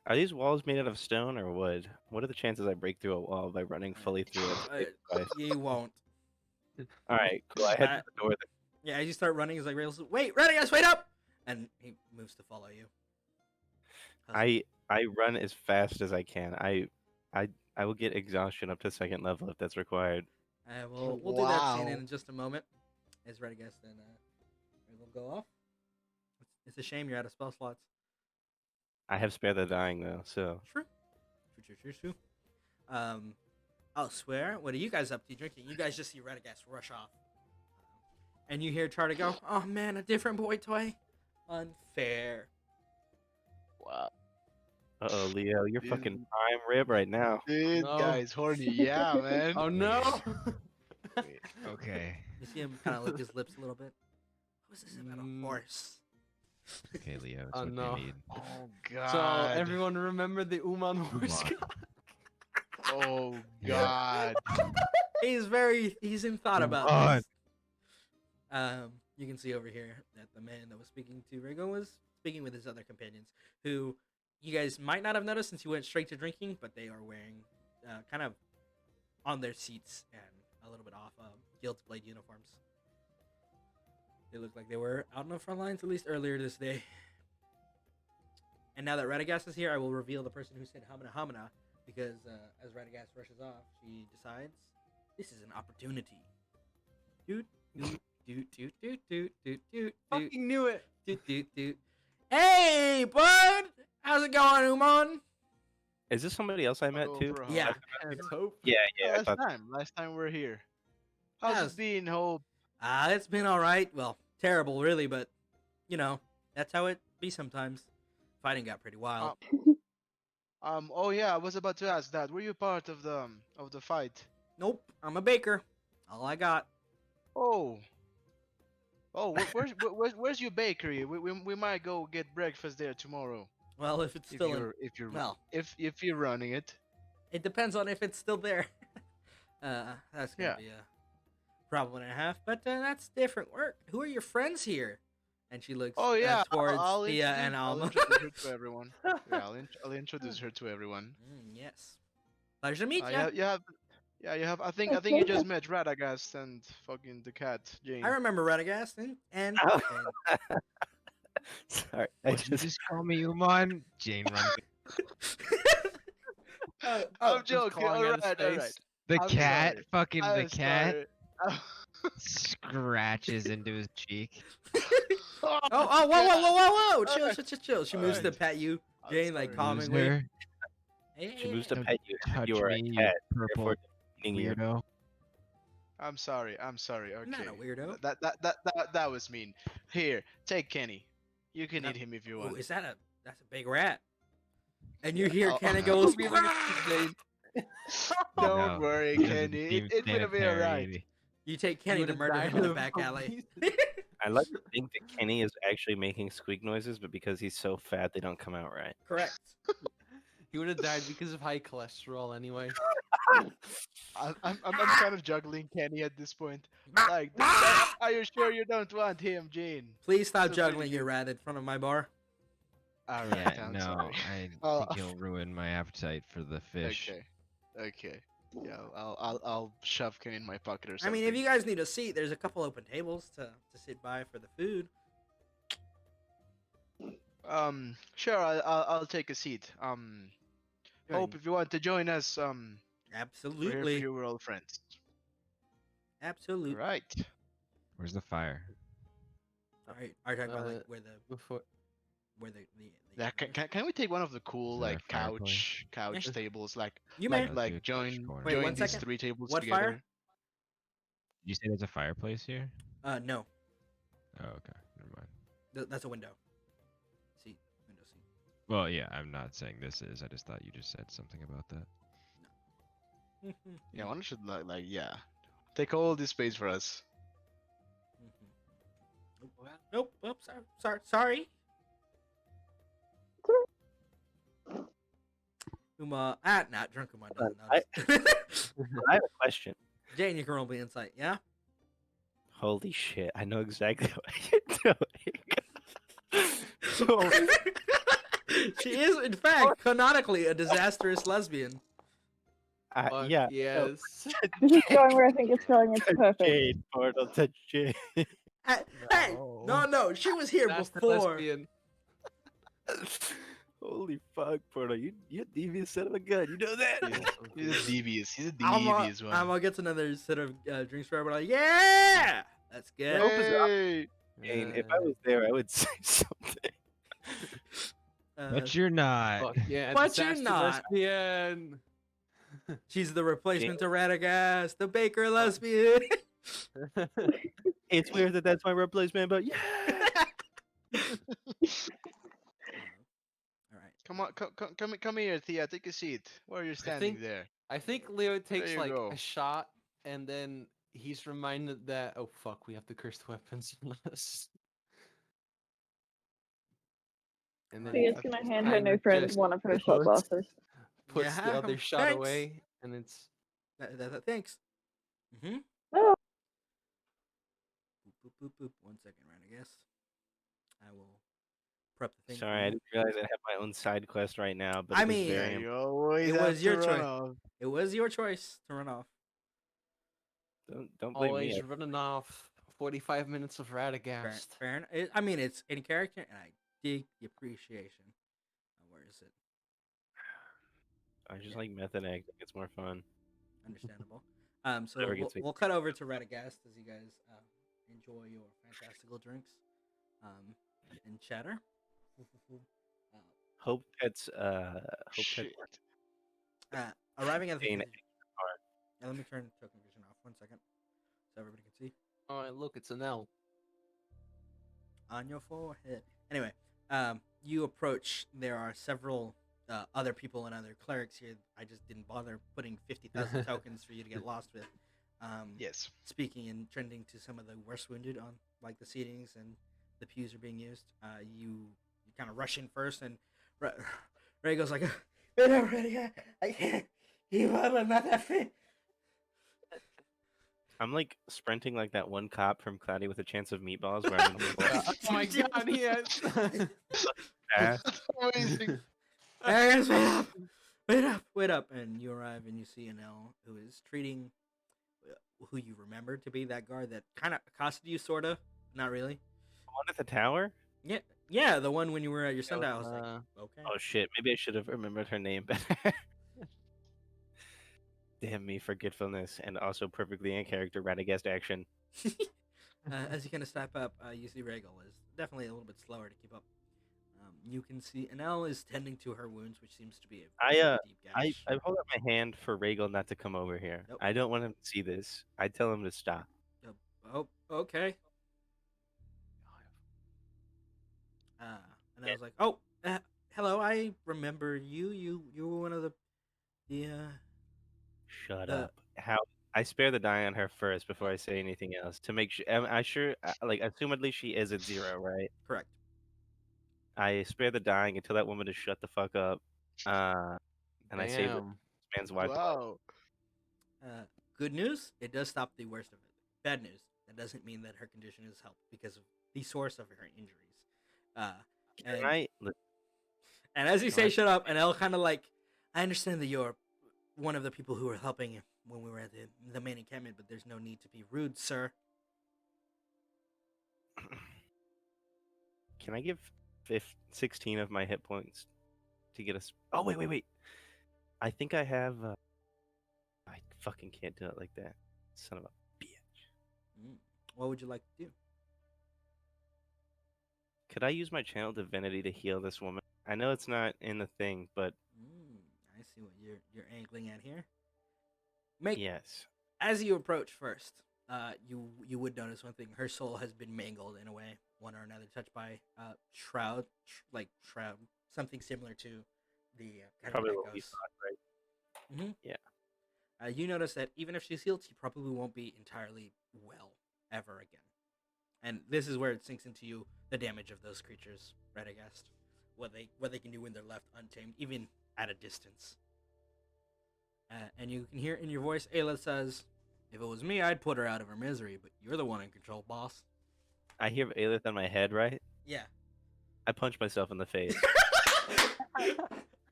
Are these walls made out of stone or wood? What are the chances I break through a wall by running fully through it? You won't. All right, cool. I head to the door. Yeah, as you start running, he's like, wait, Radagast, wait up! And he moves to follow you. I run as fast as I can. I will get exhaustion up to 2nd level if that's required. We'll do that scene Wow. in just a moment. As Radagast and will go off. It's a shame you're out of spell slots. I have Spare the Dying though, so True. I'll swear. What are you guys up to drinking? You guys just see Radagast rush off. And you hear Char to go, oh man, a different boy toy? Unfair. Wow. uh-oh, Leo, you're Dude. fucking prime rib right now. Dude, No. guy's horny. Yeah, man. Oh no! Wait. Okay. You see him kind of lick his lips a little bit. What is this about Mm. a horse? Okay, Leo. It's Oh, what no. you need. Oh god. So everyone remember the Umon horse? Umon. Oh Yeah. god. He's in thought about Umon. this. You can see over here that the man that was speaking to Rigo was speaking with his other companions, who you guys might not have noticed since he went straight to drinking, but they are wearing kind of on their seats and a little bit off Guild's Blade uniforms. They look like they were out on the front lines at least earlier this day. And now that Radagast is here, I will reveal the person who said Hamina Hamina, because as Radagast rushes off, she decides this is an opportunity. Doot, doot, doot, doot, doot, doot, doot, doot, Fucking knew it. doot, doot, doot. Hey, bud! How's it going, Umon? Is this somebody else I met Go too? for a Yeah. hug. Let's hope. Yeah, I thought Last time we're here. How's Yes. it been, Hope? It's been all right. Well, terrible, really, but you know that's how it be sometimes. Fighting got pretty wild. Oh yeah, I was about to ask that. Were you part of the fight? Nope, I'm a baker. All I got. Oh. Oh, where's your bakery? We might go get breakfast there tomorrow. Well, if it's still in, well, if you're running it. it depends on if it's still there. That's gonna Yeah. be a problem and a half, but that's different work. Who are your friends here? And she looks Oh yeah, towards I'll Thia and I'll Alma. introduce her to everyone. Yeah, I'll introduce her to everyone. Yes. Pleasure to meet you. You have. I think you just met Radagast and fucking the cat Jane. I remember Radagast and Oh. Sorry, I What did you just call me, Umon? Jane runs. I'm just joking. clawing All at his right, all face. right. The I'm cat, sorry. fucking the I'm cat, sorry. scratches into his cheek. whoa! Chill, Alright. chill. She moves to Alright. pat you, I'm Jane, like sorry. calmingly. Loser. She moves to Don't pet you. touch You are a me, you cat. purple Therefore, eating you. weirdo. I'm sorry. Okay. Not a weirdo. That was mean. Here, take Kenny. You can No. eat him if you Oh, want. is that's a big rat? And you hear I'll- Kenny I'll goes. be looking at Jane. Don't No, worry, he has a Kenny. deep It's gonna be sanitary- alright. You take Kenny to would've murder died him in the of back alley. obese- I like to think that Kenny is actually making squeak noises, but because he's so fat, they don't come out right. Correct. He would have died because of high cholesterol anyway. I'm kind of juggling Kenny at this point. Like, are you sure you don't want him, Jane? Please stop So juggling pretty your rat in front of my bar. All right, Yeah, I'm no, sorry. I Oh. think he'll ruin my appetite for the fish. Okay. Yeah, I'll shove Kenny in my pocket or I something. mean, if you guys need a seat, there's a couple open tables to sit by for the food. Sure, I'll take a seat. Hope if you want to join us, we're here for Absolutely. you, we're all friends. Absolutely. Right. Where's the fire? All right. Are you talking about like Uh, where the Before Yeah, can we take one of the cool Is there a like fireplace? couch Yeah. tables like You Like may. a like good join corner. Wait, join one these second. 3 tables What together? fire? Did you say there's a fireplace here? No. Oh, okay. Never mind. That's a window. Seat. Window seat. Well, yeah, I'm not saying this is. I just thought you just said something about that. Yeah, one should like yeah, take all this space for us. Nope. Oops. Sorry. Not drunk Uma doesn't notice. I have a question. Jane, you can roll me insight. Yeah. Holy shit! I know exactly what you're doing. So, She is, in fact, canonically a disastrous lesbian. Fuck Yeah. yes. This is going where I think it's going. It's perfect. Jade, Portal, touch Jade. Hey, no, she was here That's the before. lesbian. Holy fuck, Portal. You devious son of a gun. You know that? Yeah, He's a devious. He's a I'm devious one. gonna get another set of drinks for everybody. Like, yeah, that's good. Hey! Jane, if I was there, I would say something. But you're not. Fuck yeah, But you're disaster not. lesbian. She's the replacement to Radagast, the baker lesbian. It's weird that that's my replacement, but yeah. All right. Come on, come here, Thea. Take a seat. Why are you standing think- there? I think Leo takes you like go. a shot, and then he's reminded that oh fuck, we have the cursed weapons on us. And then Thea's he gonna just hand her kinda new friend just one of her shot puts- glasses. Puts the Yeah, other shot thanks. away, and it's Thanks. Mm-hmm. Oh. Boop, boop, boop, boop. 1 second, Radagast. I will prep the thing. for Sorry, I you. didn't realize I have my own side quest right now. But I it was mean- very Yeah, you always It have was to your run choice. off. It was your choice to run off. don't blame always me. running off 45 minutes of Radagast. Fair. I mean, it's in character, and I dig the appreciation. Where is it? I just like method acting. It's more fun. Understandable. So Whatever gets me. we'll cut over to Radagast as you guys enjoy your fantastical drinks and chatter. Hope Pet's Shit. Arriving at the Jane, Now, let me turn token vision off 1 second so everybody can see Oh, and look, it's an L. on your forehead. Anyway, you approach. There are several other people and other clerics here. I just didn't bother putting 50,000 tokens for you to get lost with. Yes. Speaking and trending to some of the worst wounded on like the seatings and the pews are being used. You kind of rush in first, and Ray goes like, "Wait up, ready? I can't keep up. I'm not that fit." I'm like sprinting like that one cop from Cloudy with a Chance of Meatballs. Where I'm in the Oh my god, yes. fast. That's amazing. Radagast, wait up! And you arrive, and you see an L who is treating who you remember to be that guard that kind of accosted you, sort of, not really. One at the tower? Yeah, the one when you were at your sundial. I was like, okay. Oh shit! Maybe I should have remembered her name better. Damn me, forgetfulness, and also perfectly in character Radagast action. As you kind of step up, you see Regal is definitely a little bit slower to keep up. You can see Anel is tending to her wounds, which seems to be a I deep gash. I hold up my hand for Regal not to come over here. Nope. I don't want him to see this. I tell him to stop. Oh, okay. And I was like, "Oh, hello. I remember you. You were one of the Shut The- up. How I spare the die on her first before I say anything else to make sure. Am I sure? Like, assumedly she is at 0, right? correct." I spare the dying until that woman to shut the fuck up. And I save this Damn. man's wife. Wow. Good news, it does stop the worst of it. Bad news, that doesn't mean that her condition is helped because of the source of her injuries. Can And, I? and as you say, What? shut up, and Elle kind of like, I understand that you're one of the people who were helping when we were at the main encampment, but there's no need to be rude, sir. Can I give 16 of my hit points to get us? Oh wait. I think I have. I fucking can't do it like that. Son of a bitch. What would you like to do? Could I use my channel divinity to heal this woman? I know it's not in the thing, but I see what you're angling at here. Make yes. As you approach first, you would notice one thing: her soul has been mangled in a way, one or another, touched by shroud, something similar to the Probably kind of what we thought, right? Yeah. You notice that even if she's healed, she probably won't be entirely well ever again. And this is where it sinks into you the damage of those creatures, Radagast. What they can do when they're left untamed, even at a distance. And you can hear in your voice, Ayla says, "If it was me, I'd put her out of her misery, but you're the one in control, boss." I hear Aelith on my head, right? Yeah. I punch myself in the face.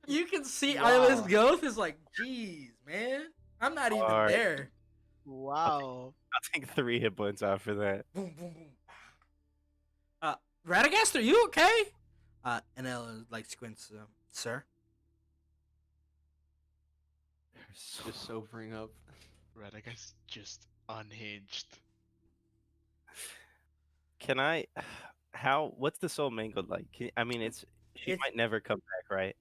You can see Wow. Isla's ghost is like, geez, man, I'm not even Alright. there. Wow. I'll take 3 hit points off for that. Boom, boom, boom. Radagast, are you okay? And Ella like squints, sir. Just sobering up. Radagast just unhinged. Can I? What's the soul mangled like? I mean, she It's- might never come back, right?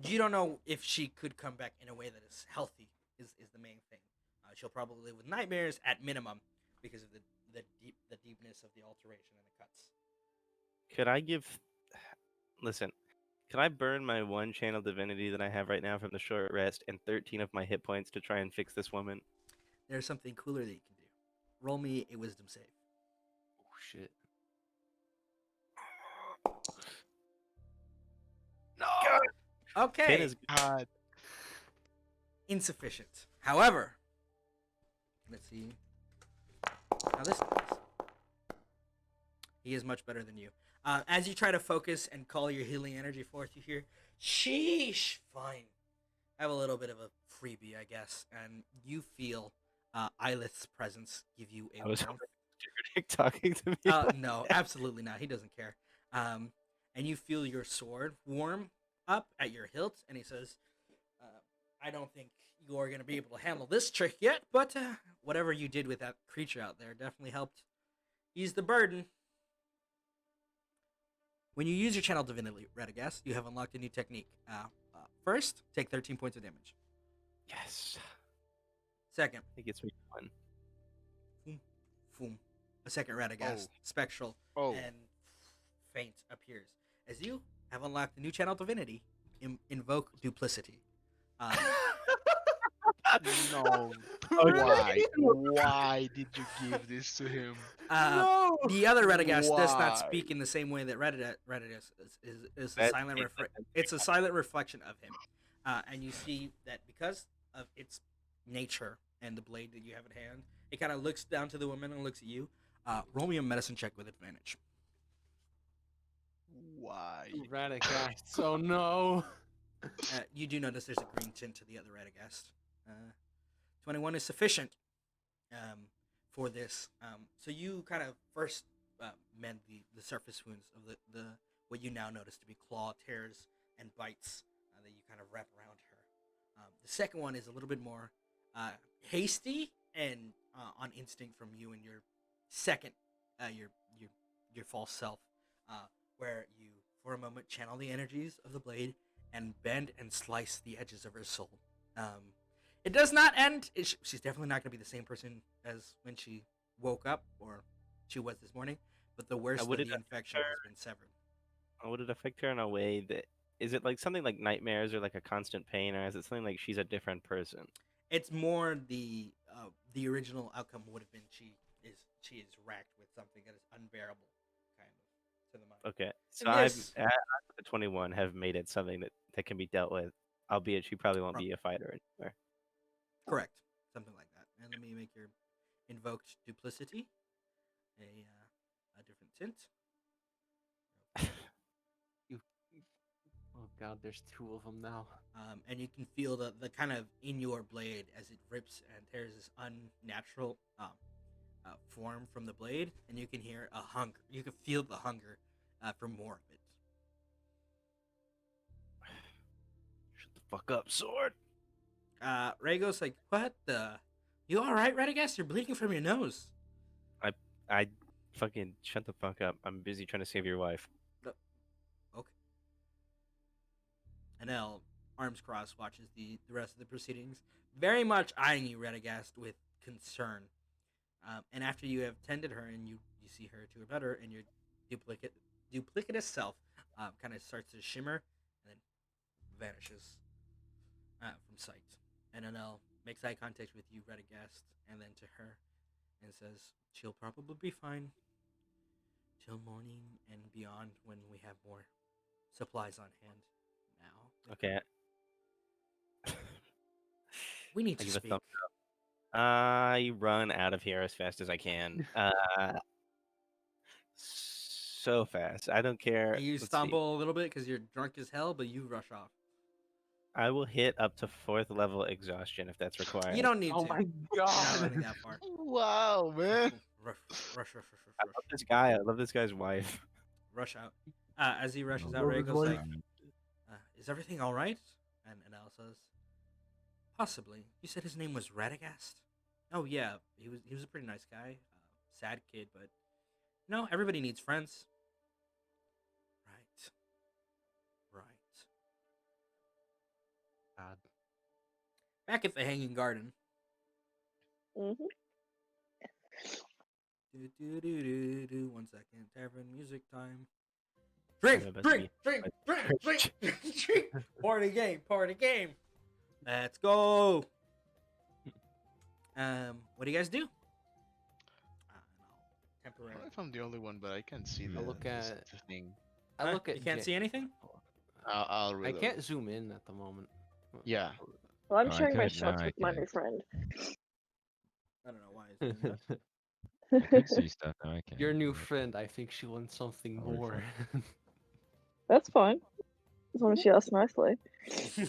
You don't know if she could come back in a way that is healthy. Is the main thing. She'll probably live with nightmares at minimum because of the deepness of the alteration and the cuts. Could I give? Listen, can I burn my 1 channel divinity that I have right now from the short rest and 13 of my hit points to try and fix this woman? There's something cooler that you can do. Roll me a wisdom save. Oh shit. No. Okay. 10 is God. Insufficient. However, let's see how this goes. He is much better than you. As you try to focus and call your healing energy forth, you hear, sheesh, fine. I have a little bit of a freebie, I guess. And you feel Eilith's presence give you a I was warmth. talking to me. No, absolutely not. He doesn't care. And you feel your sword warm up at your hilt, and he says, I don't think you are going to be able to handle this trick yet, but whatever you did with that creature out there definitely helped ease the burden. When you use your channel divinity, Radagast, you have unlocked a new technique. First, take 13 points of damage. Yes, Second, it gets me 1. boom. A second Radagast, spectral, Oh. and faint appears. As you have unlocked the new channel divinity, invoke duplicity. No. Why? Why did you give this to him? No. The other Radagast does not Why? speak in the same way that Radagast is a That's silent different. it's a silent reflection of him. And you see that because of its nature and the blade that you have at hand, it kind of looks down to the woman and looks at you. Roll me a medicine check with advantage. Why? Radagast. Oh no. You do notice there's a green tint to the other Radagast. 21 is sufficient for this. So you kind of first mend the surface wounds of the what you now notice to be claw tears and bites that you kind of wrap around her. The second one is a little bit more hasty and on instinct from you and your second your false self, where you for a moment channel the energies of the blade and bend and slice the edges of her soul. It does not end. She's definitely not going to be the same person as when she woke up or she was this morning, but the worst of would the it affect infection her? has been severed. Would it affect her in a way that is it like something like nightmares or like a constant pain, or is it something like she's a different person? It's more the original outcome would have been she is racked with something that is unbearable, kind of to the mind. Okay, so And this- I've at 21 have made it something that can be dealt with, albeit she probably won't be a fighter anymore. Correct, something like that. And let me make your invoked duplicity a different tint. Oh god, there's 2 of them now. And you can feel the kind of in your blade as it rips and tears this unnatural form from the blade, and you can hear a hunger. You can feel the hunger for more of it. Shut the fuck up, sword. Rhaego's like, what the? You all right, Radagast? You're bleeding from your nose. I fucking shut the fuck up. I'm busy trying to save your wife. Okay. Anel, arms crossed, watches the rest of the proceedings, very much eyeing you, Radagast, with concern. And after you have tended her and you see her to her better, and your duplicitous self kind of starts to shimmer and then vanishes from sight. And Anel makes eye contact with you, Radagast, and then to her, and says, she'll probably be fine till morning and beyond when we have more supplies on hand. Now, Okay. we need I to give a speak. thumbs up. I run out of here as fast as I can. so fast. I don't care. And you Let's see. stumble a little bit because you're drunk as hell, but you rush off. I will hit up to 4th level exhaustion if that's required. You don't need Oh to. my You're not god. running that far. Wow, man. Rush, rush, rush, rush, I rush, love this guy. I love this guy's wife. rush out. As he rushes Oh, out, Ray his goes wife. like, "Is everything all right?" And Al says, "Possibly. You said his name was Radagast." Oh yeah, he was a pretty nice guy. Sad kid, but everybody needs friends. Right. Right. God. Back at the Hanging Garden. Mhm. Do. 1 second. Tavern music time. Drink, Yeah, drink, drink, drink, drink, drink, drink. Party game, party game. Let's go. What do you guys do? I don't know Temporary. if I'm the only one, but I can't see Hmm. the, I'll look this at- thing. I look at. You can't see anything? I'll I reload. can't zoom in at the moment. Yeah. Well, I'm Oh, I sharing my could, now shots I with my can. new friend. I don't know why. It's doing that. I could see stuff. Now I can't. Your new But- friend, I think she wants something Oh, we're more. That's fine. As long as she asks nicely. Yes.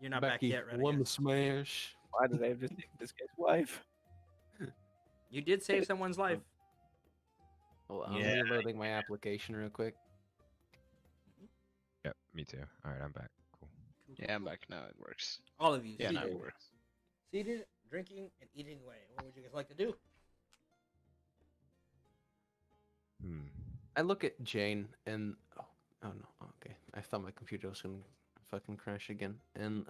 You're not Becky, back yet, one Radagast. smash. Why did I have to save this guy's wife? You did save someone's life. Oh, I'm Yeah. reloading my application real quick. Yep, me too. All right, I'm back. Cool. Yeah, I'm back now. It works. All of you. Yeah, now seated, it works. seated, drinking, and eating away. What would you guys like to do? Hmm. I look at Jane and oh no, okay. I thought my computer was gonna fucking crash again. And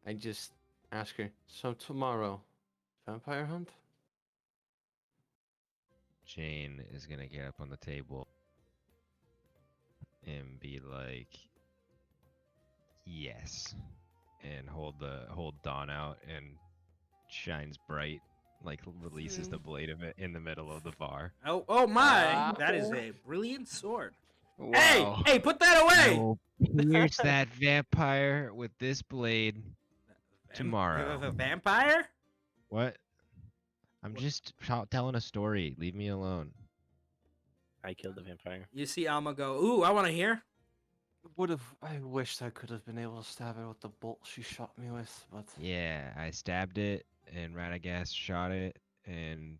I just ask her, so tomorrow, vampire hunt? Jane is gonna get up on the table and be like, "Yes," and hold Dawn out and shines bright, like releases the blade of it in the middle of the bar. Oh my! Ah. That is a brilliant sword. Wow. Hey, put that away! I will pierce that vampire with this blade. Tomorrow. A vampire? What? I'm just telling a story. Leave me alone. I killed the vampire. You see Alma go, ooh, I want to hear. I wished I could have been able to stab her with the bolt she shot me with, but Yeah, I stabbed it, and Radagast shot it, and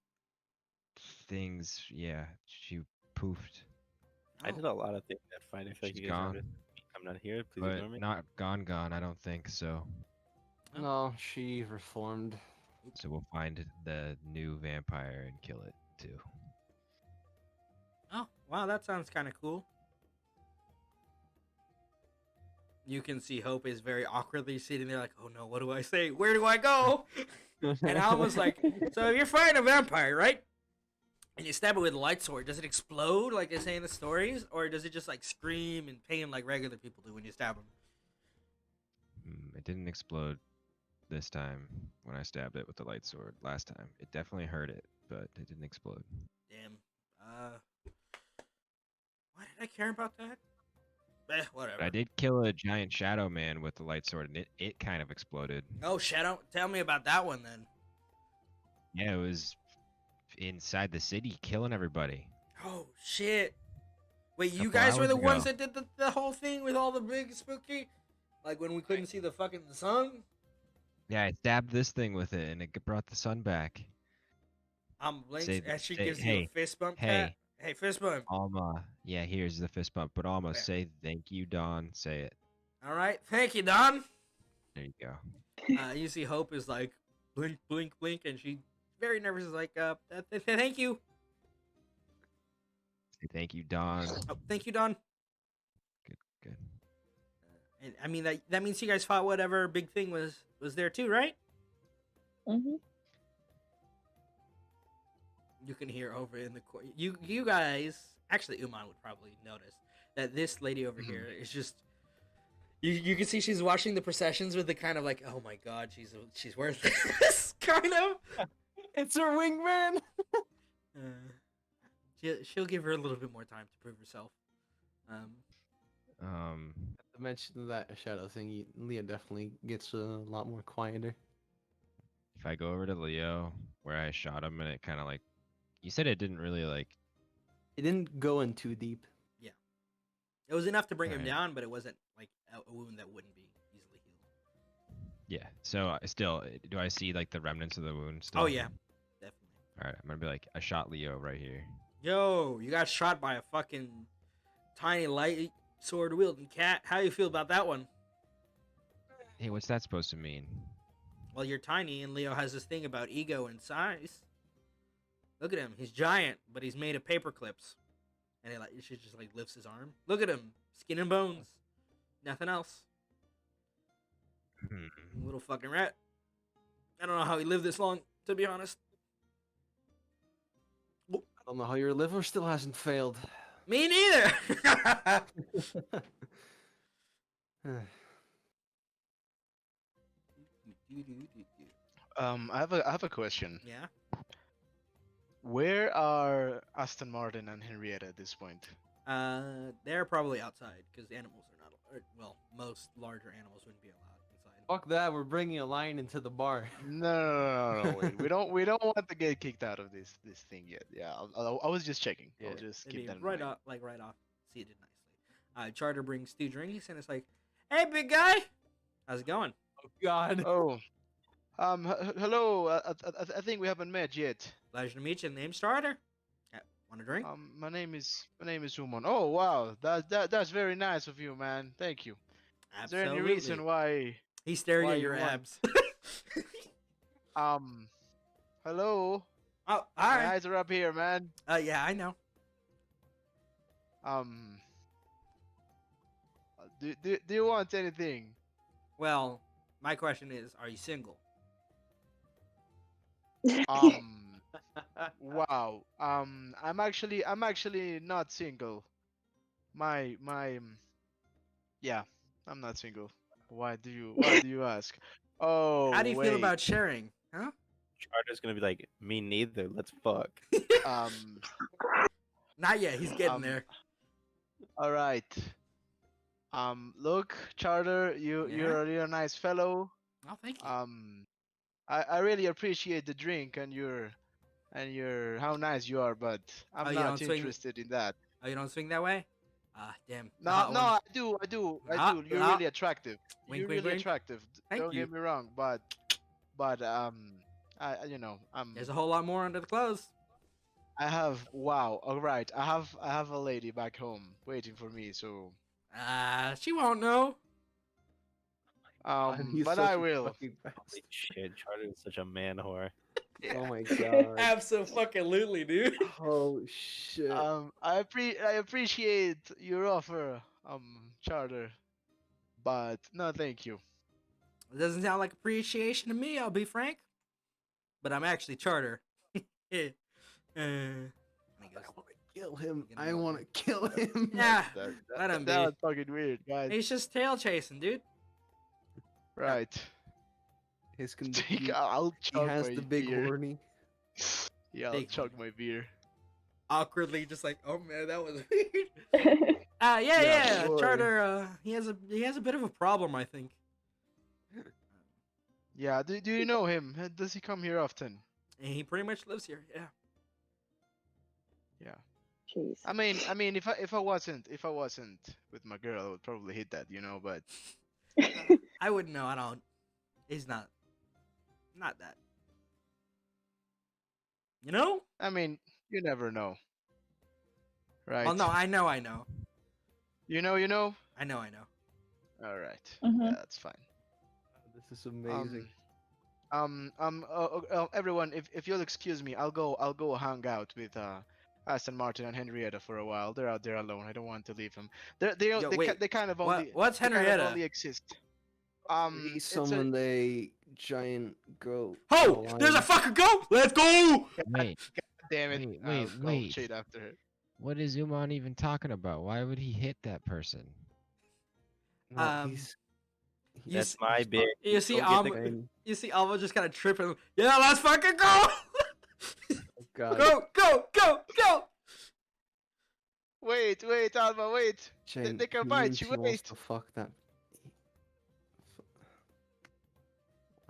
things. Yeah, she poofed. I did a lot of things that fight. I feel like She's you guys are gone. just. I'm not here. Please But ignore me. not gone. I don't think so. Oh. no, she reformed. So we'll find the new vampire and kill it too. Oh, wow, that sounds kind of cool. You can see Hope is very awkwardly sitting there like, oh no, what do I say? Where do I go? And Alma's like, so if you're fighting a vampire, right? And you stab it with a light sword, does it explode like they say in the stories? Or does it just like scream and pain like regular people do when you stab them? It didn't explode this time when I stabbed it with the light sword. Last time, it definitely hurt it, but it didn't explode. Damn. Why did I care about that? Whatever. But I did kill a giant shadow man with the light sword, and it kind of exploded. Oh, Shadow, tell me about that one then. Yeah, it was inside the city, killing everybody. Oh, shit. Wait, you Couple guys were hours the ones ago. that did the whole thing with all the big spooky? Like when we couldn't see the fucking sun? Yeah, I stabbed this thing with it, and it brought the sun back. I'm Blinks, Say- and she say, gives you hey, a fist bump, hey. cat. Hey, fist bump. Alma, yeah, here's the fist bump. But Alma, Okay. say thank you, Dawn. Say it. All right, thank you, Don. There you go. You see Hope is like, blink, blink, blink, and she very nervous is like, thank you. Say thank you, Dawn. Oh, thank you, Don. Good. And I mean that means you guys fought whatever big thing was there too, right? hmm You can hear over in the corner. You guys, actually, Umon would probably notice that this lady over here is just. You can see she's watching the processions with the kind of like, oh my god, she's worth this kind of. It's her wingman. She'll give her a little bit more time to prove herself. To mention that shadow thing, Leah definitely gets a lot more quieter. If I go over to Leo where I shot him and it kind of like You said it didn't really like. It didn't go in too deep. It was enough to bring him Alright. down, but it wasn't like a wound that wouldn't be easily healed. Yeah. So still, do I see like the remnants of the wound still? Oh yeah, definitely. All right. I'm gonna be like, I shot Leo right here. Yo, you got shot by a fucking tiny light sword wielding cat. How you feel about that one? Hey, what's that supposed to mean? Well, you're tiny, and Leo has this thing about ego and size. Look at him. He's giant, but he's made of paper clips. And she just like lifts his arm. Look at him, skin and bones, nothing else. Little fucking rat. I don't know how he lived this long, to be honest. I don't know how your liver still hasn't failed. Me neither. I have a question. Yeah. Where are Aston Martin and Henrietta at this point? They're probably outside because animals are not. Well, most larger animals wouldn't be allowed inside. Fuck that, we're bringing a lion into the bar. No, wait. We don't want to get kicked out of this thing yet. Yeah, I was just checking. Yeah. I'll just It'd keep be that in right mind. off, right off. Seated nicely. Charter brings 2 drinks and it's like, "Hey, big guy, how's it going?" Oh god. Oh, hello. I think we haven't met yet. Pleasure to meet you. Name's Charter. Want a drink? My name is Umon. Oh wow, that's very nice of you, man. Thank you. Is there any reason why? He's staring why at you your want- abs? Hello. Oh, My hi. eyes are up here, man. Yeah, I know. Do you want anything? Well, my question is, are you single? Wow. I'm actually not single. Yeah, I'm not single. Why do you ask? Oh, How do you feel wait. about sharing? Huh? Charter's gonna be like, me neither. Let's fuck. Not yet. He's getting Um, there. All right. Look, Charter, Yeah? you're a nice fellow. Oh, thank you. I really appreciate the drink and how nice you are, but Oh, I'm you not don't swing- interested in that. Oh, you don't swing that way? Ah, damn. No, Hot no, one. I do. Ah, You're ah. really attractive. Wink, You're wink, really wink. attractive. Thank Don't you. get me wrong, but I'm. There's a whole lot more under the clothes. I have wow. All right, I have a lady back home waiting for me. So She won't know. He's but such I a will. fucking bastard. Holy shit, Charter is such a man whore. Oh my god. Absolutely, dude. Oh shit. I appreciate your offer, Charter, but no, thank you. It doesn't sound like appreciation to me, I'll be frank. But I'm actually Charter. And he goes, Kill him. You gonna I go want to kill him. yeah, That, let him that be. was fucking weird, guys. He's just tail chasing, dude. Right. His I'll he chug has my the big beer. horny. Yeah, I'll Big chug my beer. Awkwardly, just like, oh man, that was weird. Yeah. sure. Charter. He has a bit of a problem, I think. Yeah, do you know him? Does he come here often? And he pretty much lives here. Yeah. Yeah. Jeez. I mean, if I wasn't with my girl, I would probably hit that, But I wouldn't know. I don't. He's not that. You know? I mean, you never know, right? Well, no, I know. You know. I know. All right. Mhm. Yeah, that's fine. This is amazing. Everyone, if you'll excuse me, I'll go hang out with Aston Martin and Henrietta for a while. They're out there alone. I don't want to leave them. They kind of only What's they kind of Henrietta? only exist. He It's summoned a giant goat. Oh, there's a fucking goat. Let's go. Wait, damn it. Wait, I'll wait. shade after her. what is Umon even talking about? Why would he hit that person? No, Um, he's You That's s- my bitch. You see, Don't get the- Fine. you see, Alva just kind of tripping. Yeah, let's fucking go. Oh god. Go. Wait, Alma, wait. Jane, they can he bite means you, he wants wait. to fuck that.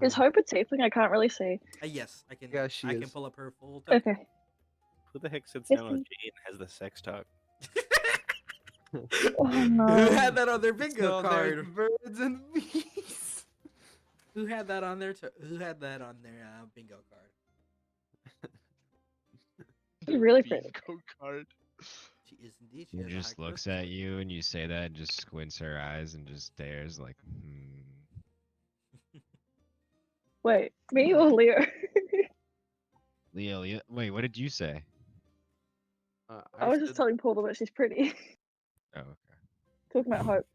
Is Hope a tiefling? I can't really see. Yes, I can. Yeah, she I can is. pull up her full. Token. Okay. Who the heck sits Yes, down with you- Jade and has the sex talk? Oh Who no. had that on their bingo So there's card? birds and bees. Who had that on their Who had that on their bingo card? She's really pretty. Bingo card. She is indeed. She She has a just high looks charisma at score. you and you say that and just squints her eyes and just stares like, Wait, me or Leo? Leo, wait, what did you say? I was just telling Paula that she's pretty. Oh, okay. Talking about Hope.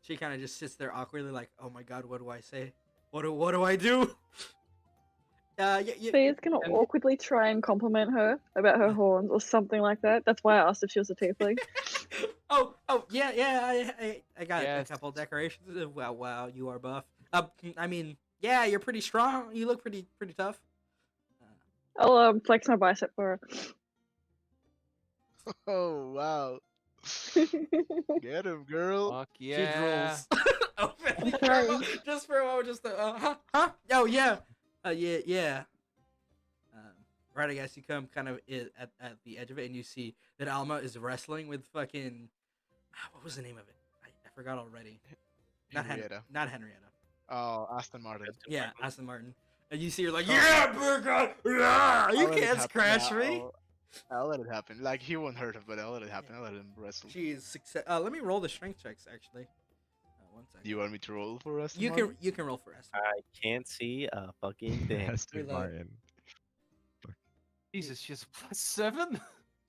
She kind of just sits there awkwardly, like, "Oh my god, what do I say? What do I do?" Thea's gonna awkwardly try and compliment her about her horns or something like that. That's why I asked if she was a tiefling. oh, yeah. I got Yes. a couple decorations. Wow, you are buff. I mean, yeah, you're pretty strong. You look pretty tough. I'll flex my bicep for Oh wow. her. Get him, girl. Fuck She yeah. drools. Openly I'm for a trying. just for a moment, just huh? Oh yeah, yeah. Radagast, you come kind of at the edge of it, and you see that Alma is wrestling with fucking. What was the name of it? I forgot already. Henrietta. Not Henrietta. Oh, Aston Martin. Yeah, Aston Martin. And you see her like, yeah, Burger, yeah, you I'll let it can't happen. scratch Yeah, me. I'll let it happen. Like he won't hurt him, but I'll let it happen. I'll let him wrestle. She is success. Let me roll the strength checks actually. One second. Do you want me to roll for Aston You Martin? can roll for Aston. I can't see a fucking thing. Aston Reload. Martin. Jesus, she's +7?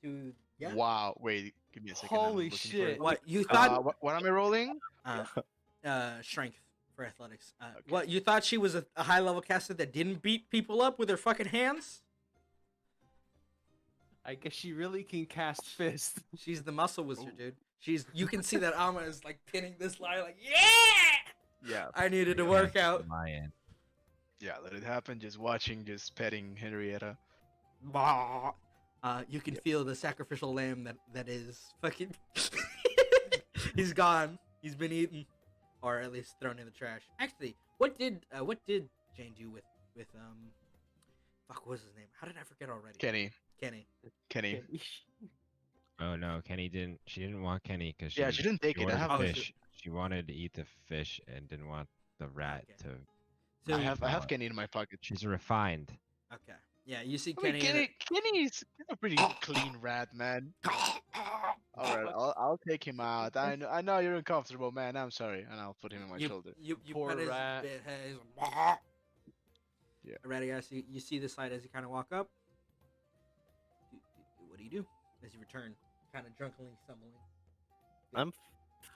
Dude, yeah. Wow. Wait, give me a second. I'm Holy looking for shit. it. What you thought? What am I rolling? Strength for athletics. Okay. What you thought she was a high level caster that didn't beat people up with her fucking hands? I guess she really can cast fist. She's the muscle wizard, dude. You can see that Alma is like pinning this line, like, yeah. Yeah. I needed to Yeah, work out. My end. Yeah, let it happen. Just watching, just petting Henrietta. Bah. You can feel the sacrificial lamb that is fucking. He's gone. He's been eaten, or at least thrown in the trash. Actually, what did Jane do with fuck, what was his name? How did I forget already? Kenny. Kenny. Oh no, Kenny didn't. She didn't want Kenny because Yeah, she didn't take it. I wanted have. the Oh, fish. She wanted to eat the fish and didn't want the rat Okay. to. So I have Wow. Kenny in my pocket. She's refined. okay. Yeah, you see I mean, Kenny. Kenny's a pretty clean rat, man. All right, I'll take him out. I know you're uncomfortable, man. I'm sorry, and I'll put him on my shoulder. You Poor pet his rat. bit head. He's Yeah. Radagast, you see the side as you kind of walk up. What do you do as you return, kind of drunkenly stumbling? I'm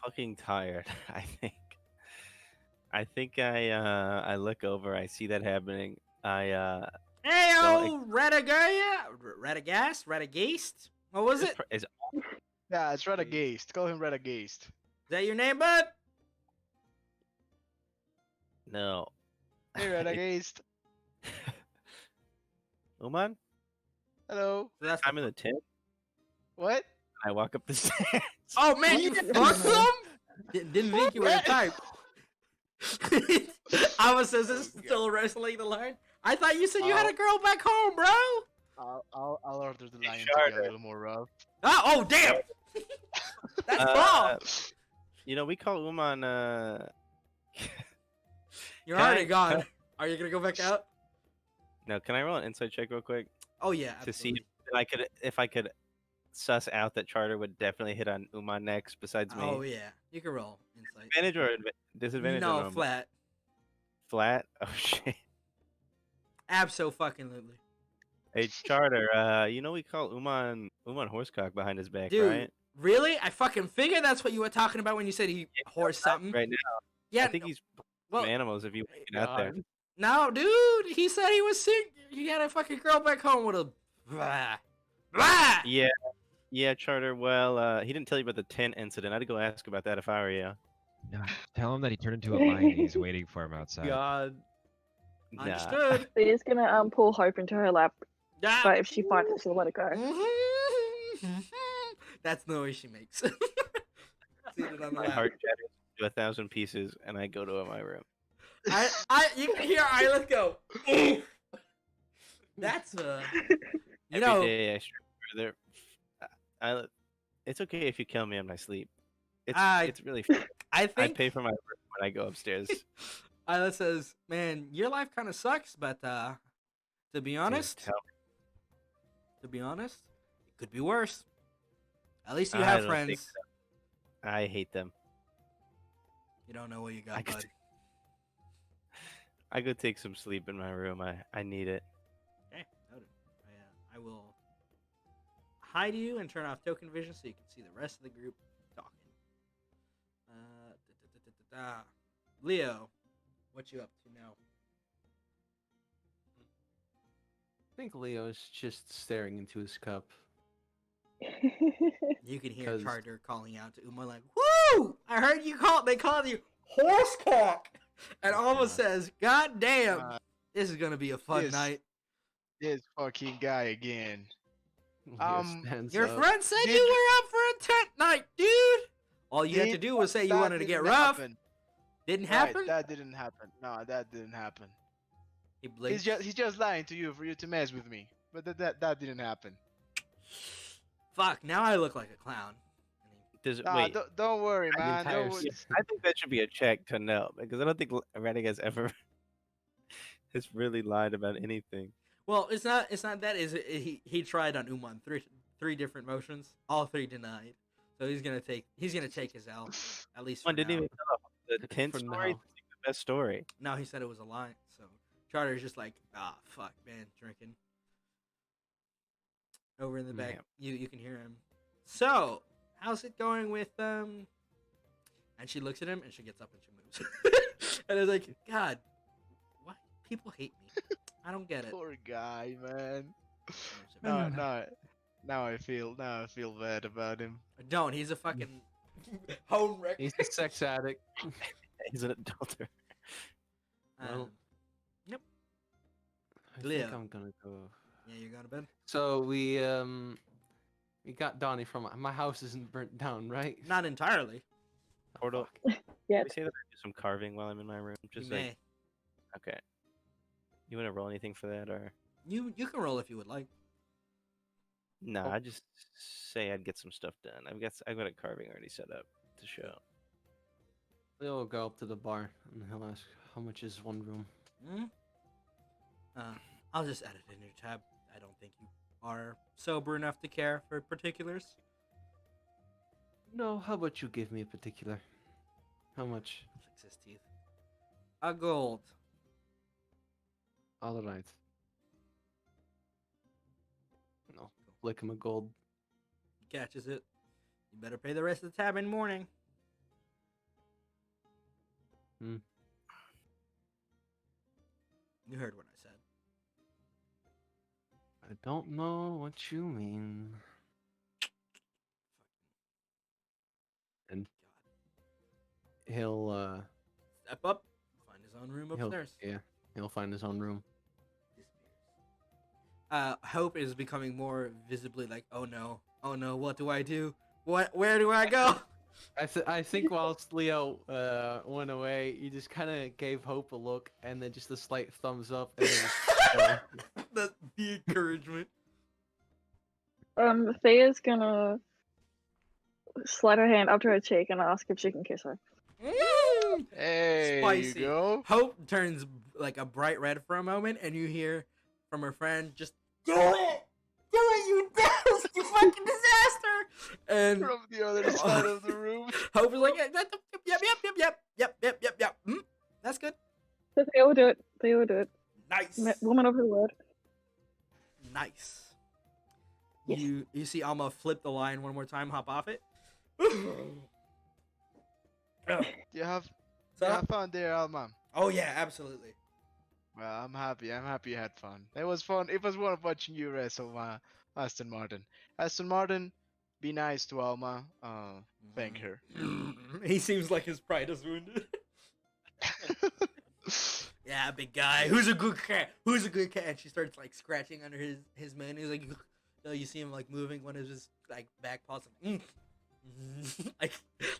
fucking tired. I think I look over. I see that happening. Hey, So, Radagast? What was it? Is Yeah, it's Radagast. Call him Radagast. that your name, bud? No. Hey, Radagast. Umon? Hello. So that's I'm in the tent. What? I walk up the stairs. Oh man, you fucked him? Didn't think you were the type. Ava says this still wrestling the line. I thought you said you had a girl back home, bro. I'll order the lion to Sure, be a little more rough. Oh damn. That's wrong. You know, we call Umon. You're can already I- gone. Are you gonna go back out? No, can I roll an insight check real quick Oh yeah. to see absolutely. if I could suss out that Charter would definitely hit on Umon next besides me? Oh yeah. You can roll insight. Advantage or disadvantage? or No, normal? flat. Flat. Oh shit. Abso-fucking-lutely. Hey Charter, you know we call Umon horsecock behind his back, Dude, right? really? I fucking figured that's what you were talking about when you said he horse something. Right now, Yeah. I think he's well, animals. If you get out there, God. no, dude. He said he was sick. He had a fucking girl back home with a. Blah. Blah. yeah, Charter. Well, he didn't tell you about the tent incident. I'd go ask about that if I were you. No, tell him that he turned into a lion. He's waiting for him outside. God. Nah. Understood. Thea's gonna pull Hope into her lap, Yeah. but if she fights it, she'll let it go. That's the noise she makes. Seated on the My lap. heart shatters to 1,000 pieces, and I go to my room. You can hear Isla go. That's you Every know, day I strive further. I, it's okay if you kill me in my sleep. I It's really fun. I I think pay for my room when I go upstairs. Isla says, "Man, your life kind of sucks, but to be honest, Tell to be honest, it could be worse. At least you I have don't think friends. so. I hate them. You don't know what you got, I could, bud. I could take some sleep in my room. I need it. Okay, noted. I will hide you and turn off token vision so you can see the rest of the group talking. Leo, what you up to now? I think Leo's just staring into his cup. You can hear 'Cause- Charter calling out to Umon like, "Woo! I heard you call. They called you horsecock." And almost says, "God damn, Uh, this is gonna be a fun this- night." This fucking guy again. Leo stands Your up. friend said Did you you- were up for a tent night, dude. All you had to Did- do was say you that wanted to get didn't rough. happen. Didn't Right, happen. that didn't happen. No, that didn't happen. He blinked. He's just lying to you for you to mess with me. But that didn't happen. Fuck. Now I look like a clown. Does Nah, wait? don't worry, The man. entire Don't worry. I think that should be a check to know because I don't think Radagast ever has really lied about anything. Well, it's not. It's not that. Is it, he tried on Umon three different motions. All three denied. So he's gonna take his L at least for One didn't now. even tell the tent For story. now. That's the best story. No, he said it was a lie. So Charter's just like, fuck, man, drinking. Over in the back, you can hear him. So, how's it going with And she looks at him and she gets up and she moves. And it's like, God, why people hate me? I don't get it. Poor guy, man. No, Now I feel bad about him. Don't. He's a fucking home wreck. He's a sex addict. He's an adulterer. Well, Yep. I Leo. think I'm gonna go. Yeah, you're going to bed. So we got Donnie from my house isn't burnt down, right? Not entirely. Portal. Yeah. We say that I do some carving while I'm in my room. You Just may. like okay. You want to roll anything for that or You can roll if you would like. no? Oh. I just say I'd get some stuff done. I've got a carving already set up to show. Leo will go up to the bar and he'll ask, "How much is one room?" Hmm? I'll just add it in your tab. I don't think you are sober enough to care for particulars. No, how about you give me a particular? How much? Flicks his teeth. A gold. All right. No, flick him a gold. He catches it. You better pay the rest of the tab in the morning. Hmm. You heard what I said. I don't know what you mean. And he'll Step up. Find his own room upstairs. he'll find his own room. Hope is becoming more visibly like, oh no, what do I do? Where do I go? I think whilst Leo went away, you just kind of gave Hope a look and then just a slight thumbs up and then just, the encouragement. Thea's gonna slide her hand up to her cheek and ask if she can kiss her. Hey, Spicy. you go. Hope turns like a bright red for a moment, and you hear from her friend, "Just do it, you devils, you fucking disaster!" And From the other side of the room. Hope is like, yep. That's good. So Thea will do it. Thea will do it. Nice. Woman of her word. Nice. Yes. You see Alma flip the line one more time, hop off it. You have So- fun there, Alma. Oh yeah, absolutely. Well, I'm happy. I'm happy you had fun. It was fun. It was fun watching you wrestle Aston Martin. Aston Martin, be nice to Alma. Thank her. He seems like his pride is wounded. Yeah, big guy. Who's a good cat? Who's a good cat? And she starts like scratching under his mane. He's like, you see him like moving one of his like back paws,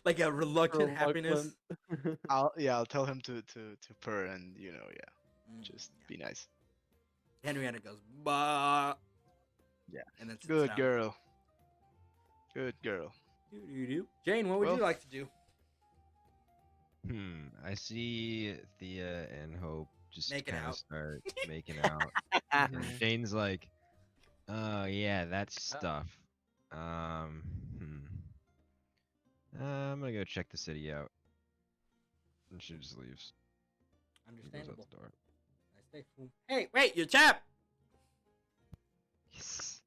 like a reluctant happiness. I'll tell him to purr and just Yeah. be nice. Henrietta goes, bah. Yeah. And then sits Good down. girl. Good girl. Doo-doo-doo. Jane, what would Well- you like to do? I see Thea and Hope just Making kind of out. start making out. And Jane's like, "Oh yeah, that stuff. Um, I'm gonna go check the city out." And she just leaves. And goes out Understandable. the door. Nice day. Hey, wait, you chap! Yes.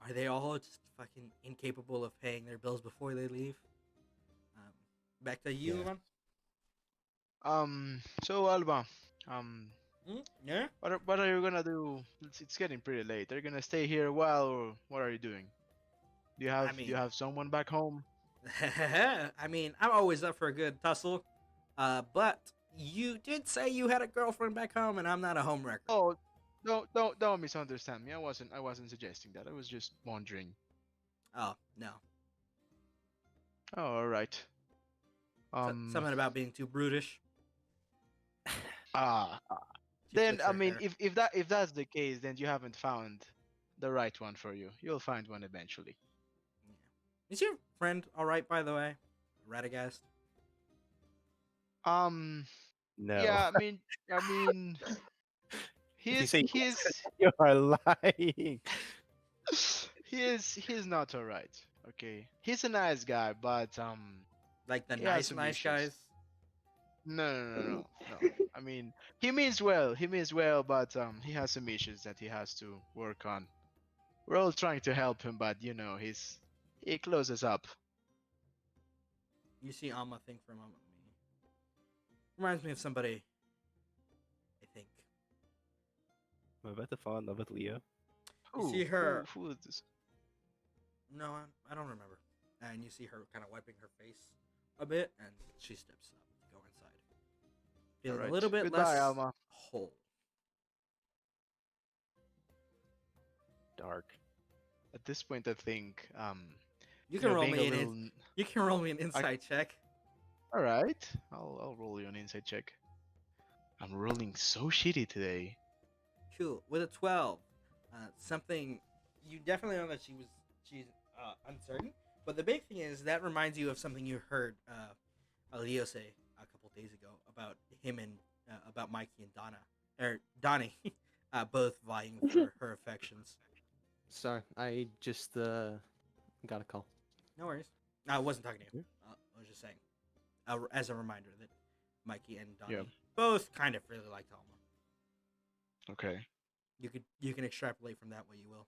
Are they all just fucking incapable of paying their bills before they leave? Back to you, Yeah. Umon. So Alba, Yeah? what are you gonna do? It's getting pretty late. Are you gonna stay here a while, or what are you doing? Do you have someone back home? I mean, I'm always up for a good tussle. But you did say you had a girlfriend back home, and I'm not a homewrecker. Oh, don't misunderstand me. I wasn't suggesting that. I was just wondering. Oh, no. Oh, all right. Something about being too brutish. Ah, She then flicks I her mean, hair. if that's the case, then you haven't found the right one for you. You'll find one eventually. Yeah. Is your friend all right, by the way? Radagast? Um, No. yeah, I mean, If you he's say he's you are lying. he's not all right. Okay, he's a nice guy, but Like the he has nice some issues. guys? No. I mean, he means well. He means well, but he has some issues that he has to work on. We're all trying to help him, but he closes up. You see Alma think for a moment. Reminds me of somebody, I think. I'm about to fall in love with Leo. You see her- Who is this? No, I don't remember. And you see her kind of wiping her face a bit, and she steps up to go inside. Feeling Alright. a little bit Goodbye, less Alma. whole. Dark. At this point, I think You can roll being me a an little. you can roll me an insight check. All right, I'll roll you an insight check. I'm rolling so shitty today. Cool. With a 12, something you definitely know that she's uncertain. But the big thing is that reminds you of something you heard Leo say a couple days ago about him and about Mikey and Donnie, both vying for her affections. Sorry, I just got a call. No worries. I wasn't talking to you. I was just saying, as a reminder that Mikey and Donnie Yeah. both kind of really liked Alma. Okay. You can extrapolate from that what you will.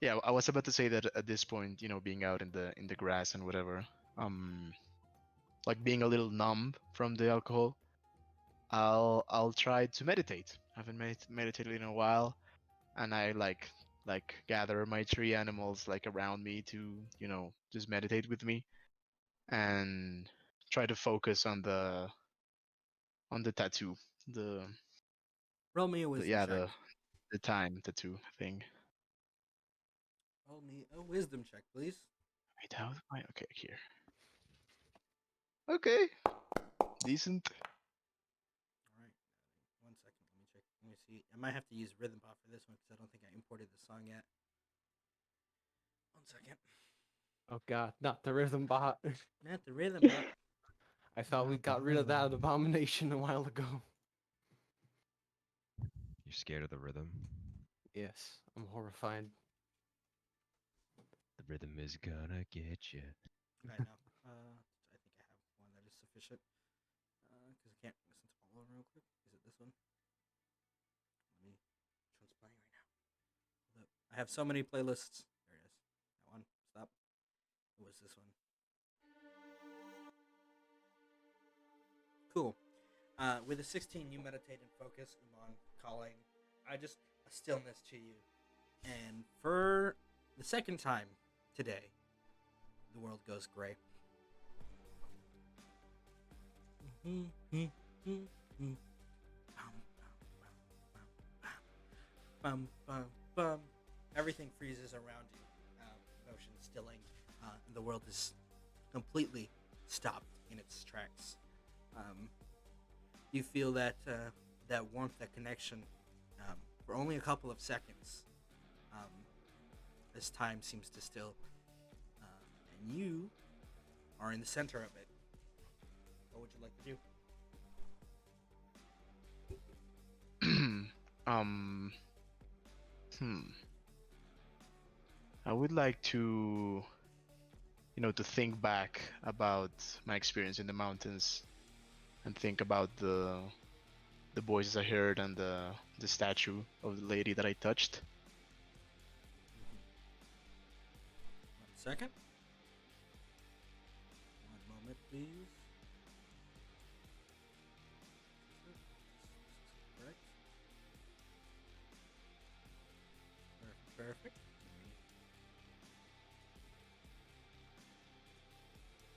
Yeah, I was about to say that at this point, being out in the grass and whatever, like being a little numb from the alcohol, I'll try to meditate. I haven't meditated in a while, and I like gather my tree animals like around me to just meditate with me, and try to focus on the tattoo, the Roll me a wisdom yeah check. the time tattoo thing. Roll me a wisdom check, please. Wait, how do I? Okay, here. Okay, decent. All right. 1 second. Let me check. Let me see. I might have to use Rhythm Pop for this one because I don't think I imported the song yet. 1 second. Oh god, not the rhythm bot. Not the Rhythm Pop. I thought we got rid of that abomination a while ago. You're scared of the rhythm. Yes, I'm horrified. The rhythm is gonna get you. I know. I think I have one that is sufficient. Because I can't listen to all of them real quick. Is it this one? Let me. Which one's playing right now? Hold up. I have so many playlists. There it is. That one. Stop. It was this one. Cool. With a 16, you meditate and focus on calling just a stillness to you. And for the second time today, the world goes gray. Everything freezes around you. Motion stilling. And the world is completely stopped in its tracks. You feel that that warmth, that connection, for only a couple of seconds. Um, as time seems to still, and you are in the center of it. What would you like to do? um, hmm. I would like to, to think back about my experience in the mountains and think about the voices I heard and the statue of the lady that I touched. 1 second. One moment, please. Correct. Perfect.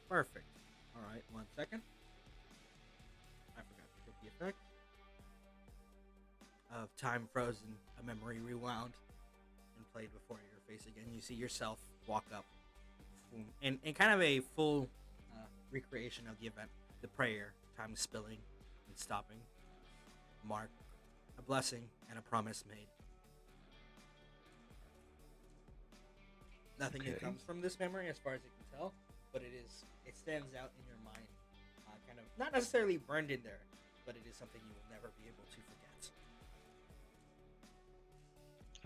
Perfect. All right. 1 second. I forgot to hit the effect of time frozen, a memory rewound, and played before your face again. You see yourself walk up, in kind of a full recreation of the event. The prayer, time spilling and stopping, mark, a blessing, and a promise made. Nothing Okay. comes from this memory as far as you can tell, but it stands out in your mind, kind of not necessarily burned in there, but it is something you will never be able to forget.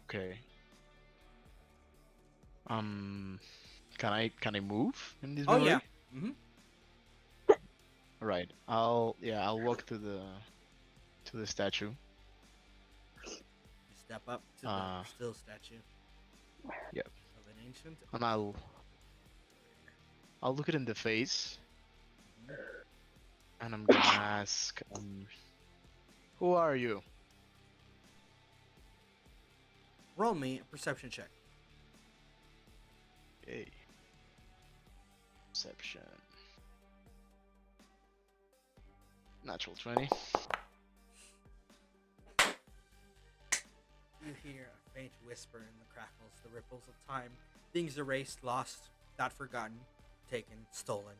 Okay. Can I move in this Oh memory? yeah. Mm-hmm. All right. I'll walk to the statue. You step up to Uh, the still statue. Yep. Of an ancient. And I'll look it in the face and I'm gonna ask, who are you? Roll me a perception check. Hey. Perception. Natural 20. You hear a faint whisper in the crackles, the ripples of time. Things erased, lost, not forgotten, taken, stolen.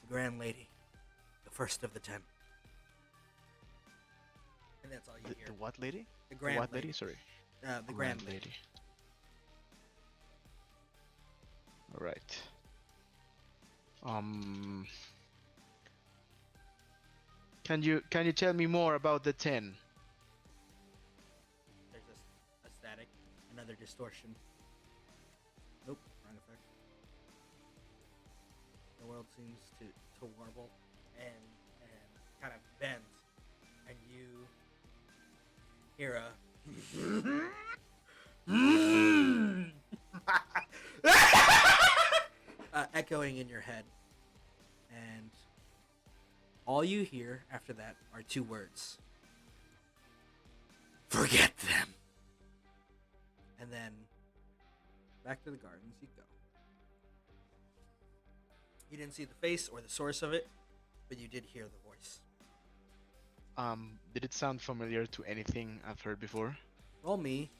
The Grand Lady, the first of the 10. And that's all you hear. The what lady? The The Grand what lady? Sorry. The Grand Lady. All right. Can you tell me more about the 10? There's a static, another distortion. Nope, wrong effect. The world seems to warble and kind of bend, and you hear a echoing in your head, and all you hear after that are two words: forget them. And then back to the gardens you go. You didn't see the face or the source of it, but you did hear the voice. Did it sound familiar to anything I've heard before? Roll me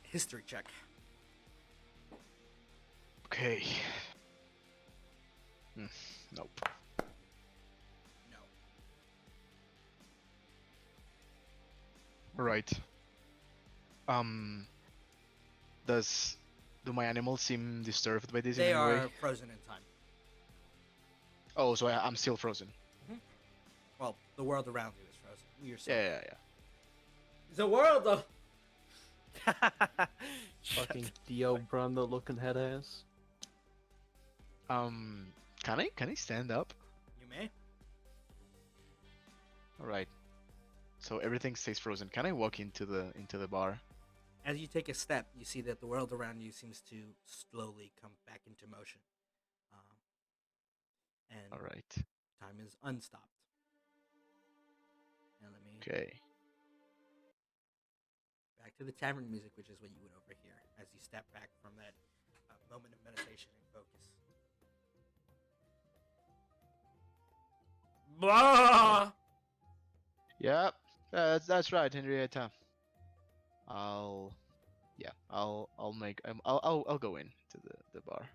a history check. Okay. Nope. No. All right. Do my animals seem disturbed by this They in any are way? frozen in time. Oh, so I'm still frozen. Well, the world around you is frozen. You yourself. Yeah. The world of... Fucking Dio Brando looking head ass. Can I stand up? You may. All right. So everything stays frozen. Can I walk into the bar? As you take a step, you see that the world around you seems to slowly come back into motion. And All right. time is unstopped. And let me Okay. back to the tavern music, which is what you would overhear as you step back from that moment of meditation and focus. Blah! Yep. That's right, Henrietta. I'll go in to the bar.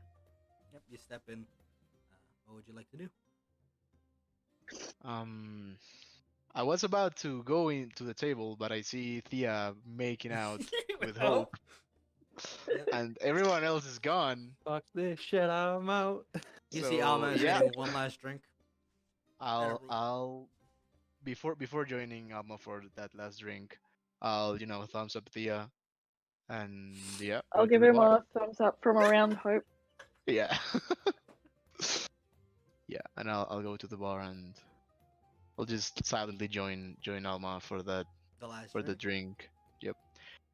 Yep, you step in. What would you like to do? Um, I was about to go into the table, but I see Thea making out with Hope, Yep. and everyone else is gone. Fuck this shit, I'm out. You see So Alma is yeah, getting one last drink. I'll before joining Alma for that last drink, I'll thumbs up Thea, and yeah, I'll go to give the him bar. a thumbs up from around Hope. Yeah. Yeah, and I'll go to the bar and I'll just silently join Alma for The last the drink. drink. Yep.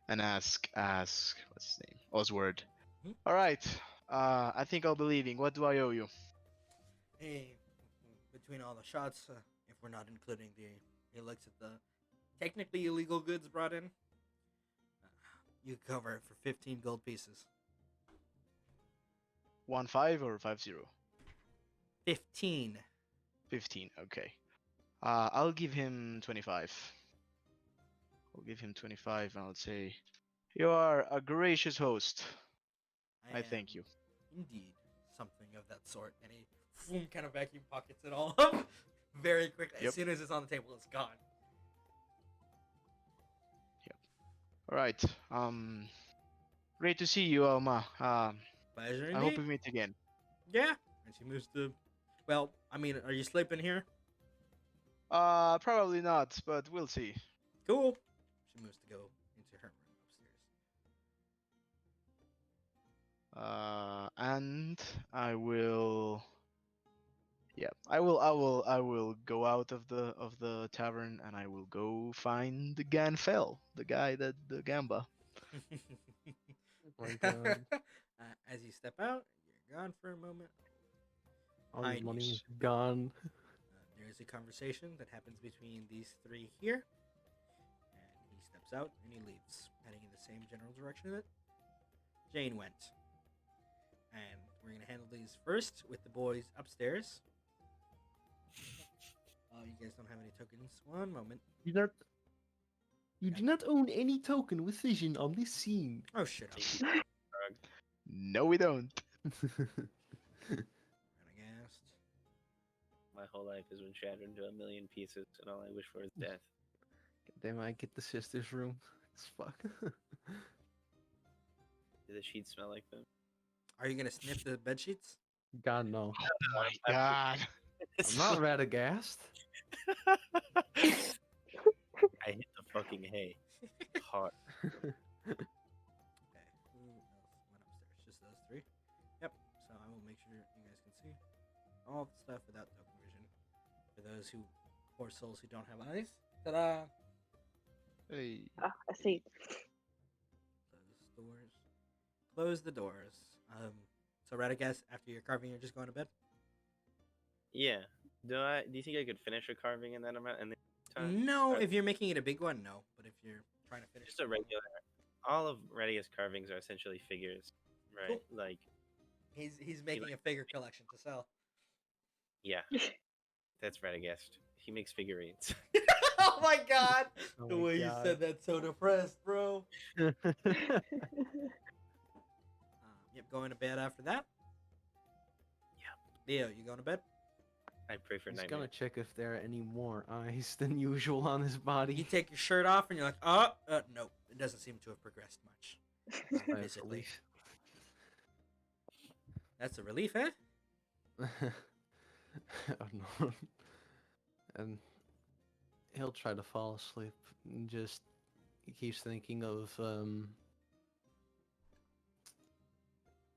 And ask what's his name? Oswald. Hmm? All right. I think I'll be leaving. What do I owe you? Hey, between all the shots, if we're not including the looks at the technically illegal goods brought in, you cover it for 15 gold pieces. 1-5 or 5-0? 15. 15. Okay. I'll give him 25. I'll give him 25 and I'll say, "You are a gracious host. I thank you." Indeed, something of that sort. And he kind of vacuum pockets it all up very quickly. Yep. As soon as it's on the table, it's gone. All right. Great to see you, Alma. Pleasure I hope indeed. we meet again. Yeah. And she moves to. Well, I mean, are you sleeping here? Probably not, but we'll see. Cool. She moves to go into her room upstairs. And I will. Yeah, I will go out of the tavern and I will go find the Ganfell, the guy that the Gamba. Oh my god. As you step out, you're gone for a moment. All Behind his you, money is gone. there is a conversation that happens between these three here. And he steps out and he leaves, heading in the same general direction that Jane went. And we're going to handle these first with the boys upstairs. You guys don't have any tokens. One moment. You do not own any token with vision on this scene. Oh, shit. No, we don't. Radagast. My whole life has been shattered into a million pieces, and all I wish for is death. Damn, I get the sister's room. It's fuck. Do the sheets smell like them? Are you going to sniff the bed sheets? God no. Oh my god. I'm not Radagast. I hit the fucking hay hard. Okay. Who else went upstairs? Just those three? Yep. So I will make sure you guys can see all the stuff without token vision. For those poor souls who don't have eyes. Ta-da! Hey. Ah, I see. Close doors. Close the doors. So Radagast, after your carving, you're just going to bed? Yeah. Do you think I could finish a carving in that amount? And time? No, Or if you're making it a big one, no. But if you're trying to finish just a regular. All of Radagast carvings are essentially figures, right? Cool. Like, he's making a figure collection to sell. yeah, that's Radagast. He makes figurines. Oh my god! Oh The my way you God. said that, so depressed, bro. Yep, going to bed after that. Leo, you going to bed? I pray for He's nightmares. gonna check if there are any more eyes than usual on his body. You take your shirt off and you're like, oh, nope. It doesn't seem to have progressed much. Sigh of Physically. relief. That's a relief, eh? Oh no. And he'll try to fall asleep and just he keeps thinking of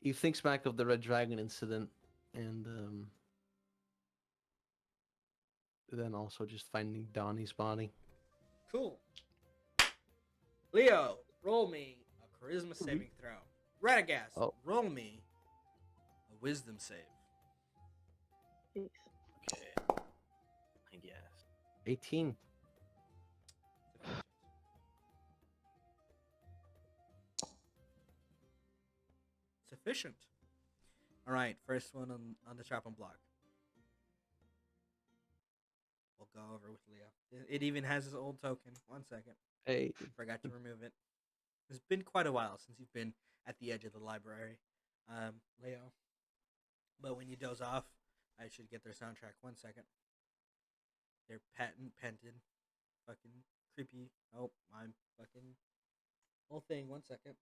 he thinks back of the Red Dragon incident and then also just finding Donnie's body. Cool. Leo, roll me a charisma saving throw. Radagast, Oh. roll me a wisdom save. Jeez. Okay. I guess. 18. Sufficient. All right, first one on the chopping block. We'll go over with Leo. It even has his old token. 1 second. Hey. Forgot to remove it. It's been quite a while since you've been at the edge of the library, Leo. But when you doze off, I should get their soundtrack. 1 second. They're patent pending. Fucking creepy. Oh, I'm fucking whole thing. 1 second.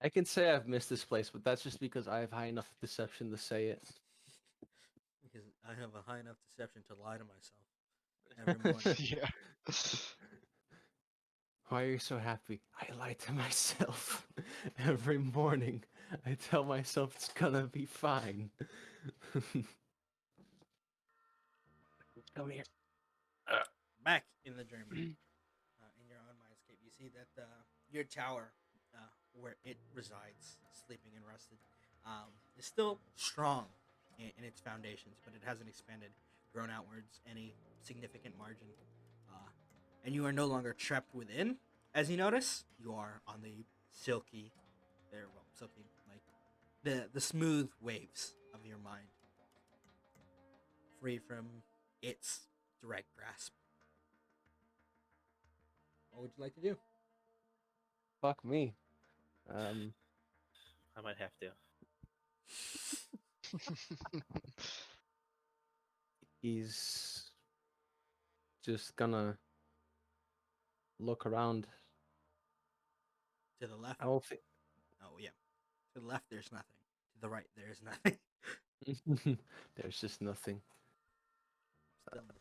I can say I've missed this place, but that's just because I have high enough deception to say it. Because I have a high enough deception to lie to myself every morning. Yeah. Why are you so happy? I lie to myself every morning. I tell myself it's gonna be fine. Come here. Back in the journey, in your own mindscape, you see that your tower, where it resides, sleeping and rested, is still strong in its foundations, but it hasn't expanded, grown outwards any significant margin. And you are no longer trapped within. As you notice, you are on the silky, silky, like the smooth waves of your mind, free from its direct grasp. What would you like to do? Fuck me. I might have to. He's just gonna look around. To the left? I don't think. Oh, yeah. To the left, there's nothing. To the right, there's nothing. There's just nothing. Stillness.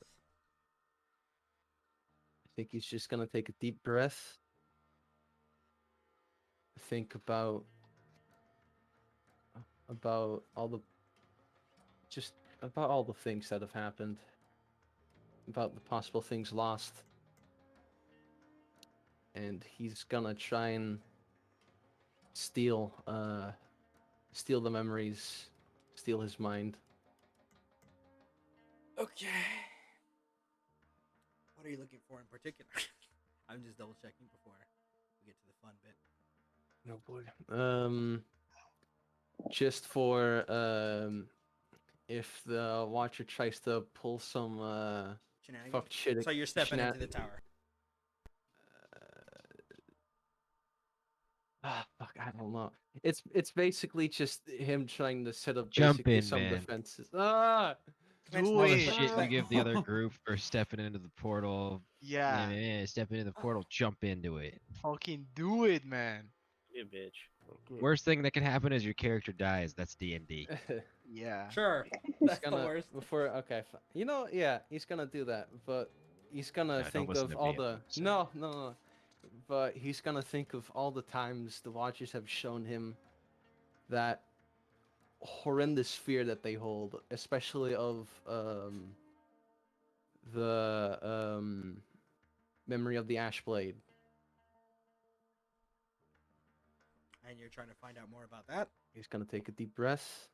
I think he's just gonna take a deep breath. Think about all the about all the things that have happened. About the possible things lost. And he's gonna try and steal the memories, steal his mind. Okay. What are you looking for in particular? I'm just double checking before we get to the fun bit. No boy. Just for if the Watcher tries to pull some Shenanigans? fuck shit. So you're stepping into the tower. Fuck, I don't know. It's basically just him trying to set up Jump basically in, some man. defenses. Ah, Mention All the it. shit you give the other group for stepping into the portal. Yeah. Step into the portal, jump into it. Fucking do it, man. Be a bitch. Worst thing that can happen is your character dies. That's D&D. Yeah. Sure. he's That's the gonna worst. before. Okay, you know, yeah, he's gonna do that, but he's gonna No, don't think listen of to all me, the I'm sorry. no. But he's gonna think of all the times the Watchers have shown him that horrendous fear that they hold, especially of the memory of the Ashblade. And you're trying to find out more about that? He's gonna take a deep breath,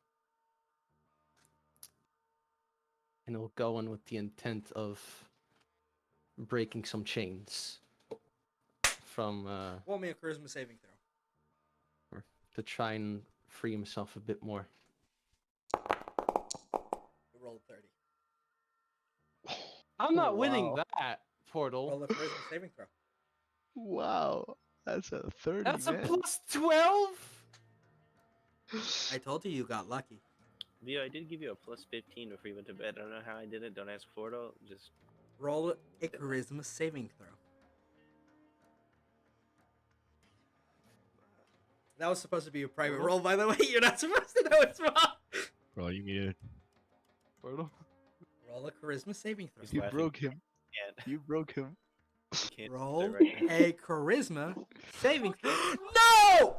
and he'll go in with the intent of breaking some chains from Roll me a charisma saving throw. to try and free himself a bit more. You rolled 30. I'm not winning Wow. that portal. Roll a charisma saving throw. Wow. That's a 30, That's a man. plus 12. I told you got lucky. Leo, I did give you a plus 15 before you went to bed. I don't know how I did it. Don't ask for it. Just Roll a charisma saving throw. That was supposed to be a private roll, by the way. You're not supposed to know it's wrong. Bro, you muted. Portal. Roll a charisma saving throw. He's You laughing. broke him. can't. You broke him. Can't Roll do it right now. a charisma saving throw. No!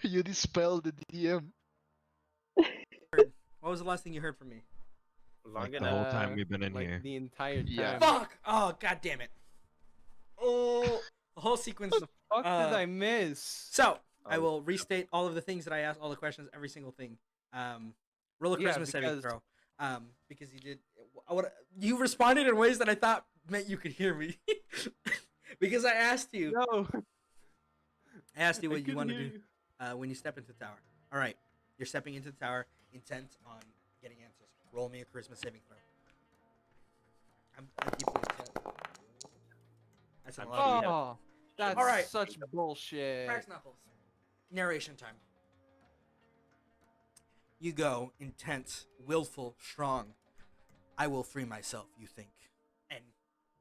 You dispelled the DM. What was the last thing you heard from me? Long Like the enough. whole time we've been in like here. the entire time. Yeah. Fuck! Oh, god damn it. Oh, the whole sequence. Fuck did Uh, I miss? So, I will restate all of the things that I asked, all the questions, every single thing. Roll a Yeah, charisma saving because- throw. Because you did. You responded in ways that I thought meant you could hear me. Because I asked you. No. I asked you I what you couldn't want to hear do you. when you step into the tower. All right, you're stepping into the tower, intent on getting answers. Roll me a charisma saving throw. I'm keeping it chat. That's a I'm lot. Of Oh. Oh, that's All right. such bullshit. Cracks knuckles. Narration time. You go intense, willful, strong. I will free myself, you think. And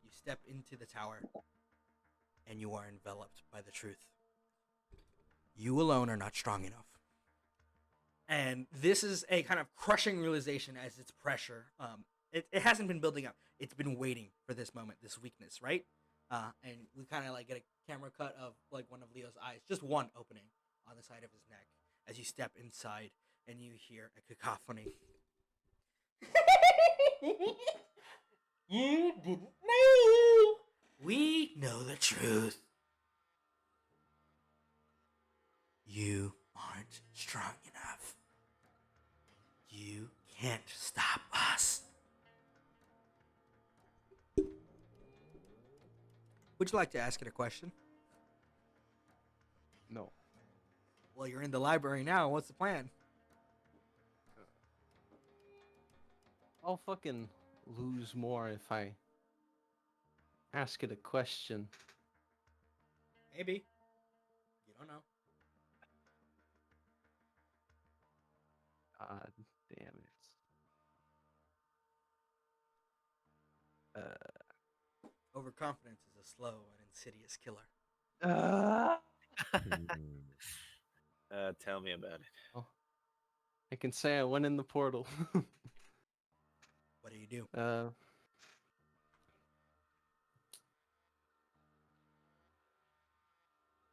you step into the tower, and you are enveloped by the truth. You alone are not strong enough. And this is a kind of crushing realization as it's pressure. It hasn't been building up. It's been waiting for this moment, this weakness, right? And we kind of like get a camera cut of like one of Leo's eyes, just one opening on the side of his neck as you step inside and you hear a cacophony. You didn't know. We know the truth. You aren't strong enough. You can't stop us. Would you like to ask it a question? No. Well, you're in the library now. What's the plan? I'll fucking lose more if I ask it a question. Maybe. You don't know. God damn it. Overconfidence is a slow and insidious killer. Tell me about it. Oh, I can say I went in the portal. What do you do?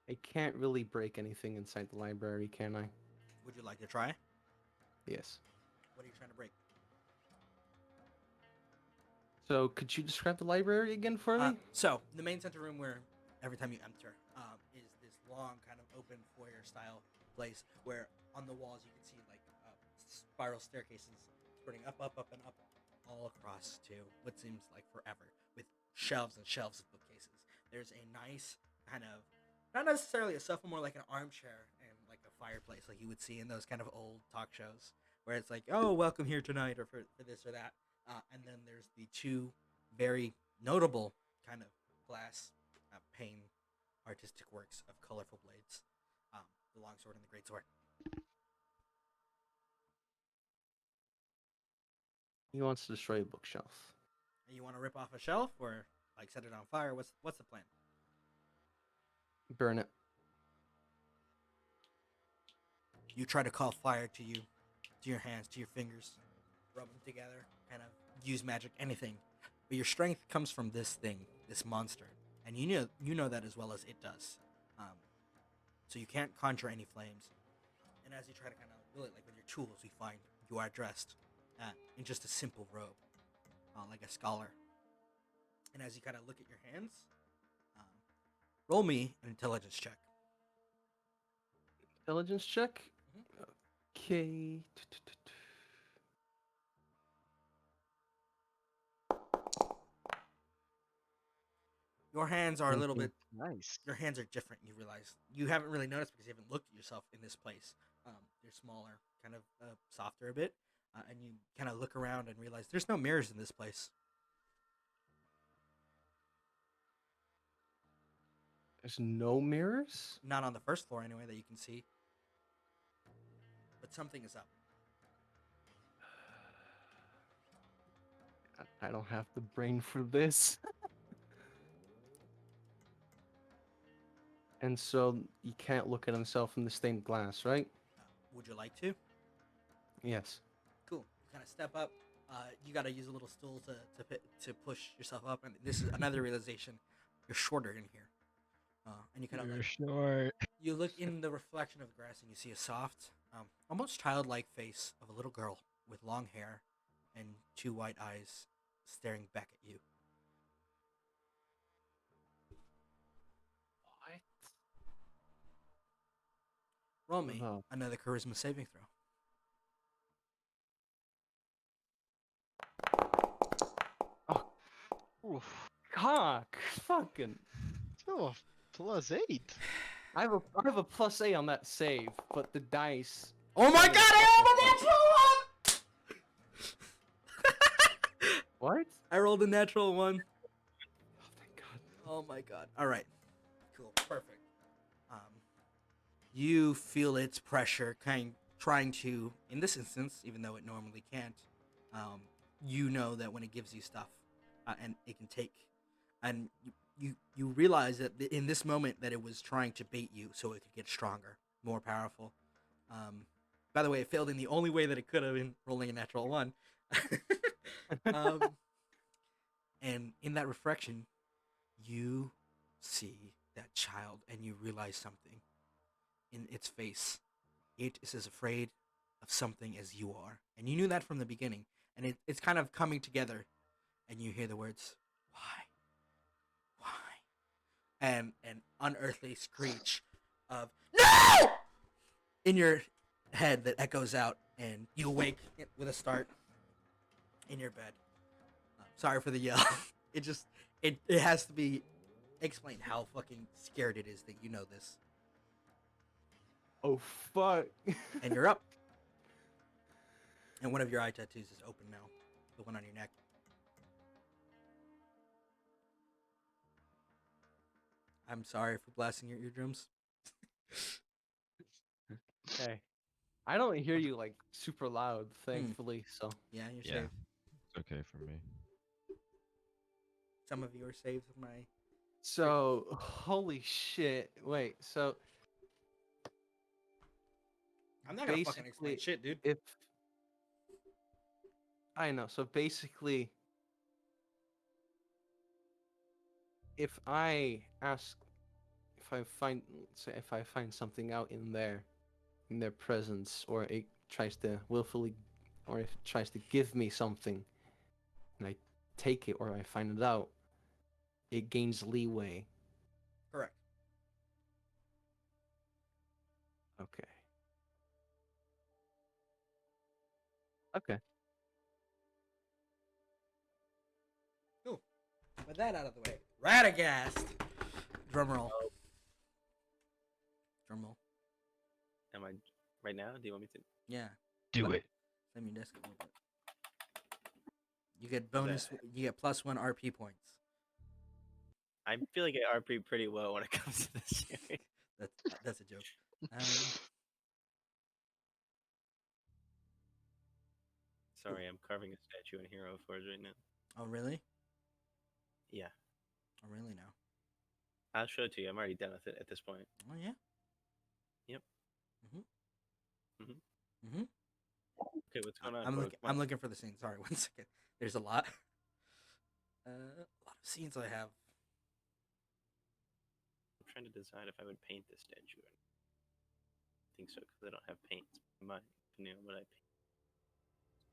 I can't really break anything inside the library, can I? Would you like to try? Yes. What are you trying to break? So, could you describe the library again for me? So, the main center room where every time you enter is this long kind of open foyer style place where on the walls you can see like spiral staircases spreading up, and up all across to what seems like forever with shelves and shelves of bookcases. There's a nice kind of, not necessarily a sofa, more like an armchair and like a fireplace like you would see in those kind of old talk shows where it's like, oh, welcome here tonight or for this or that. And then there's the two very notable kind of glass pane artistic works of colorful blades, the longsword and the greatsword. He wants to destroy a bookshelf. And you want to rip off a shelf or like set it on fire? What's the plan? Burn it. You try to call fire to you, to your hands, to your fingers, rub them together, kind of use magic, anything. But your strength comes from this thing, this monster, and you know that as well as it does. So you can't conjure any flames. And as you try to kind of do it, like with your tools, you find you are dressed in just a simple robe, like a scholar. And as you kind of look at your hands, roll me an intelligence check. Intelligence check? Mhm. Okay. Your hands are a little bit. Nice. Your hands are different. You realize you haven't really noticed because you haven't looked at yourself in this place. They're smaller, kind of softer a bit, and you kind of look around and realize there's no mirrors in this place. There's no mirrors? Not on the first floor, anyway, that you can see. But something is up. I don't have the brain for this. And so you can't look at himself in the stained glass, right? Would you like to? Yes. Cool. You kind of step up. You got to use a little stool to push yourself up, and this is another realization. You're shorter in here, and you kind of You're like, short. you look in the reflection of the grass, and you see a soft, almost childlike face of a little girl with long hair and two white eyes staring back at you. What? Roll me Oh. another charisma saving throw. Oof. Cock! Fucking. Oh, +8. I have a +8 on that save, but the dice. Oh my god, I have a natural one! What? I rolled a natural one. Oh, thank God. Oh my god. Alright. Cool. Perfect. You feel its pressure trying to, in this instance, even though it normally can't, you know that when it gives you stuff, and it can take, and you realize that in this moment that it was trying to bait you so it could get stronger, more powerful. Um, by the way, it failed in the only way that it could have, in rolling a natural one. um, and in that reflection, you see that child, and you realize something in its face. It is as afraid of something as you are, and you knew that from the beginning. And it's kind of coming together, and you hear the words, "Why, and an unearthly screech of "No!" in your head that echoes out, and you awake with a start in your bed. Sorry for the yell. It just it has to be explained how fucking scared it is that you know this. Oh fuck. And you're up. And one of your eye tattoos is open now. The one on your neck. I'm sorry for blasting your eardrums. Okay. I don't hear you like super loud, thankfully. So Yeah, you're Yeah. saved. It's okay for me. Some of you are saved with my. so holy shit. Wait. So I'm not gonna fucking explain basically, shit, dude. if I know, so basically, if I ask, if I find, say, if I find something out in their presence, or it tries to willfully, or if it tries to give me something, and I take it or I find it out, it gains leeway. Correct. Okay. Okay. Cool. With that out of the way, Radagast. Drum roll. Drum roll. Am I right now? Do you want me to? Yeah. Do it. Send me your desk a little bit. You get bonus. You get +1 RP points. I feel like I RP pretty well when it comes to this series. That's a joke. Sorry, I'm carving a statue in Hero Forge right now. Oh really? Yeah, Oh really now? I'll show it to you. I'm already done with it at this point. Oh yeah. Yep. Mhm. Mhm. Mhm. Okay, what's going on? I'm looking for the scene. Sorry, 1 second. There's a lot. A lot of scenes I have. I'm trying to decide if I would paint this statue. I think so because I don't have paint. My opinion on what I paint.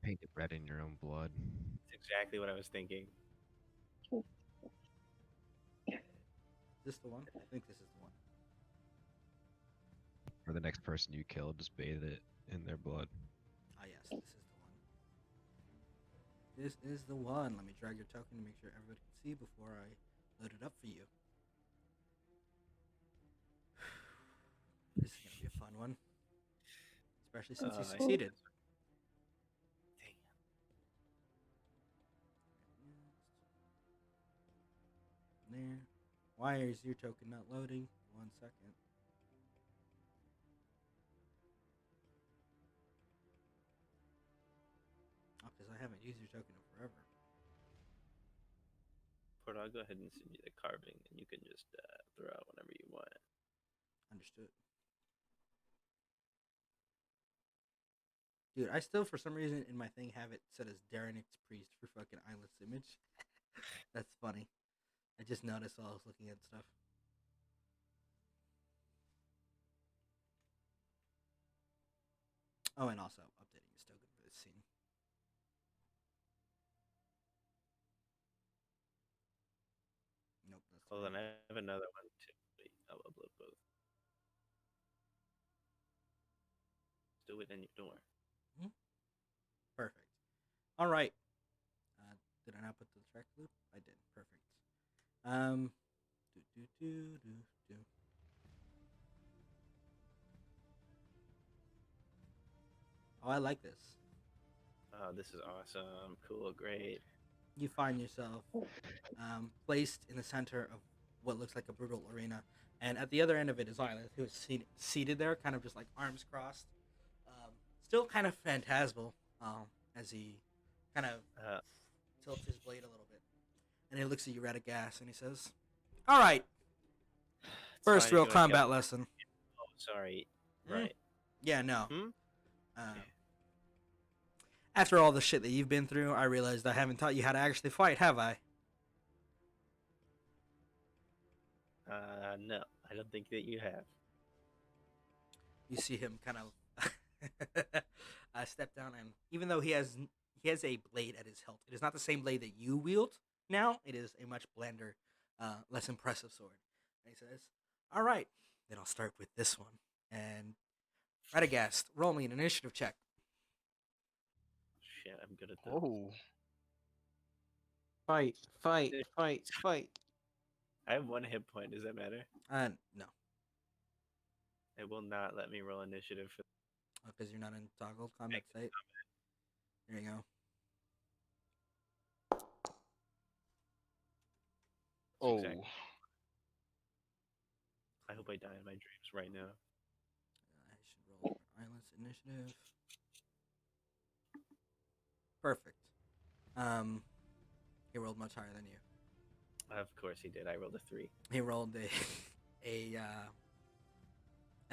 Paint it red in your own blood. It's exactly what I was thinking. Is this the one? I think this is the one. For the next person you kill, just bathe it in their blood. Ah yes, this is the one. This is the one. Let me drag your token to make sure everybody can see before I load it up for you. This is gonna be a fun one, especially since you I succeeded. Dang. There. Why is your token not loading? 1 second. Oh, because I haven't used your token in forever. Portal, I'll go ahead and send you the carving, and you can just throw out whenever you want. Understood. Dude, I still, for some reason, in my thing, have it set as Darrenix Priest for fucking Eyeless Image. That's funny. I just noticed while I was looking at stuff. Oh, and also updating his token for this scene. Nope, that's Hold on, I have another one too. Wait, I'll upload both. Do it in your door. perfect. All right. Did I not put the track loop? I did. Perfect. Do do do do do. Oh, I like this. Oh, this is awesome. Cool, great. You find yourself placed in the center of what looks like a brutal arena, and at the other end of it is Isla, who is seated there, kind of just like arms crossed, still kind of phantasmal, as he kind of tilts his blade a little bit, and he looks at you, Radagast, and he says, "All right, It's first fine if real you wanna kill combat me. lesson." Oh, sorry. Hmm? Right. Yeah, no. Hmm? After all the shit that you've been through, I realized I haven't taught you how to actually fight, have I? No, I don't think that you have. You see him kind of step down, and even though he has a blade at his hilt, it is not the same blade that you wield now. It is a much blander, less impressive sword. And he says, "All right, then I'll start with this one." And Radagast, roll me an initiative check. Shit, I'm good at that. Oh. Fight, fight, fight, fight. I have 1 hit point. Does that matter? No, It will not let me roll initiative for. because you're not in toggle combat state. There you go. Oh. Exactly. I hope I die in my dreams right now. I should roll for Island's initiative. Perfect. He rolled much higher than you. Of course he did. I rolled a 3. He rolled a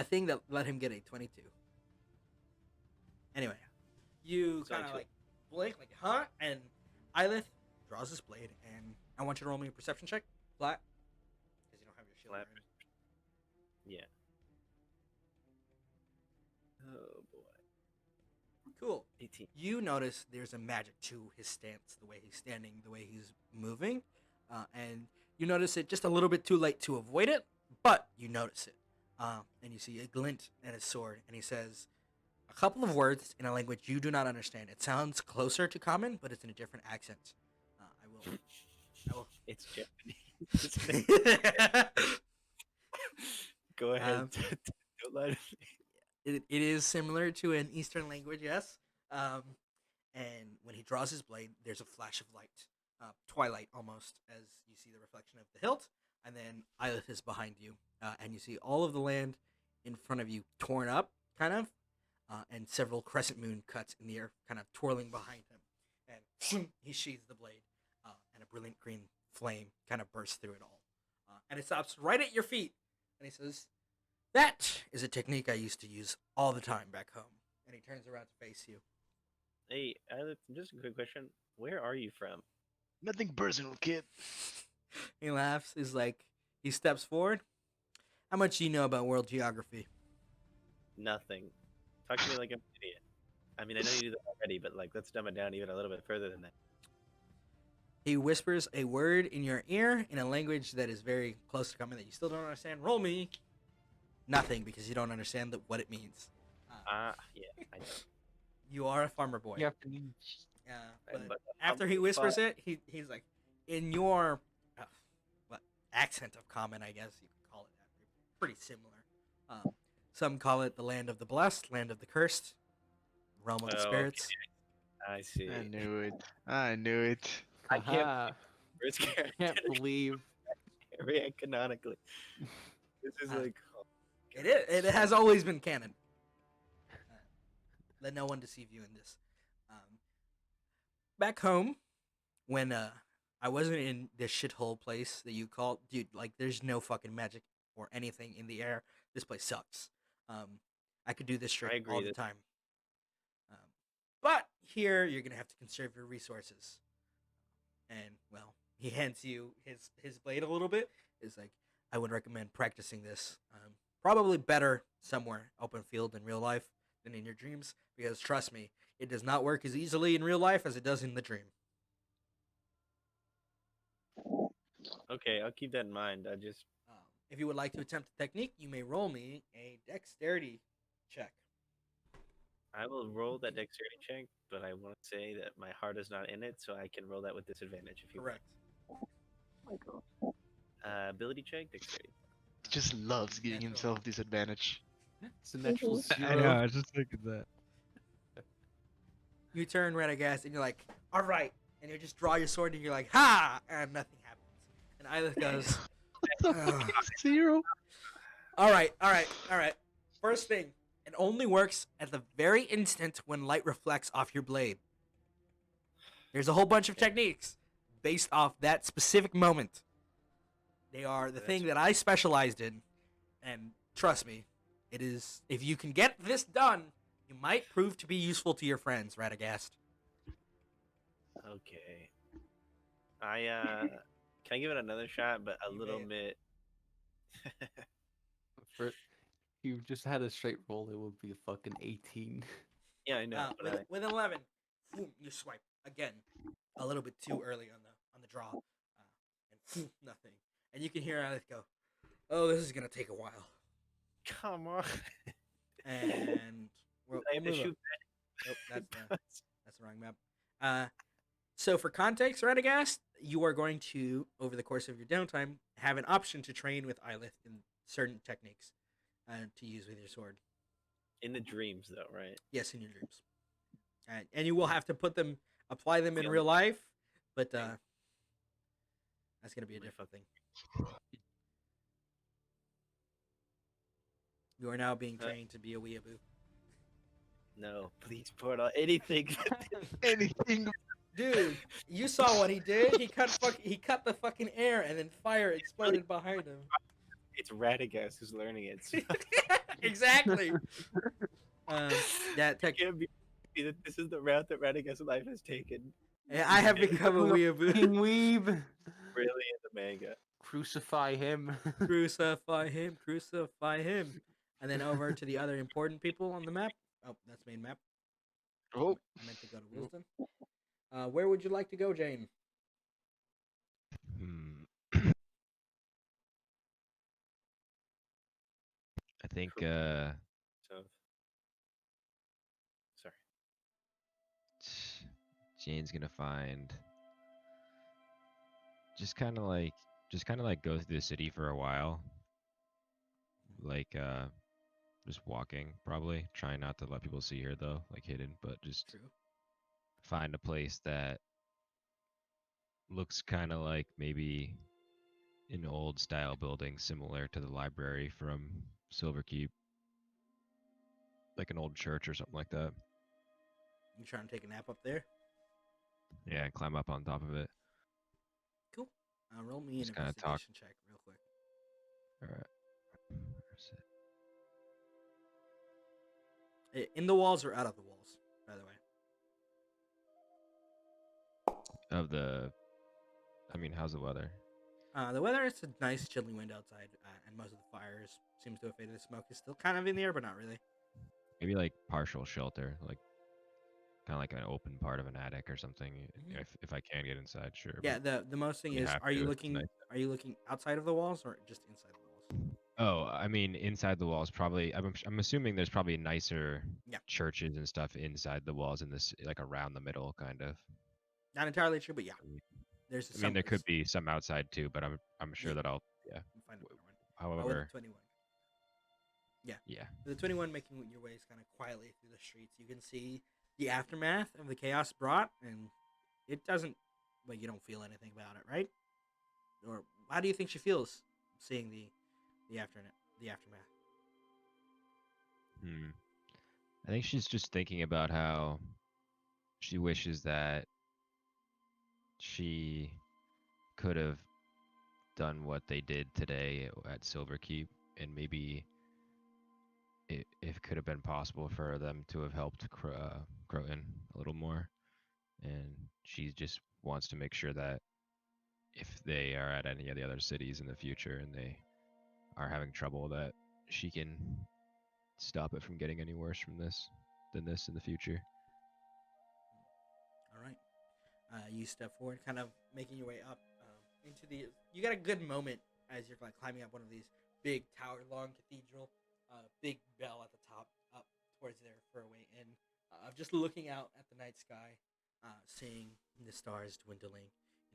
thing that let him get a 22. Anyway, you So I kind of took- like blink, like, huh? And Ilith draws his blade, and I want you to roll me a perception check, flat, because you don't have your shield. Flat. or anything. Yeah. Oh boy. Cool. 18. You notice there's a magic to his stance, the way he's standing, the way he's moving, and you notice it just a little bit too late to avoid it, but you notice it, and you see a glint in his sword, and he says a couple of words in a language you do not understand. It sounds closer to common, but it's in a different accent. I will. It's Japanese. Go ahead. Um, Don't lie to me. It is similar to an Eastern language, yes. And when he draws his blade, there's a flash of light, twilight almost, as you see the reflection of the hilt. And then Ilith is behind you, and you see all of the land in front of you torn up, kind of, and several crescent moon cuts in the air, kind of twirling behind him. And he sheathes the blade, and a brilliant green flame kind of bursts through it all. And it stops right at your feet, and he says, "That is a technique I used to use all the time back home." And he turns around to face you. Hey, just a quick question. Where are you from? Nothing personal, kid. He laughs. He's like, he steps forward. "How much do you know about world geography?" Nothing. Talk to me like I'm an idiot. I mean, I know you do that already, but like, let's dumb it down even a little bit further than that. He whispers a word in your ear in a language that is very close to common that you still don't understand. Roll me nothing, because you don't understand what it means. Yeah, I know. You are a farmer boy. You have to. Yeah, And- but but after he whispers it, he's like, in your what accent of common, I guess you could call it that. They're pretty similar. Some call it the land of the blessed, land of the cursed, realm of the Oh, spirits. I see. I knew it. I knew it. I can't- Haha, It's can't believe. react canonically. This is Uh, like. Oh, It is. It has always been canon. Let no one deceive you in this. Back home, when I wasn't in this shithole place that you call, dude, like there's no fucking magic or anything in the air. This place sucks. I could do this trick agree, all the this- time. But here you're gonna have to conserve your resources. And well, he hands you his blade a little bit. Is like, I would recommend practicing this. Probably better somewhere open field in real life than in your dreams, because trust me, it does not work as easily in real life as it does in the dream. Okay, I'll keep that in mind. I just. If you would like to attempt the technique, you may roll me a dexterity check. I will roll that dexterity check, but I want to say that my heart is not in it, so I can roll that with disadvantage if you Correct. Oh my god. want. Ability check, dexterity. He just loves giving Natural. himself disadvantage. It's a natural Mhm. I know. zero. I was just thinking that. You turn Radagast and you're like, all right. And you just draw your sword and you're like, ha! And nothing happens. And Isla goes, What the fuck is zero? all right. First thing, it only works at the very instant when light reflects off your blade. There's a whole bunch of Okay. techniques based off that specific moment. They are the That's- thing that I specialized in, and trust me, it is. If you can get this done, it might prove to be useful to your friends, Radagast. Okay. I can I give it another shot, but a You little may. bit. For if you just had a straight roll, it would be a fucking 18. Yeah, I know. But With an 11, boom, you swipe again, a little bit too early on the draw, and nothing. And you can hear Alice go, "Oh, this is gonna take a while." come on. And we'll I have to move on. shoot Nope, that's the wrong map. So for context, Radagast, you are going to, over the course of your downtime, have an option to train with Eilith in certain techniques to use with your sword. in the dreams, though, right? Yes, in your dreams. And you will have to apply them in Yeah. real life, but that's going to be a different thing. You are now being trained to be a weeaboo. No, please pour it on anything. Anything. Dude, you saw what he did. He cut the fucking air, and then fire exploded behind him. It's Radagast who's learning it. So Exactly. That it tech. can't be that this is the route that Radagast's life has taken. I have become a weeaboo. King Weeb! Really in the manga. Crucify him. Crucify him, crucify him. And then over to the other important people on the map. Oh, that's main map. Oh, I meant to go to Wilston. Where would you like to go, Jane? I think So sorry. Jane's gonna find just kind of like go through the city for a while, like just walking, probably trying not to let people see her though, like hidden, but just True. find a place that looks kind of like maybe an old style building similar to the library from Silverkeep, like an old church or something like that. You trying to take a nap up there? Yeah, and climb up on top of it. Cool. Roll me an Just kinda talk. investigation check real quick. All right. Where's it? In the walls or out of the walls, by the way? I mean, how's the weather? The weather is a nice chilly wind outside, and most of the fires seems to have faded. The smoke is still kind of in the air, but not really. Maybe like partial shelter, like kind of like an open part of an attic or something. Mhm. If I can get inside, sure. Yeah. but The most thing you is, have are you to, it's looking? nice. Are you looking outside of the walls or just inside the walls? Oh, I mean, inside the walls, probably. I'm assuming there's probably nicer Yeah. churches and stuff inside the walls in this, like around the middle, kind of. Not entirely true, but yeah. There's I mean, there could someplace. be some outside too, but I'm sure Yeah. that I'll. Yeah. We'll find another one. However. With 21. Yeah. Yeah. The 21 making your ways kind of quietly through the streets. You can see the aftermath of the chaos brought, and it doesn't. Well, you don't feel anything about it, right? Or how do you think she feels seeing the aftermath? The aftermath. I think she's just thinking about how she wishes that she could have done what they did today at Silverkeep, and maybe it could have been possible for them to have helped Croton a little more. And she just wants to make sure that if they are at any of the other cities in the future and they are having trouble, that she can stop it from getting any worse than this in the future. All right. You step forward, kind of making your way up into the. You got a good moment as you're like climbing up one of these big tower-long cathedral, big bell at the top, up towards there for a way in. Just looking out at the night sky, seeing the stars dwindling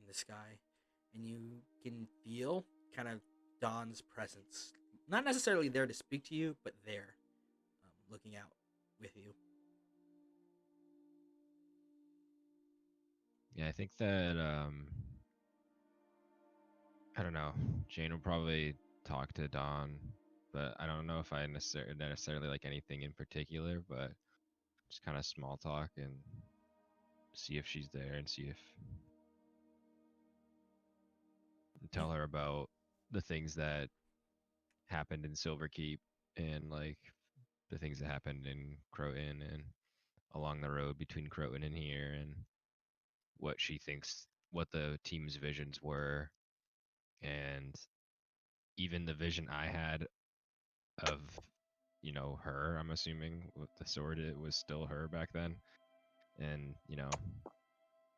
in the sky, and you can feel kind of Dawn's presence. Not necessarily there to speak to you, but there, looking out with you. Yeah, I think that I don't know. Jane will probably talk to Dawn, but I don't know if I necessarily like anything in particular, but just kind of small talk and see if she's there and see if tell her about the things that happened in Silverkeep and like the things that happened in Croton and along the road between Croton and here, and what she thinks, what the team's visions were, and even the vision I had of, you know, her. I'm assuming with the sword, it was still her back then, and you know,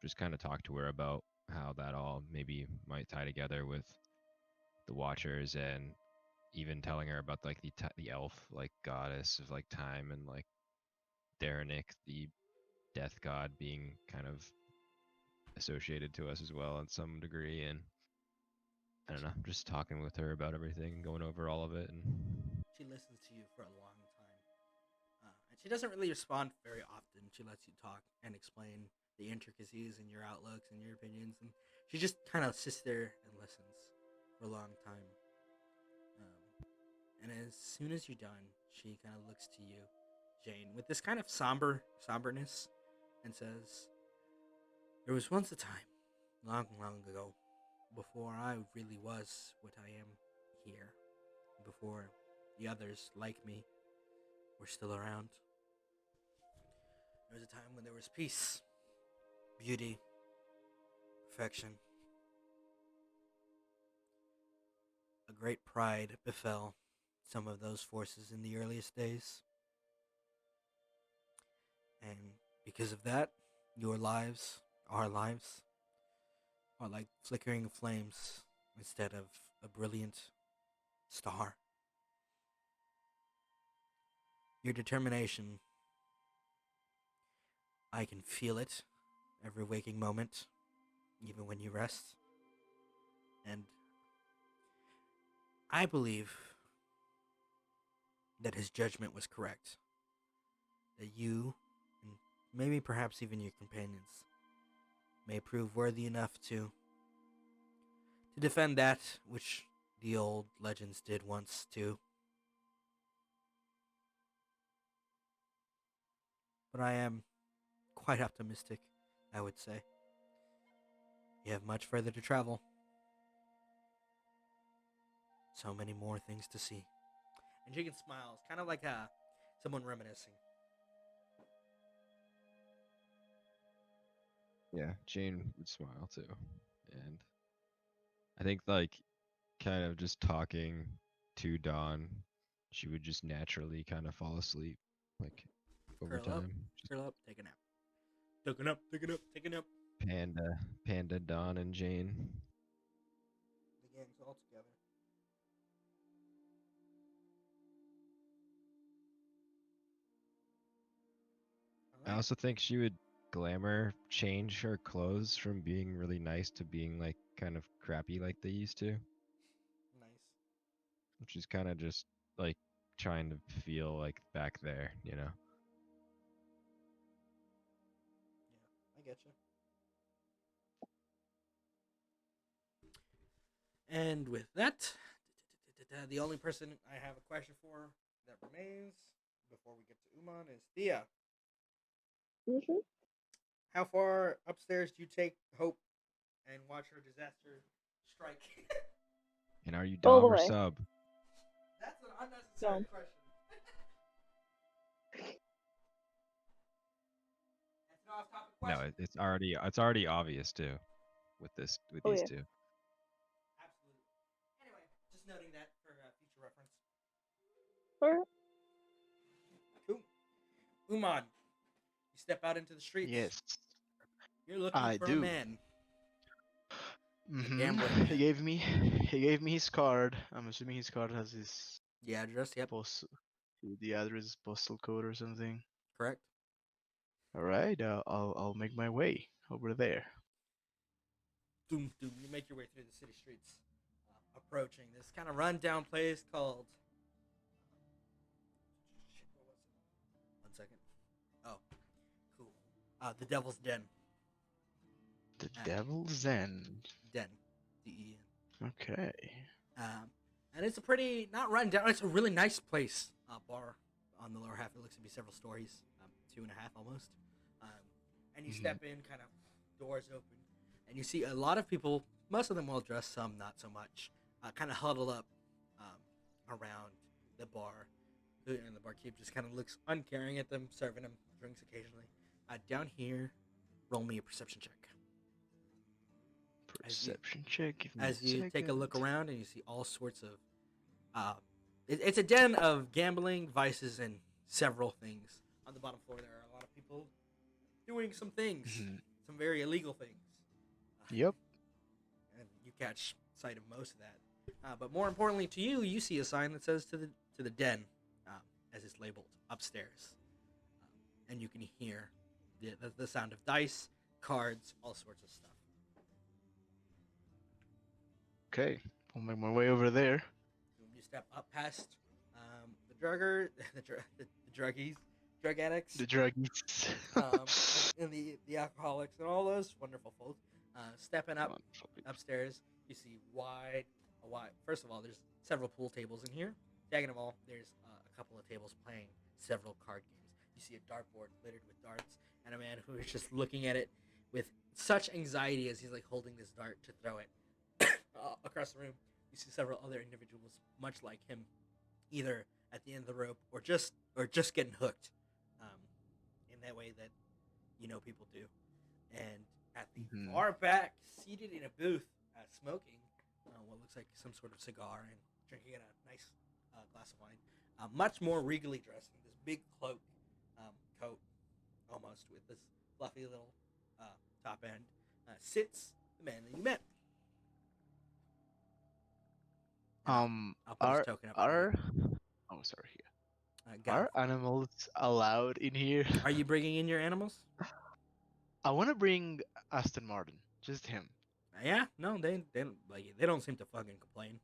just kind of talk to her about how that all maybe might tie together with the Watchers, and even telling her about like the elf like goddess of like time, and like Darenic, the death god, being kind of associated to us as well in some degree. And I don't know, just talking with her about everything and going over all of it. And She listens to you for a long time. And she doesn't really respond very often. She lets you talk and explain the intricacies and your outlooks and your opinions. And she just kind of sits there and listens for a long time. And as soon as you're done, she kind of looks to you, Jane, with this kind of somberness, and says, "There was once a time, long, long ago, before I really was what I am here, before the others like me were still around. There was a time when there was peace, beauty, perfection. A great pride befell some of those forces in the earliest days. And because of that, your lives, our lives, are like flickering flames instead of a brilliant star. Your determination, I can feel it every waking moment, even when you rest. And I believe that his judgment was correct. That you, and maybe perhaps even your companions, may prove worthy enough to defend that which the old legends did once too. But I am quite optimistic, I would say. You have much further to travel. So many more things to see." And Jigen smiles, kind of like someone reminiscing. yeah, Jane would smile too. And I think like kind of just talking to Dawn, she would just naturally kind of fall asleep like over Curl up, time. Just curl up, take a nap. Take a nap, take a nap, take a nap. Panda, Dawn, and Jane. The gang's all together. I All right. also think she would glamour change her clothes from being really nice to being like kind of crappy like they used to, Nice. which is kind of just like trying to feel like back there, you know. Yeah, I get you. And with that, the only person I have a question for that remains before we get to Umon is Thea. Mhm. How far upstairs do you take Hope and watch her disaster strike? And are you All the dom or way. sub? That's an unnecessary Dom. question. That's an off-topic No, question. it's already obvious too with Oh these yeah. two. Absolutely. Anyway, just noting that for future reference. Alright. Cool. Umon, you step out into the streets. Yes, You're looking I for a do. man. A Mm-hmm. gambling man. He gave me his card. I'm assuming his card has his The address, yep, the address, postal code or something. correct. All right, I'll make my way over there. Doom, doom. You make your way through the city streets, approaching this kind of rundown place called. Shit, what was it? 1 second. Oh, cool. The Devil's Den. The Ah. Devil's End. Den. DEN. Okay. And it's a pretty, not rundown, it's a really nice place. Bar on the lower half. It looks to be several stories, 2.5 almost. and you Mhm. step in, kind of doors open, and you see a lot of people. Most of them well dressed, some not so much. Kind of huddled up around the bar, and the barkeep just kind of looks uncaring at them, serving them drinks occasionally. Down here, roll me a perception check. Perception check. Give me As a you second. take a look around and you see all sorts of it's a den of gambling, vices, and several things. On the bottom floor there are a lot of people doing some things, Mhm. some very illegal things. Yep. And you catch sight of most of that. But more importantly to you, you see a sign that says to the den, as it's labeled upstairs, and you can hear the sound of dice, cards, all sorts of stuff. Okay. I'll make my way over there. You step up past the drugger, the druggies, drug addicts, The druggies. and the alcoholics, and all those wonderful folk. Stepping up upstairs, you see wide. First of all, there's several pool tables in here. Second of all, there's a couple of tables playing several card games. You see a dartboard littered with darts, and a man who is just looking at it with such anxiety as he's like holding this dart to throw it across the room. You see several other individuals, much like him, either at the end of the rope or just getting hooked, in that way that people do. And at the Mhm. far back, seated in a booth, smoking what looks like some sort of cigar and drinking a nice glass of wine, much more regally dressed in this big cloak, coat, almost with this fluffy little top end, sits the man that you met. And I'll put his Are token up. are oh sorry here. Are animals allowed in here? Are you bringing in your animals? I want to bring Aston Martin, just him. Yeah, no, they don't seem to fucking complain.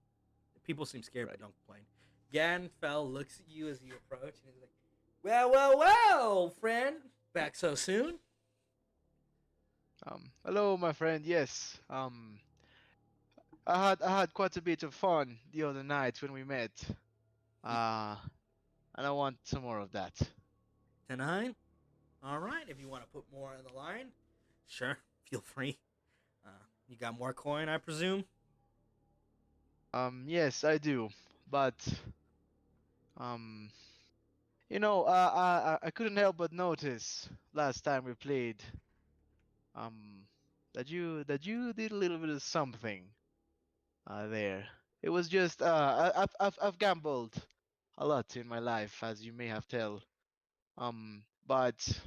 People seem scared but don't complain. Ganfell looks at you as you approach and he's like, well, friend, back so soon? Hello, my friend. Yes. I had quite a bit of fun the other night when we met. And I want some more of that. Tonight? All right, if you want to put more on the line, sure, feel free. You got more coin, I presume? Yes, I do. But um, I couldn't help but notice last time we played that you did a little bit of something there. It was just I've gambled a lot in my life, as you may have tell. But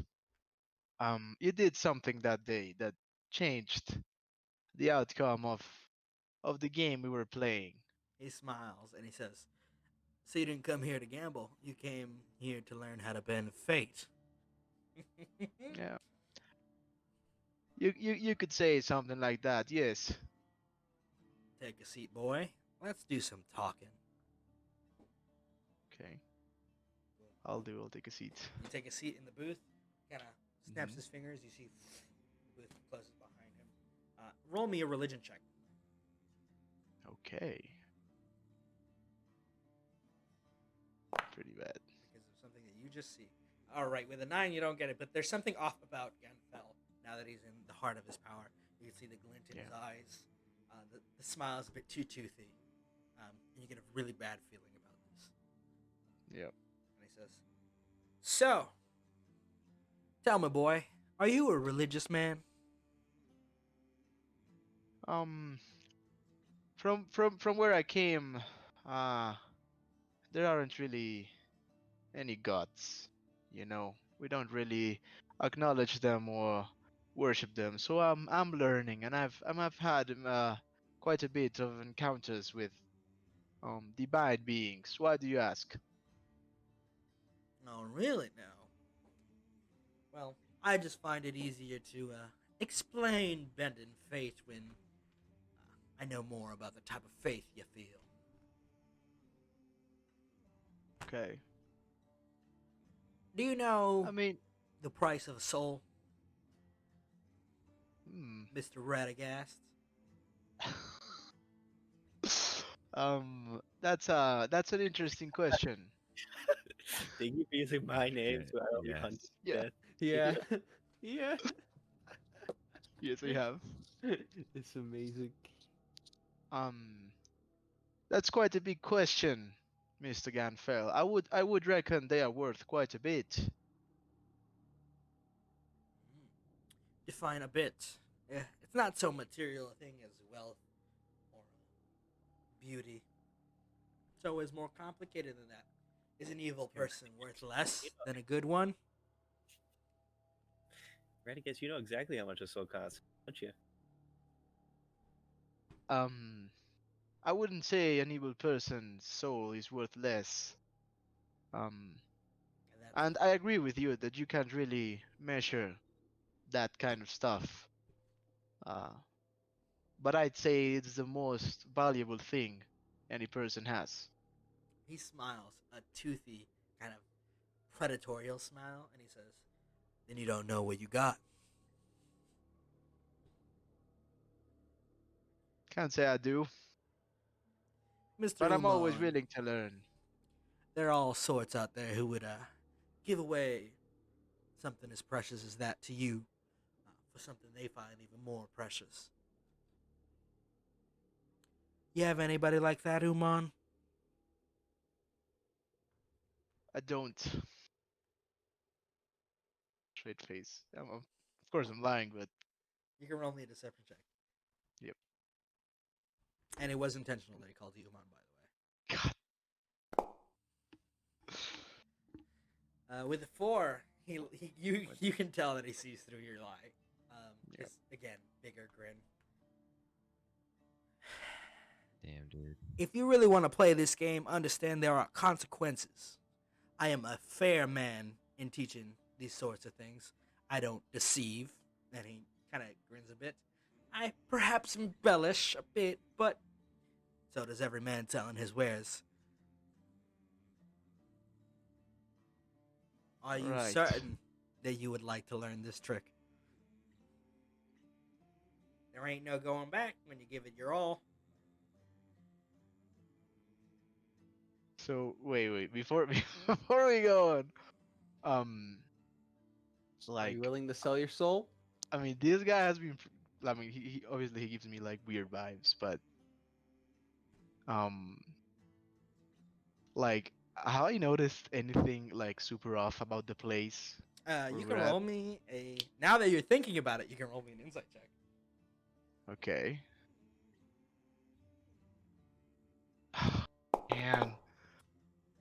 you did something that day that changed the outcome of the game we were playing. He smiles and he says, so you didn't come here to gamble. You came here to learn how to bend fate. Yeah. You could say something like that, yes. Take a seat, boy. Let's do some talking. Okay. I'll take a seat. You take a seat in the booth, kind of snaps his fingers. You see the booth closes behind him. Roll me a religion check. Okay. Pretty bad. Because of something that you just see. All right, with a 9, you don't get it, but there's something off about Ganfell now that he's in the heart of his power. You can see the glint in his eyes. The smile is a bit too toothy. And you get a really bad feeling about this. Yep. And he says, so, tell me, boy, are you a religious man? From where I came, there aren't really any gods, We don't really acknowledge them or worship them. So I'm learning, and I've had quite a bit of encounters with divine beings. Why do you ask? Oh, really now? Well, I just find it easier to explain bending fate when I know more about the type of faith you feel. Okay. Do you know I mean, the price of a soul, hmm. Mr. Radagast? That's an interesting question. Thank you for using my name so I don't be Yes. hunted to Yeah. death. Yeah. Yeah. Yes, I have. It's amazing. Um, that's quite a big question, Mr. Ganfell. I would reckon they are worth quite a bit. Define a bit. It's not so material a thing as wealth or beauty. It's always more complicated than that. Is an evil person worth less than a good one? Radagast, you know exactly how much a soul costs, don't you? Um, I wouldn't say an evil person's soul is worth less. Um, And that's and I agree with you that you can't really measure that kind of stuff. Uh, but I'd say it's the most valuable thing any person has. he smiles, a toothy kind of predatorial smile, and he says, "Then you don't know what you got." Can't say I do, Mr. but I'm always Umon, willing to learn. there are all sorts out there who would give away something as precious as that to you for something they find even more precious. You have anybody like that, Umon? I don't. Straight face. Of course, I'm lying, but You can roll me a deception check. yep. And it was intentional that he called you Umon, by God. the way. With a 4, you can tell that he sees through your lie. Yep. It's, again, bigger grin. Damn, dude. If you really want to play this game, understand there are consequences. I am a fair man in teaching these sorts of things. I don't deceive. And he kind of grins a bit. I perhaps embellish a bit, but so does every man selling his wares. Are you Right. certain that you would like to learn this trick? There ain't no going back when you give it your all. So wait. Before before we go on, um, Are you like willing to sell your soul? I mean, this guy has been. I mean, he obviously he gives me like weird vibes, but um, like have I noticed anything like super off about the place where You we're can at? roll me a. Now that you're thinking about it, you can roll me an insight check. Okay. Man,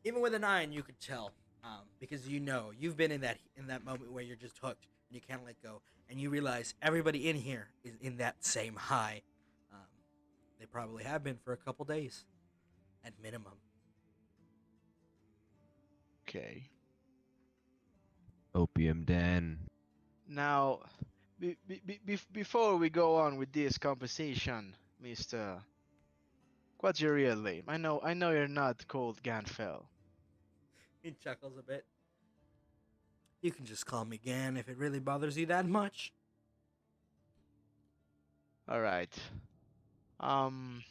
Even with a 9, you could tell, because you know you've been in that moment where you're just hooked and you can't let go, and you realize everybody in here is in that same high. Um, they probably have been for a couple days, at minimum. okay. Opium den. Now, before we go on with this conversation, Mister, what's your real name? I know you're not called Ganfell. He chuckles a bit. You can just call me Gan if it really bothers you that much. All right. Um.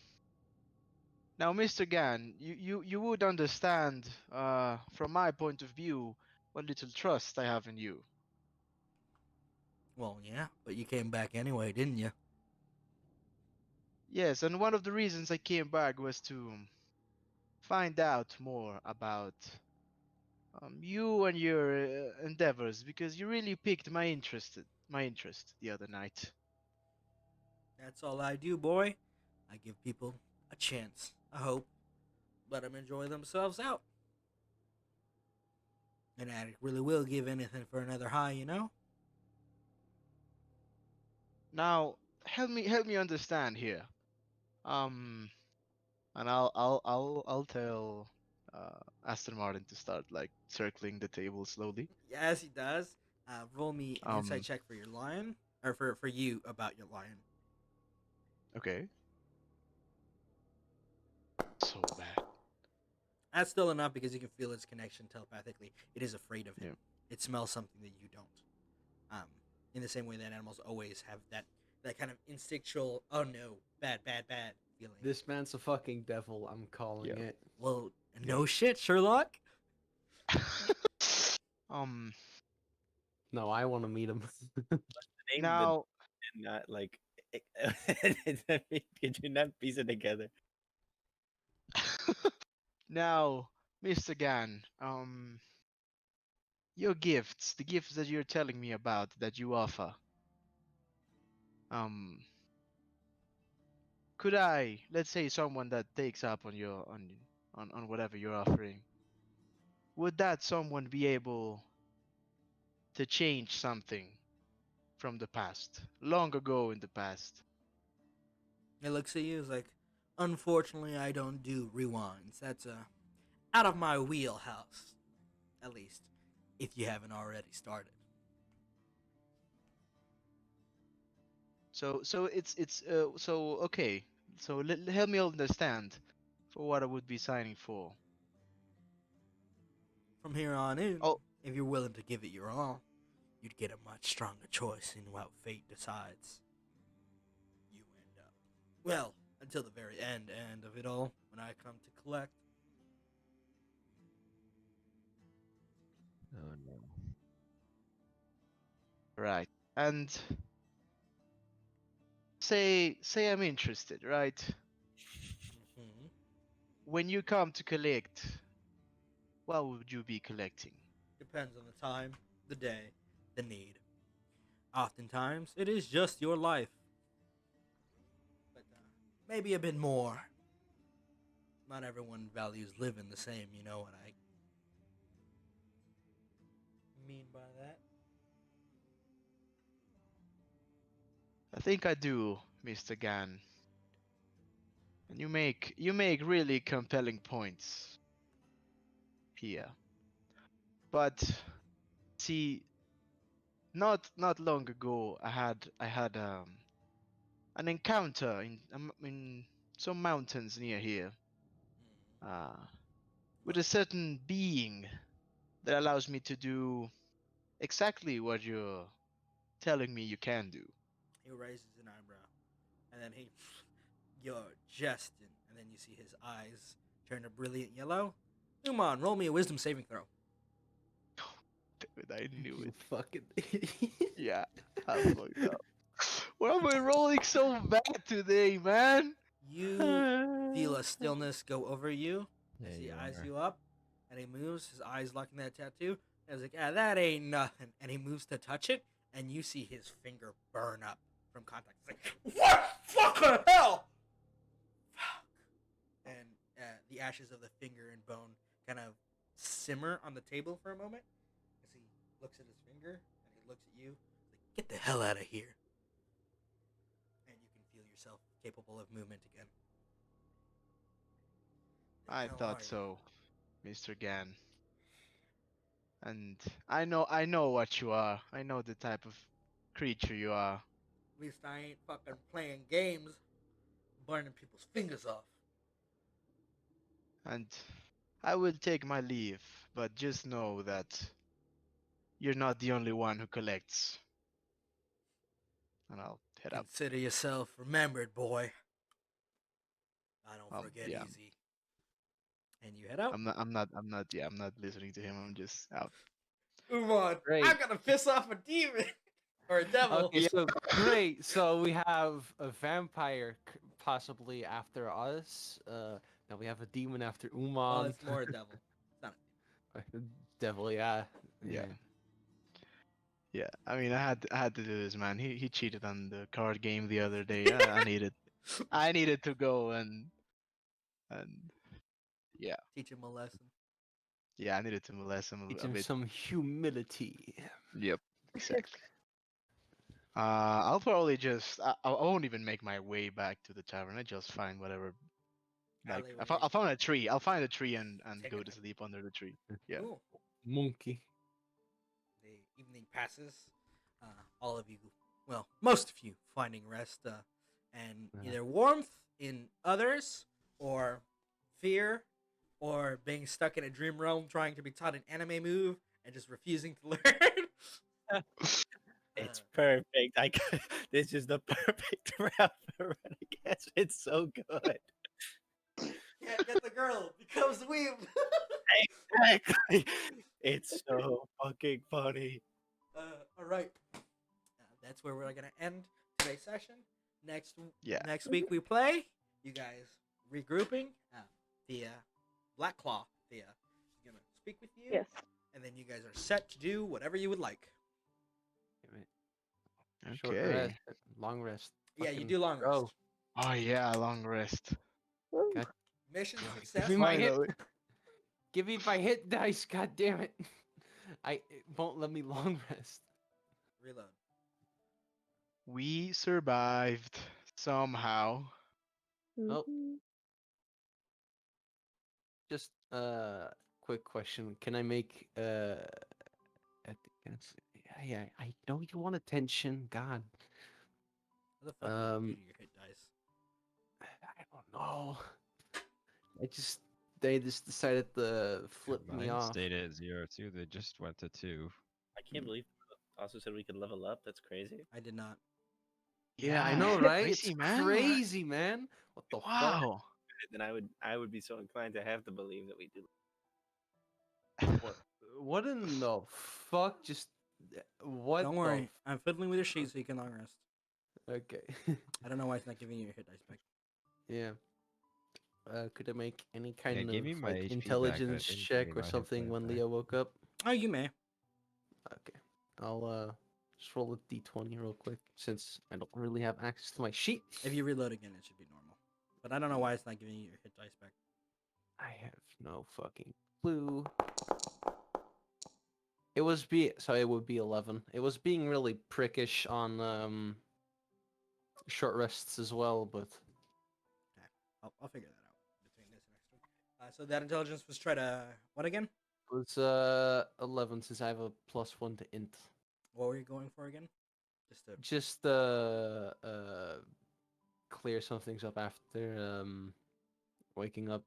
Now, Mr. Gan, you would understand, from my point of view, what little trust I have in you. Well, yeah, but you came back anyway, didn't you? Yes, and one of the reasons I came back was to find out more about you and your endeavors, because you really piqued my interest the other night. That's all I do, boy. I give people a chance, a hope, let them enjoy themselves out. An addict really will give anything for another high, you know? Now, help me understand here. Um, and I'll tell Aston Martin to start like circling the table slowly. Yes, he does. Roll me an insight Um, check for your lion, or for you about your lion. okay. So bad. That's still enough because you can feel its connection telepathically. It is afraid of him. Yeah. It smells something that you don't. Um, in the same way that animals always have that kind of instinctual, oh no, bad, bad, bad feeling. This man's a fucking devil. I'm calling Yeah. it. Well, Yeah. no shit, Sherlock. um. No, I want to meet him. Name the Now, not like. Could you not piece it together? Now, Mr. Gan, your gifts, the gifts that you're telling me about that you offer, um, could I, let's say, someone that takes up on your on whatever you're offering, would that someone be able to change something from the past, long ago in the past? It looks at you. It's like, unfortunately, I don't do rewinds. That's out of my wheelhouse. At least, if you haven't already started. So so okay. So help me understand for what I would be signing for. From here on in, Oh, if you're willing to give it your all, you'd get a much stronger choice in what fate decides. You end up. Well, until the very end of it all, when I come to collect. Oh no. right. And say I'm interested, right? Mm-hmm. When you come to collect, what would you be collecting? Depends on the time, the day, the need. Oftentimes, it is just your life. But maybe a bit more. Not everyone values living the same, you know what I mean by that? I think I do, Mr. Gan. And you make really compelling points here. But see, not long ago, I had an encounter in some mountains near here, uh, with a certain being that allows me to do exactly what you're telling me you can do. He raises an eyebrow, and then you're jesting, and then you see his eyes turn a brilliant yellow. Umon, roll me a wisdom saving throw. Damn it, I knew You it. fucking idiot. Yeah, I fucked up. Why am I rolling so bad today, man? You feel a stillness go over you There as he you eyes are. you up, and he moves, his eyes locking that tattoo, and he's like, "Ah, that ain't nothing." And he moves to touch it, and you see his finger burn up from contact. It's like, "What fucking hell?" Fuck. And the ashes of the finger and bone kind of simmer on the table for a moment as he looks at his finger and he looks at you. Like, get the hell out of here. And you can feel yourself capable of movement again. The I hell thought are you? so, Mr. Gan. And I know what you are. I know the type of creature you are. At least I ain't fucking playing games, burning people's fingers off. And I will take my leave, but just know that you're not the only one who collects. And I'll head out. Consider yourself remembered, boy. I don't forget Yeah, easy. And you head out. I'm not listening to him. I'm just out. Umon, Great. I'm gonna piss off a demon or a devil. Okay, so great. So we have a vampire possibly after us. Now we have a demon after Well, Umon. it's more a devil. It's not Devil, yeah. Yeah. Yeah, I mean, I had to do this, man. He cheated on the card game the other day. I needed to go and yeah, Teach him a lesson. I needed to molest him Teach a him bit. some humility. Yep, exactly. I'll probably just I won't even make my way back to the tavern. I just find whatever. Like Alleyway. I'll find a tree. I'll find a tree and Take go a to nap. sleep under the tree. Yeah. Cool. Monkey. The evening passes. All of you, well, most of you, finding rest and either warmth in others, or fear, or being stuck in a dream realm trying to be taught an anime move and just refusing to learn. It's perfect. This is the perfect route for Radagast. It's so good. Can't get the girl, becomes the weeb. Exactly. It's so fucking funny. All right. That's where we're gonna end today's session. Yeah. Next week we play. You guys regrouping. Thia, Black Claw, Thia, is gonna speak with you. Yes. And then you guys are set to do whatever you would like. Short Okay. rest, long rest. Yeah, you Fucking do long go. rest. Oh yeah, long rest. Woo. God, Mission Give success. me my hit. Finally. Give me my hit dice. God damn it! It won't let me long rest. Reload. We survived somehow. Oh. Mhm. Just quick question. Can I make yeah, I know you want attention. God. What the fuck did you do to your hit dice? I don't know. They just decided to flip me Mine off. stayed at 0 too. They just went to 2. I can't believe also said we could level up. That's crazy. I did not. Yeah, I know, right? Crazy, It's man. crazy, man. What the fuck? Wow. Then I would be so inclined to have to believe that we do. What in the fuck? Just what? Don't the worry. I'm fiddling with your sheet so you can long rest. Okay. I don't know why it's not giving you your hit dice back. Yeah. Could I make any kind give of me my like HP back, but it intelligence didn't give check me or my hit something point when back. Leo woke up? Oh, you may. Okay. I'll just roll a d20 real quick since I don't really have access to my sheet. If you reload again, it should be normal. But I don't know why it's not giving you your hit dice back. I have no fucking clue. It would be 11. It was being really prickish on short rests as well, but Okay. I'll figure that out between this and next week. So that intelligence was try to what again? it was 11 since I have a +1 to int. What were you going for again? Just clear some things up after waking up.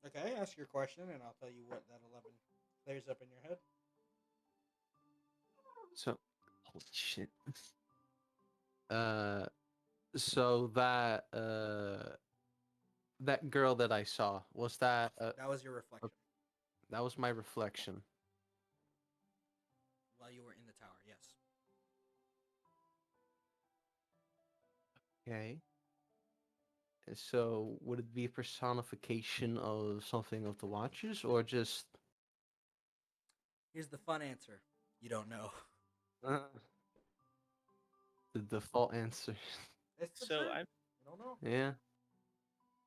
Okay, ask your question and I'll tell you what that 11 clears up in your head. So, holy shit. So that girl that I saw, was that That was your reflection that was my reflection. while you were in the tower. Yes. Okay. So would it be a personification of something of the Watchers or just Here's the fun answer. You don't know. the default answer? It's the So truth. I You don't know. Yeah.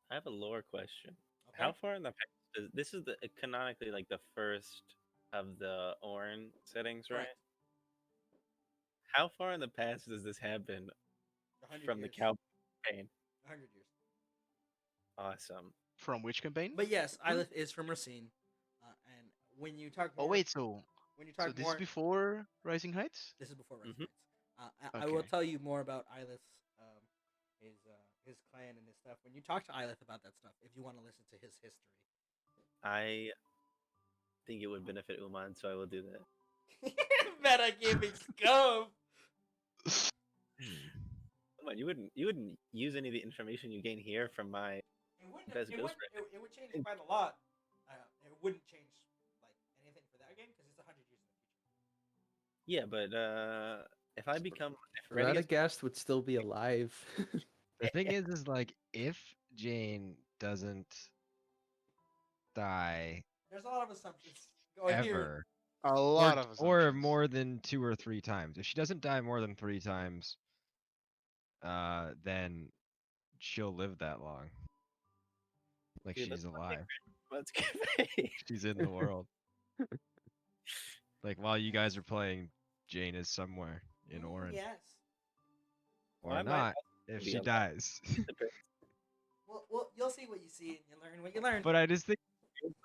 I have a lore question. Okay. How far in the past is this is the canonically like the first of the Orin settings, right? Correct. How far in the past does this happen 100 from the years. cow campaign? 100 years. Awesome. From which campaign? But yes, Ilith is from Racine. And when you talk more, Oh wait, so when you talk this more, is before Rising Heights? this is before Mhm. Resonance. I will Okay. tell you more about Ilith's, his clan and his stuff when you talk to Ilith about that stuff. If you want to listen to his history. I think it would benefit Umon, so I will do that. Metagaming scum. Come on, you wouldn't use any of the information you gain here from my It wouldn't. Best It, Ghost would, it would change quite a lot. It wouldn't change like anything for that game because it's 100 years in the future. Yeah, but if I become if Radagast, Radagast would still be alive. The thing is like if Jane doesn't die There's a lot of assumptions going here. ever, A lot of or assumptions. more than 2 or 3 times, if she doesn't die more than 3 times, then she'll live that long. Like Dude, she's alive. let's get She's in the world. Like while you guys are playing, Jane is somewhere in Orin. Yes. Or Why might not if be she alive. dies. Well, you'll see what you see and you learn what you learn. But I just think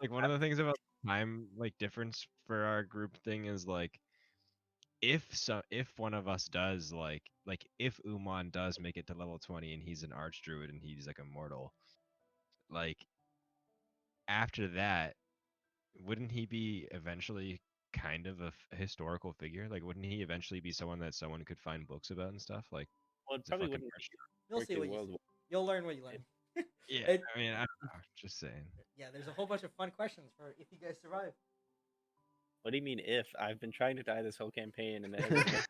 like one of the things about time like difference for our group thing is like if one of us does like if Umon does make it to level 20 and he's an archdruid and he's like immortal, like after that, wouldn't he be eventually kind of a historical figure? Like wouldn't he eventually be someone that someone could find books about and stuff? Like Well, it he's a probably fucking wouldn't archdruid. You'll see freaking what you world see. war. You'll learn what you learn. Yeah, And- I mean, I don't know, just saying. Yeah, there's a whole bunch of fun questions for if you guys survive. What do you mean if? I've been trying to die this whole campaign and it hasn't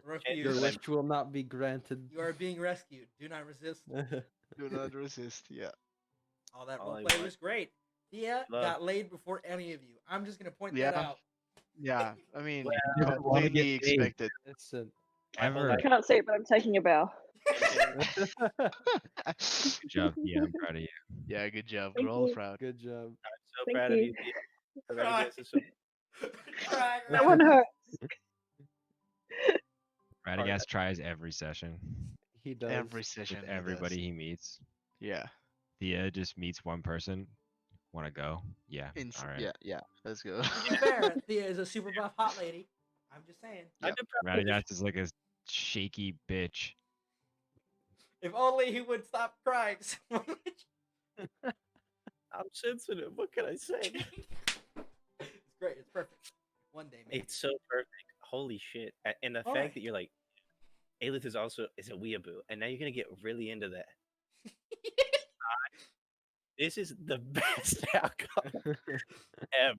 Your Refuse. wish will not be granted. You are being rescued. Do not resist. Do not resist. Yeah. All that All I roleplay want- was great. Thea Love. got laid before any of you. I'm just gonna point Yeah. that out. Yeah. I mean, You don't wanna get completely paid. expected. Listen. My whole Ever. I life- can't see it, but I'm taking a bow. Good job, yeah, I'm proud of you. Yeah, good job. Thank We're all you. proud. Good job. I'm so Thank proud of you. you. Thea. The Cry. Radagast is so Crying That right one now. hurt. Radagast tries every session He does. Every session. with he does. everybody he meets. Yeah. Thea just meets one person. Want to go? Yeah. All right. Yeah. Yeah. Let's go. To be fair, Thea is a super buff hot lady. I'm just saying. I've been proud of you. Radagast is like a shaky bitch. If only he would stop crying so much. I'm sensitive. What can I say? It's great. It's perfect. One day, maybe. It's so perfect. Holy shit! And the All fact right. that you're like, Aelith is a weeaboo, and now you're gonna get really into that. This is the best outcome ever.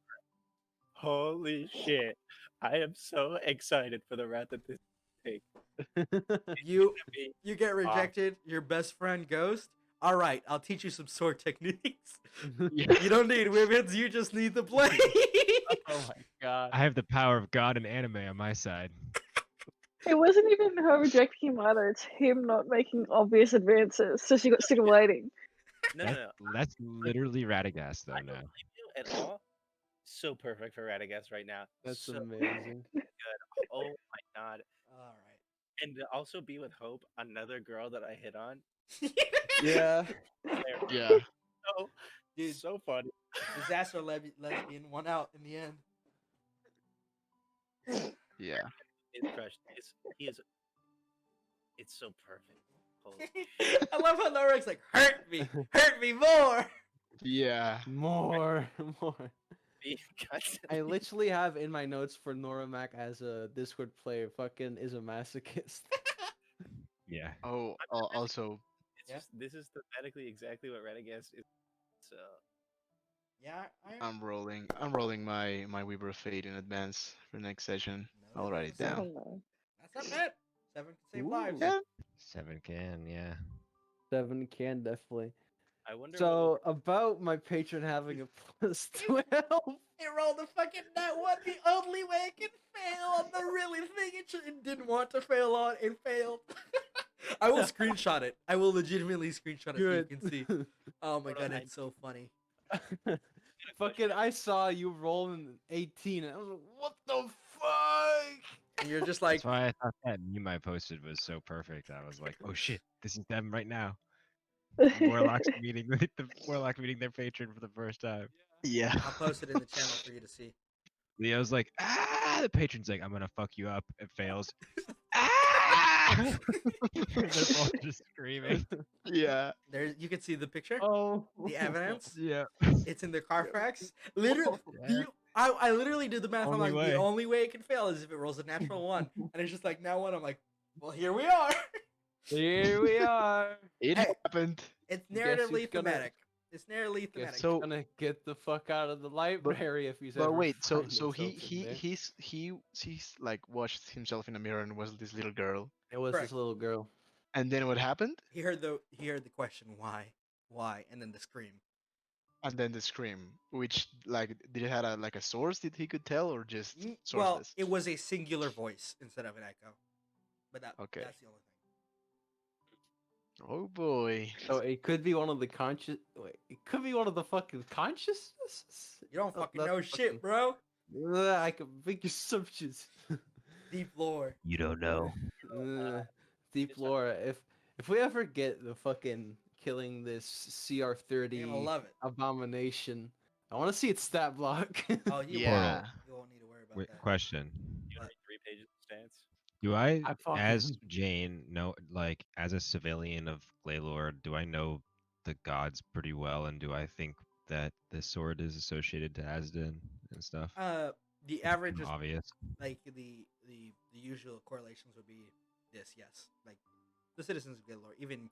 Holy shit! I am so excited for the route that this takes. You Be- you get rejected. Your best friend Ghost. All right, I'll teach you some sword techniques. You don't need women's. You just need the blade. Oh my god. I have the power of God and anime on my side. It wasn't even her rejecting him either. It's him not making obvious advances, so she got sick of waiting. No, That's, no, no. that's literally Radagast though I don't now. blame you at all. So perfect for Radagast right now. That's so amazing. good. Oh my god. All And to also be with Hope, another girl that I hit on. right. Yeah. Yeah. So, Dude. so funny. Disaster lesbian won out in the end. Yeah. It's crushed. It's so perfect. Holy I love how Norek's like, hurt me more. Yeah. More. shit. I literally have in my notes for Noramak as a Discord player fucking is a masochist. Yeah. Oh, also, Yeah. This is thematically exactly what Radagast is. So Yeah, I'm rolling my Weaver of Fate in advance for next session. No, I'll write it that's Oh down. no. not bad. 7 can save lives. Ooh. Yeah. 7 can, yeah. 7 can definitely. I wonder. So about my patron having a plus 12. It rolled a fucking net one, the only way it can fail on the really thing it didn't want to fail on. It failed. I will screenshot it. I will legitimately screenshot it so you can see. Oh my Hold god, on, it's so funny. Fucking, I saw you rolling 18 and I was like, what the fuck? And you're just like, That's why I thought that meme I posted was so perfect. I was like, oh shit, this is them right now. The Warlock's meeting the Warlock meeting their patron for the first time. Yeah. I'll post it in the channel for you to see. Leo's like, ah, the patron's like, I'm gonna fuck you up. It fails. Ah! They're both just screaming. Yeah. There, you can see the picture, Oh. the evidence. Yeah. It's in the Carfax. Literally, Yeah. I literally did the math. I'm Only like, way. the only way it can fail is if it rolls a natural one, and it's just like now one. I'm like, well, here we are. Here we are. It Hey. happened. It's Guess narratively who's gonna- thematic. It's narratively Guess thematic. So- gonna get the fuck out of the library if he's But ever wait, so find so himself in there. he's like watched himself in a mirror and was this little girl. It was Correct. this little girl. And then what happened? He heard the question, why, and then the scream. And then the scream, which like did it had a source that he could tell or just Well, sourceless? it was a singular voice instead of an echo. But Okay. that's the only thing. Oh boy. So it could be one of the conscious. Wait, it could be one of the fucking consciousnesses. You don't Oh, fucking that's know shit, bro. I can make assumptions. Deep lore. You don't know. Deep lore. If we ever get the fucking killing this You're CR30 gonna love it. abomination, I want to see its stat block. Oh, you Yeah. won't. You won't need to worry about Wait, that. question. You read 3 pages of stats. Do I, I fucking- as Jane, know, like, as a civilian of Glaylord, do I know the gods pretty well, and do I think that the sword is associated to Asden and stuff? The It's average kinda is obvious. like the usual correlations would be this, yes. Like the citizens of Gilor, even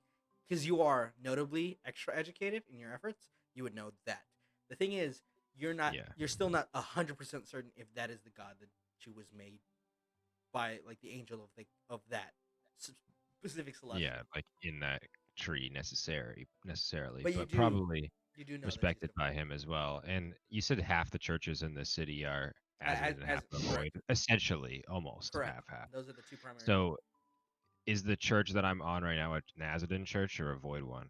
because you are notably extra educated in your efforts, you would know that. The thing is, you're Yeah. still not 100% certain if that is the god that she was made by like the angel of that specific celestial. Yeah, like in that tree necessarily, But you but do probably you do know that she's respected divine. by him as well. And you said half the churches in the city are Azad and half are correct. Void, essentially, almost Correct. half half. Those are the two primary. So, is the church that I'm on right now a Nazarene church or a Void one?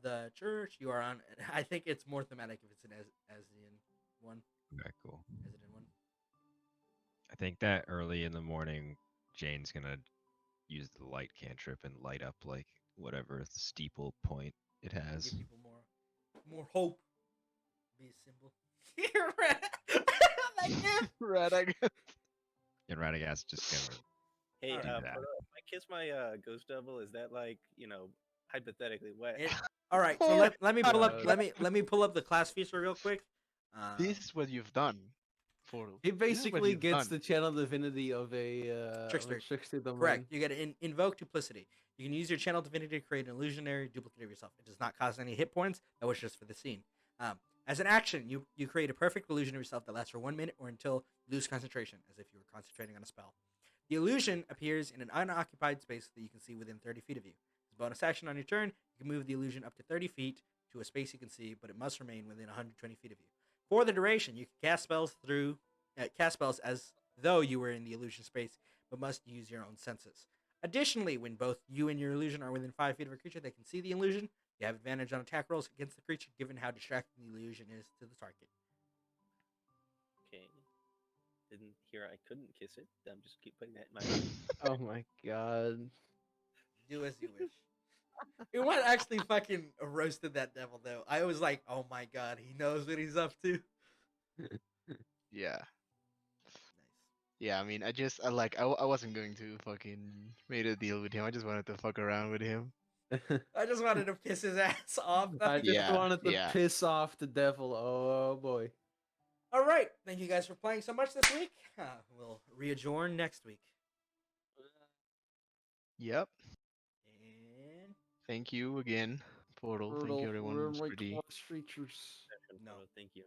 The church you are on, I think it's more thematic if it's an Asian one. Okay, cool. Asian one. I think that early in the morning, Jane's gonna use the light cantrip and light up like whatever steeple point it has. Give people more hope. Be a symbol. That gift. Radagast. And Radagast just gonna Hey, Alright. do that. if I kiss my ghost double, is that like, hypothetically wet? All right, so let me pull up let me pull up the class feature real quick. This is what you've done, Portal. He This is what basically you've gets done. the channel divinity of a Trickster. domain. Correct. You get to invoke duplicity. You can use your channel divinity to create an illusionary duplicate of yourself. It does not cost any hit points. That was just for the scene. As an action, you create a perfect illusion of yourself that lasts for 1 minute or until you lose concentration, as if you were concentrating on a spell. The illusion appears in an unoccupied space that you can see within 30 feet of you. As a bonus action on your turn, you can move the illusion up to 30 feet to a space you can see, but it must remain within 120 feet of you. For the duration, you can cast spells as though you were in the illusion space, but must use your own senses. Additionally, when both you and your illusion are within 5 feet of a creature that can see the illusion, you have advantage on attack rolls against the creature, given how distracting the illusion is to the target. Okay. Didn't hear I couldn't kiss it. I'm just keep putting that in my mind. Oh my god. Do as you wish. Umon actually fucking roasted that devil, though. I was like, oh my god, he knows what he's up to. Yeah. Nice. Yeah, I mean, I wasn't going to fucking made a deal with him. I just wanted to fuck around with him. I just wanted to piss his ass off. I just Yeah, wanted to yeah. piss off the devil. Oh boy. All right. Thank you guys for playing so much this week. We'll readjourn next week. Yep. And Thank you again, Portal. Thank you, everyone. It was pretty. Creatures. no. Thank you.